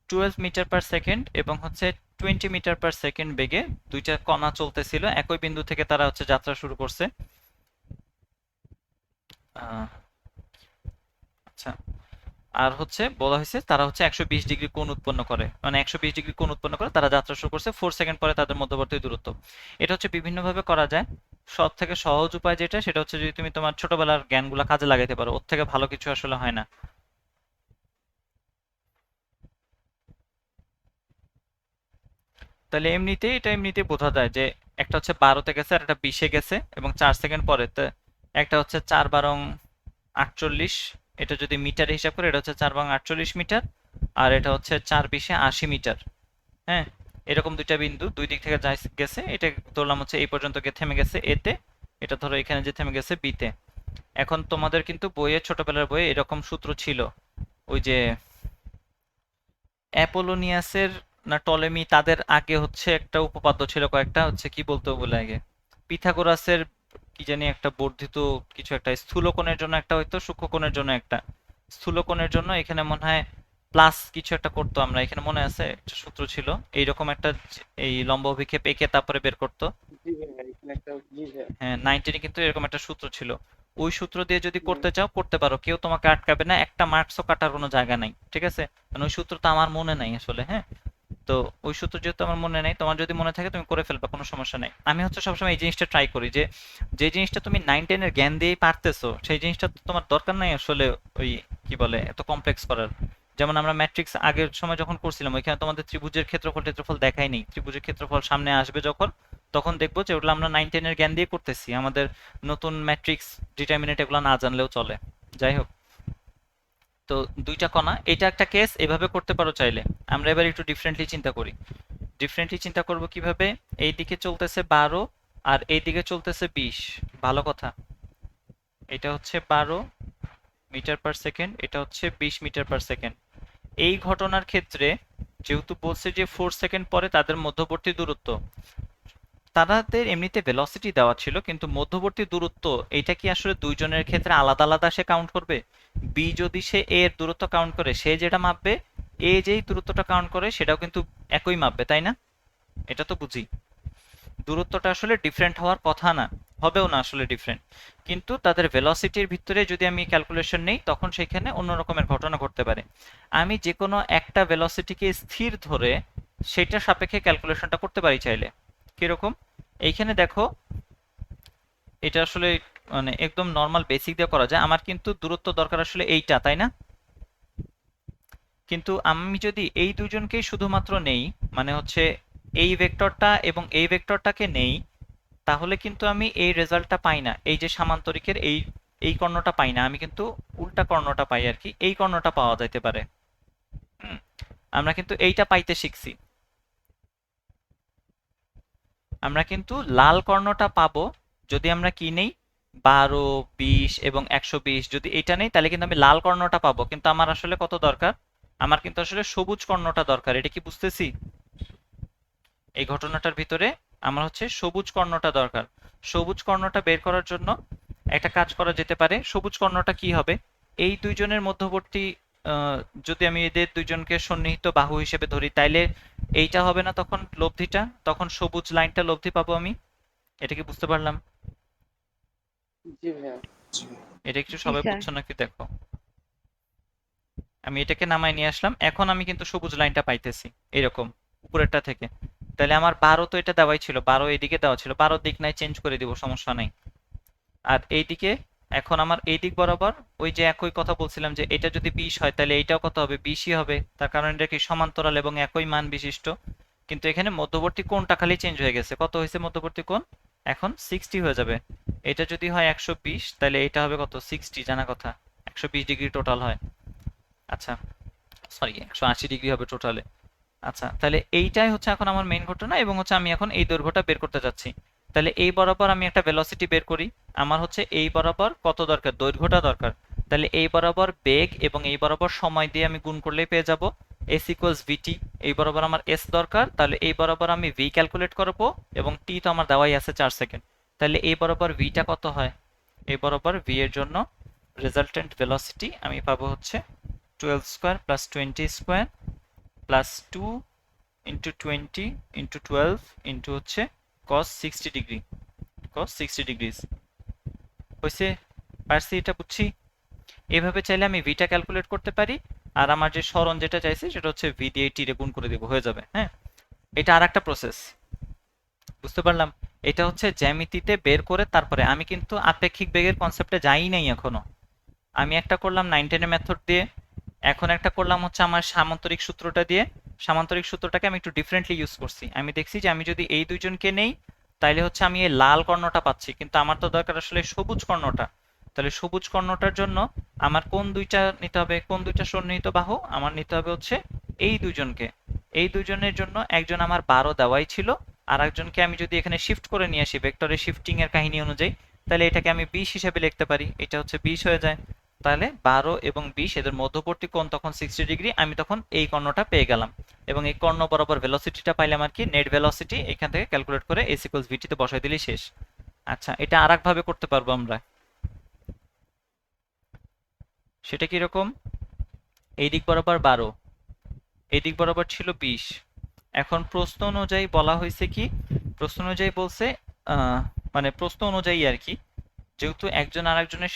12 মিটার পার সেকেন্ড এবং হচ্ছে 20 মিটার পার সেকেন্ড বেগে দুইটা কণা চলতেছিল, একই বিন্দু থেকে তারা হচ্ছে যাত্রা শুরু করছে। আচ্ছা, আর হচ্ছে বলা হয়েছে তারা হচ্ছে 120 ডিগ্রি কোণ উৎপন্ন করে, মানে 120 ডিগ্রি কোণ উৎপন্ন করে তারা যাত্রা শুরু করছে 4 সেকেন্ড পরে তাদের মধ্যবর্তী দূরত্ব। এটা হচ্ছে বিভিন্নভাবে করা যায়। সব থেকে সহজ উপায় যেটা সেটা হচ্ছে যদি তুমি তোমার ছোটবেলার জ্ঞানগুলা কাজে লাগাইতে পারো, ওর থেকে ভালো কিছু আসলে হয় না। তাহলে এটা এমনিতে বোঝা যায় যে একটা হচ্ছে 12-তে গেছে আর একটা 20-এ গেছে এবং 4 সেকেন্ড পরে তো একটা হচ্ছে 4 × 48, এটা যদি মিটারে হিসাব করে এটা হচ্ছে 4 × 48 মিটার, আর এটা হচ্ছে 4 × 20 = 80 মিটার। হ্যাঁ, এরকম দুইটা বিন্দু দুই দিক থেকে গেছে, এটা ধরলাম হচ্ছে এই পর্যন্ত গিয়ে থেমে গেছে এতে, এটা ধরো এখানে যে থেমে গেছে বিতে। এখন তোমাদের কিন্তু বইয়ে ছোটবেলার বইয়ে এরকম সূত্র ছিল, ওই যে অ্যাপোলোনিয়াসের না টলেমি তাদের আগে হচ্ছে একটা উপপাদ্য ছিল কয়েকটা, হচ্ছে কি বলতো বলে আগে, পিথাগোরাসের কি জানি একটা বর্ধিত কিছু একটা, স্থূলকোণের জন্য একটা হইতো, সূক্ষ্মকোণের জন্য একটা। স্থূলকোণের জন্য এখানে মনে হয় প্লাস কিছু একটা করতো, আমরা এখানে মনে আছে একটা সূত্র ছিল এইরকম একটা, এই লম্ব অভিক্ষেপ এঁকে তারপরে বের করতো। জি ভাইয়া, এখানে একটা জি ভাইয়া। হ্যাঁ, 19 কিন্তু এরকম একটা সূত্র ছিল। ওই সূত্র দিয়ে যদি করতে চাও করতে পারো, কেউ তোমাকে আটকাবে না, একটা মার্কসও কাটার কোনো জায়গা নাই, ঠিক আছে? মানে ওই সূত্রটা আমার মনে নাই আসলে। হ্যাঁ, তো ওই সূত্র যেহেতু আমার মনে নাই, তোমার যদি মনে থাকে তুমি করে ফেলবা, কোনো সমস্যা নাই। আমি হচ্ছে সবসময় এই জিনিসটা ট্রাই করি যে যে জিনিসটা তুমি 9-10 এর জ্ঞান দিয়েই পারতেছো সেই জিনিসটা তো তোমার দরকার নাই আসলে ওই কি বলে এত কমপ্লেক্স করার। যেমন আমরা ম্যাট্রিক্স আগের সময় যখন করছিলাম ওইখানে তোমাদের ত্রিভুজের ক্ষেত্রফল দেখাইনি, ত্রিভুজের ক্ষেত্রফল সামনে আসবে যখন তখন দেখবো যে ওগুলো আমরা 9-10 এর জ্ঞান দিয়ে করতেছি, আমাদের নতুন ম্যাট্রিক্স ডিটারমিনেন্ট এগুলো না জানলেও চলে। যাই হোক, তো দুইটা কণা, এটা একটা কেস, এভাবে করতে পারো চাইলে। আমরা এবার একটু ডিফারেন্টলি চিন্তা করি। ডিফারেন্টলি চিন্তা করব কিভাবে, এই দিকে চলতেছে 12 আর এই দিকে চলতেছে 20। ভালো কথা, এটা হচ্ছে 12 মিটার পার সেকেন্ড, এটা হচ্ছে 20 মিটার পার সেকেন্ড। এই ঘটনার ক্ষেত্রে যেহেতু বলছে যে 4 সেকেন্ড পরে তাদের মধ্যবর্তী দূরত্ব, তাদের এমনিতে ভেলোসিটি দেওয়া ছিল কিন্তু মধ্যবর্তী দূরত্ব এটা কি আসলে দুইজনের ক্ষেত্রে আলাদা আলাদা সে কাউন্ট করবে? বি যদি সে এ এর দূরত্ব কাউন্ট করে, সে যেটা মাপবে এ যেই দূরত্বটা কাউন্ট করে সেটাও কিন্তু একই মাপবে, তাই না? এটা তো বুঝি দূরত্বটা আসলে ডিফারেন্ট হওয়ার কথা না, হবেও না আসলে ডিফারেন্ট, কিন্তু তাদের ভেলোসিটির ভিতরে যদি আমি ক্যালকুলেশন নেই তখন সেখানে অন্য রকমের ঘটনা ঘটতে পারে। আমি যে কোনো একটা ভেলোসিটিকে স্থির ধরে সেটা সাপেক্ষে ক্যালকুলেশনটা করতে পারি চাইলে। কিরকম, এইখানে দেখো এটা আসলে মানে একদম নর্মাল বেসিক দিয়ে করা যায়। আমার কিন্তু দূরত্ব দরকার আসলে এইটা, তাই না? কিন্তু আমি যদি এই দুজনকেই শুধুমাত্র নেই, মানে হচ্ছে এই ভেক্টরটা এবং এই ভেক্টরটাকে নেই, তাহলে কিন্তু আমি এই রেজাল্টটা পাই না। এই যে সামান্তরিকের এই এই কর্ণটা পাই না, আমি কিন্তু উল্টা কর্ণটা পাই আর কি। এই কর্ণটা পাওয়া যাইতে পারে। আমরা কিন্তু এইটা পাইতে শিখছি। আমরা কিন্তু লাল কর্ণটা পাবো যদি আমরা কি নেই, 12, 20 এবং 120 যদি এটা নেই, তাহলে কিন্তু আমি লাল কর্ণটা পাবো। কিন্তু আমার আসলে কত দরকার? আমার কিন্তু আসলে সবুজ কর্ণটা দরকার। এটা কি বুঝতেছি? এই ঘটনাটার ভিতরে আমার হচ্ছে সবুজ কর্ণটা দরকার। সবুজ কর্ণটা বের করার জন্য একটা কাজ করা যেতে পারে। সবুজ কর্ণটা কি হবে? এই দুইজনের মধ্যবর্তী যদি আমি এদের দুইজনকে সন্নিহিত বাহু হিসেবে ধরি, তাইলে এইটা হবে না তখন লব্ধিটা, তখন সবুজ লাইনটা লব্ধি পাবো আমি। এটা কি বুঝতে পারলাম? জি ভাইয়া। জি এটা একটু জি সবাই স্যার। বুঝছো নাকি দেখো। আমি এটাকে নামায় নিয়ে আসলাম, এখন আমি কিন্তু সবুজ লাইনটা পাইতেছি এরকম উপরেরটা থেকে। তাহলে আমার 12 তো এটা দেওয়াই ছিল, 12 এদিকে দেওয়া ছিল, 12 দিক নাই চেঞ্জ করে দিব, সমস্যা নাই। আর এইদিকে এখন আমার এই দিক বরাবর ওই যে একই কথা বলছিলাম যে এটা যদি 20 হয় তাহলে এইটাও কত হবে? 20ই হবে, তার কারণ এটা কি সমান্তরাল এবং একই মান বিশিষ্ট। কিন্তু এখানে মধ্যবর্তী কোণটা খালি চেঞ্জ হয়ে গেছে। কত হয়েছে মধ্যবর্তী কোণ? এখন 60 হয়ে যাবে। এটা যদি হয় 120, তাহলে এটা হবে কত? 60, জানা কথা। 120 ডিগ্রি টোটাল হয়। আচ্ছা, সরি 180 ডিগ্রি হবে টোটালে। আচ্ছা, তাহলে এইটাই হচ্ছে এখন আমার মেইন ঘটনা, এবং হচ্ছে আমি এখন এই দৈর্ঘ্যটা বের করতে যাচ্ছি। তাহলে এই বরাবর আমি একটা ভেলোসিটি বের করি। আমার হচ্ছে এই বরাবর কত দরকার? দৈর্ঘ্যটা দরকার। তাহলে এই বরাবর বেগ এবং এই বরাবর সময় দিয়ে আমি গুণ করলেই পেয়ে যাব s ইকুয়ালস vt। এই বরাবর আমার s দরকার, তাহলে এই বরাবর আমি v ক্যালকুলেট করব, এবং t তো আমার দেওয়াই আছে 4 সেকেন্ড। তাহলে এই বরাবর v টা কত হয়? এই বরাবর v এর জন্য রেজাল্টেন্ট ভেলোসিটি আমি পাবো হচ্ছে 12 square plus 20 square plus 2 into 20 into 12 into হচ্ছে cos 60 ডিগ্রি, cos 60 ডিগ্রিজ। হয়েছে? পারছি? এটা বুঝছি। এভাবে চাইলে আমি ভিটা ক্যালকুলেট করতে পারি, আর আমার যে সরণ যেটা চাইছি সেটা হচ্ছে ভি দিয়ে টি রে গুণ করে দেবো, হয়ে যাবে। হ্যাঁ, এটা আর একটা প্রসেস, বুঝতে পারলাম। এটা হচ্ছে জ্যামিতিতে বের করে তারপরে আমি কিন্তু আপেক্ষিক বেগের কনসেপ্টে যাই নাই এখনো। আমি একটা করলাম 9-10 মেথড দিয়ে, এখন একটা করলাম হচ্ছে আমার সামান্তরিক সূত্রটা দিয়ে। সামান্তরিক সূত্রটাকে আমি একটু ডিফারেন্টলি ইউজ করছি। আমি দেখছি যে আমি যদি এই দুইজনকে নেই, তাইলে হচ্ছে আমি এই লাল কর্ণটা পাচ্ছি, কিন্তু আমার তো দরকার আসলে সবুজ কর্ণটা। তাহলে সবুজ কর্ণটার জন্য আমার কোন দুইটা নিতে হবে? কোন দুইটা সন্নিহিত বাহু আমার নিতে হবে? হচ্ছে এই দুইজনকে। এই দুইজনের জন্য একজন আমার 12 দেওয়াই ছিল, আর একজনকে আমি যদি এখানে শিফট করে নিয়ে আসি ভেক্টরের শিফটিং এর কাহিনী অনুযায়ী, তাহলে এটাকে আমি 20 হিসেবে লিখতে পারি। এটা হচ্ছে 20 হয়ে যায়। তাহলে 12 এবং 20 এদের মধ্যবর্তী কোণ তখন 60 ডিগ্রি। আমি তখন এই কর্ণটা পেয়ে গেলাম, এবং এই কর্ণ বরাবর ভেলোসিটিটা পাইলাম আর কি, নেট ভেলোসিটি। এখান থেকে ক্যালকুলেট করে s ইকুয়ালস vt তে বসাই দিলেই শেষ। আচ্ছা, এটা আর ভাবে করতে পারবো আমরা। সেটা কি রকম? এই দিক বরাবর 12, এই দিক বরাবর ছিল 20। এখন প্রশ্ন অনুযায়ী বলা হয়েছে কি, প্রশ্ন অনুযায়ী বলছে মানে প্রশ্ন অনুযায়ী আর কি, যেহেতু একজন আরেকজনের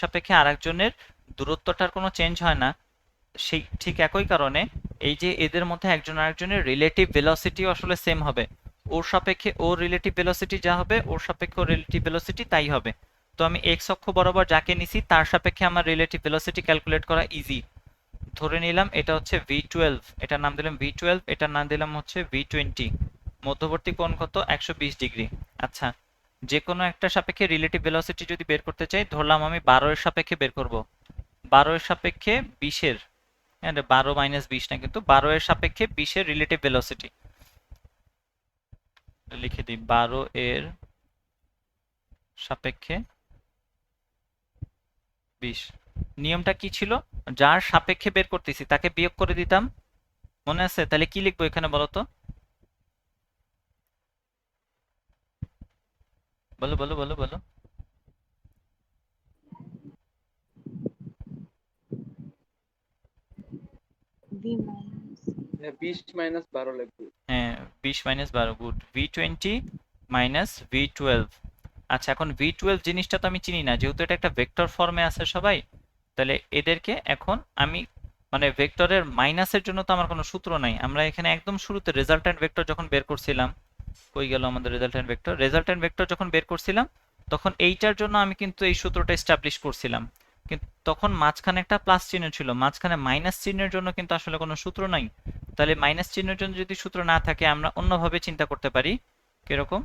সাপেক্ষে আরেকজনের দূরত্বটার কোনো চেঞ্জ হয় না, সেই ঠিক একই কারণে এই যে এদের মধ্যে একজন আরেকজনের রিলেটিভ ভেলোসিটিও আসলে সেম হবে। ওর সাপেক্ষে ওর রিলেটিভ ভেলোসিটি যা হবে, ওর সাপেক্ষে ওর রিলেটিভ ভেলোসিটি তাই হবে। তো আমি এক্স অক্ষ বরাবর যাকে নিছি তার সাপেক্ষে আমার রিলেটিভ ভেলোসিটি ক্যালকুলেট করা ইজি। ধরে নিলাম এটা হচ্ছে v12, এটার নাম দিলাম v12, এটার নাম দিলাম হচ্ছে v20। মধ্যবর্তী কোণ কত? 120 ডিগ্রি। আচ্ছা, যে কোনো একটা সাপেক্ষে রিলেটিভ ভেলোসিটি যদি বের করতে চাই, ধরলাম আমি 12 এর সাপেক্ষে বের করব। 12 এর সাপেক্ষে 20 এর, হ্যাঁ 12 মাইনাস 20 না, কিন্তু 12 এর সাপেক্ষে 20 এর রিলেটিভ ভেলোসিটি লিখে দিই। 12 এর সাপেক্ষে 20। নিয়মটা কি ছিল? যার সাপেক্ষে বের করতেছি তাকে বিয়োগ করে দিতাম, মনে আছে? তাহলে কি লিখবো এখানে বলো তো? বলো বলো বলো বলো। ভি মাইনাস হ্যাঁ, 20 মাইনাস 12 লাগবে। হ্যাঁ, 20 minus 12, good. v20 minus v12। আচ্ছা, এখন v12 জিনিসটা তো আমি চিনি না, যেহেতু এটা একটা ভেক্টর ফর্মে আছে সবাই, তাহলে এদেরকে এখন আমি মানে ভেক্টরের মাইনাসের জন্য তো আমার কোনো সূত্র নাই। আমরা এখানে একদম শুরুতে রেজাল্ট্যান্ট ভেক্টর যখন বের করছিলাম, কই গেল আমাদের রেজাল্ট্যান্ট ভেক্টর? রেজাল্ট্যান্ট ভেক্টর যখন বের করছিলাম তখন এইটার জন্য আমি কিন্তু এই সূত্রটা এস্টাবলিশ করছিলাম, কিন্তু তখন মাঝখানে একটা প্লাস চিহ্ন ছিল, মাঝখানে মাইনাস চিহ্নের জন্য কিন্তু আসলে কোনো সূত্র নাই। তাহলে মাইনাস চিহ্নের জন্য যদি সূত্র না থাকে আমরা অন্যভাবে চিন্তা করতে পারি। কিরকম?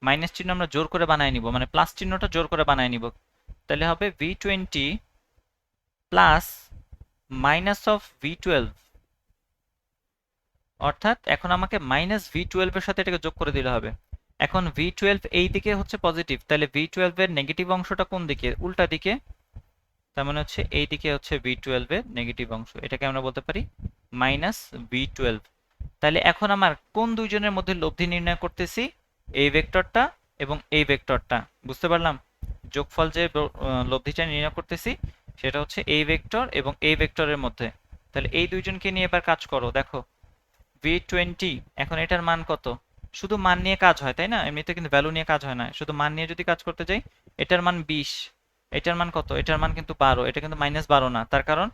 মাইনাস চিহ্ন আমরা জোর করে বানায় নিব, মানে প্লাস চিহ্নটা জোর করে বানায় নিব। তাহলে হবে v20 plus minus of v12, অর্থাৎ এখন আমাকে মাইনাস v12 এর সাথে এটাকে যোগ করে দিলে হবে। এখন v12 এই দিকে হচ্ছে পজিটিভ, তাহলে v12 এর নেগেটিভ অংশটা কোন দিকে? উল্টা দিকে। তার মানে হচ্ছে এই দিকে হচ্ছে v12 এর নেগেটিভ অংশ, এটাকে আমরা বলতে পারি মাইনাস v12। তাহলে এখন আমার কোন দুইজনের মধ্যে লব্ধি নির্ণয় করতেছি? এই ভেক্টরটা এবং এই ভেক্টরটা। বুঝতে পারলাম? যোগফল যে লব্ধিটা নির্ণয় করতেছি সেটা হচ্ছে এই ভেক্টর এবং এই ভেক্টরের মধ্যে। তাহলে এই দুইজনকে নিয়ে এবার কাজ করো। দেখো v20, এখন এটার মান কত? শুধু মান নিয়ে কাজ হয়, তাই না? এমনিতে কিন্তু ভ্যালু নিয়ে কাজ হয় না, শুধু মান নিয়ে যদি কাজ করতে যাই। এটার মান 20, এটার মান কত? এটার মান কিন্তু 12, এটা কিন্তু -12 না, তার কারণ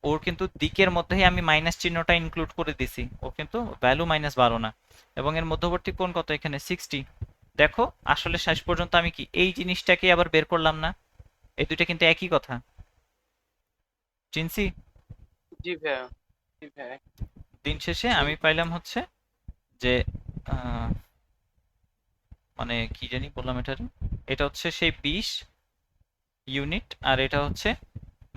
ওর কিন্তু দিকের মধ্যেই আমি মাইনাস চিহ্নটা ইনক্লুড করে দিছি, ও কিন্তু ভ্যালু -12 না। এবং এর মধ্যবর্তী কোণ কত? এখানে 60। দেখো আসলে শেষ পর্যন্ত আমি কি এই জিনিসটাকে আবার বের করলাম না? এই দুইটা কিন্তু একই কথা। চিনছি? জি ভাইয়া, জি ভাইয়া। দিন শেষে জি। আমি পাইলাম হচ্ছে যে মানে কি জানি বললাম এটার, এটা হচ্ছে সেই 20 ইউনিট আর এটা হচ্ছে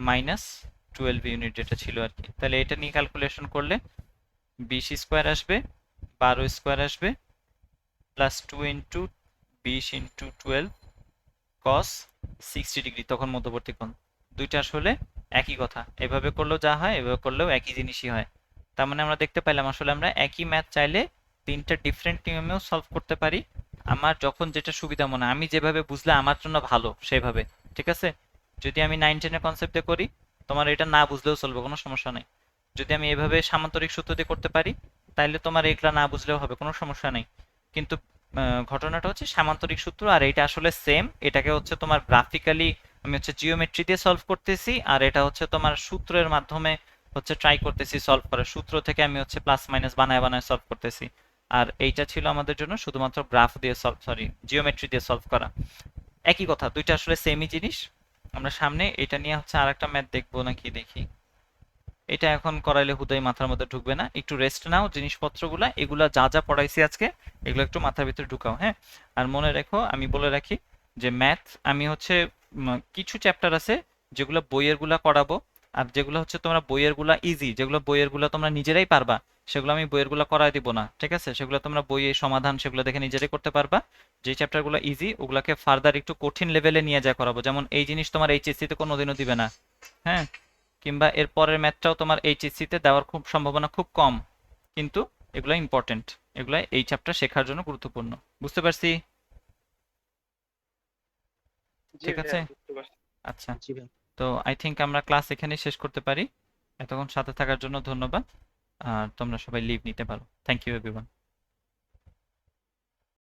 -12 ইউনিট যেটা ছিল আর কি। তাহলে এটা নিয়ে ক্যালকুলেশন করলে 20 স্কোয়ার আসবে, 12 স্কোয়ার আসবে, plus 2 into 20 into 12 cos 60 degree, তখন মধ্যবর্তী কোণ। দুইটা আসলে একই কথা, এভাবে করলেও যা হয় এভাবে করলেও একই জিনিসই হয়। তার মানে আমরা দেখতে পাইলাম আসলে আমরা একই ম্যাথ চাইলে তিনটা ডিফারেন্ট নিয়মেও সলভ করতে পারি। আমার যখন যেটা সুবিধা মনে হয়, আমি যেভাবে বুঝলে আমার জন্য ভালো সেভাবে। ঠিক আছে? যদি আমি 9-10 এর কনসেপ্টে করি, তোমার এটা না বুঝলেও চলবে, কোনো সমস্যা নেই। যদি আমি এভাবে সামান্তরিক সূত্র দিয়ে করতে পারি, তাইলে তোমার এগুলা না বুঝলেও হবে, কোনো সমস্যা নেই। কিন্তু ঘটনাটা হচ্ছে সামান্তরিক সূত্র আর এটা আসলে সেম, এটাকে হচ্ছে তোমার গ্রাফিক্যালি আমি হচ্ছে জিওমেট্রি দিয়ে সলভ করতেছি, আর এটা হচ্ছে তোমার সূত্রের মাধ্যমে হচ্ছে ট্রাই করতেছি সলভ করার। সূত্র থেকে আমি হচ্ছে প্লাস মাইনাস বানায় বানায় সলভ করতেছি। আর এইটা ছিল আমাদের জন্য শুধুমাত্র গ্রাফ দিয়ে সলভ, সরি জিওমেট্রি দিয়ে সলভ করা। একই কথা, দুইটা আসলে সেমই জিনিস। আমরা সামনে এটা নিয়ে হচ্ছে আরেকটা ম্যাথ দেখবো নাকি দেখি। এটা এখন করাইলে হুদাই মাথার মধ্যে ঢুকবে না, একটু রেস্ট নাও জিনিসপত্রগুলা, এগুলা যা যা পড়াইছি আজকে এগুলো একটু মাথার ভিতরে ঢুকাও, হ্যাঁ? আর মনে রেখো, আমি বলে রাখি যে ম্যাথ আমি হচ্ছে কিছু চ্যাপ্টার আছে যেগুলো বইয়ের গুলা করাবো, আর যেগুলো হচ্ছে তোমরা বইয়ের গুলা ইজি, যেগুলো বইয়ের গুলা তোমরা নিজেরাই পারবা, সেগুলো আমি বইয়ের গুলা করাই দিব না। ঠিক আছে? সেগুলো তোমরা বইয়ের সমাধান সেগুলো দেখে নিজেরাই করতে পারবা। যে চ্যাপ্টারগুলো ইজি ওগুলাকে ফার্দার একটু কঠিন লেভেলে নিয়ে যা করাবো, যেমন এই জিনিস তোমার এইচএসসি তে কোনোদিনও দিবে না, হ্যাঁ? কিংবা এর পরের ম্যাথটাও তোমার এইচএসসি তে দেওয়ার খুব সম্ভাবনা খুব কম, কিন্তু এগুলো ইম্পর্টেন্ট, এগুলো এই চ্যাপ্টার শেখার জন্য গুরুত্বপূর্ণ। বুঝতে পারছি? জি ঠিক আছে? ভাইয়া, বুঝতে পারছি। আচ্ছা, জি ভাই। তো আই থিংক আমরা ক্লাস এখানেই শেষ করতে পারি। এতক্ষণ সাথে থাকার জন্য ধন্যবাদ, আর তোমরা সবাই লিভ নিতে পারো। Thank you everyone.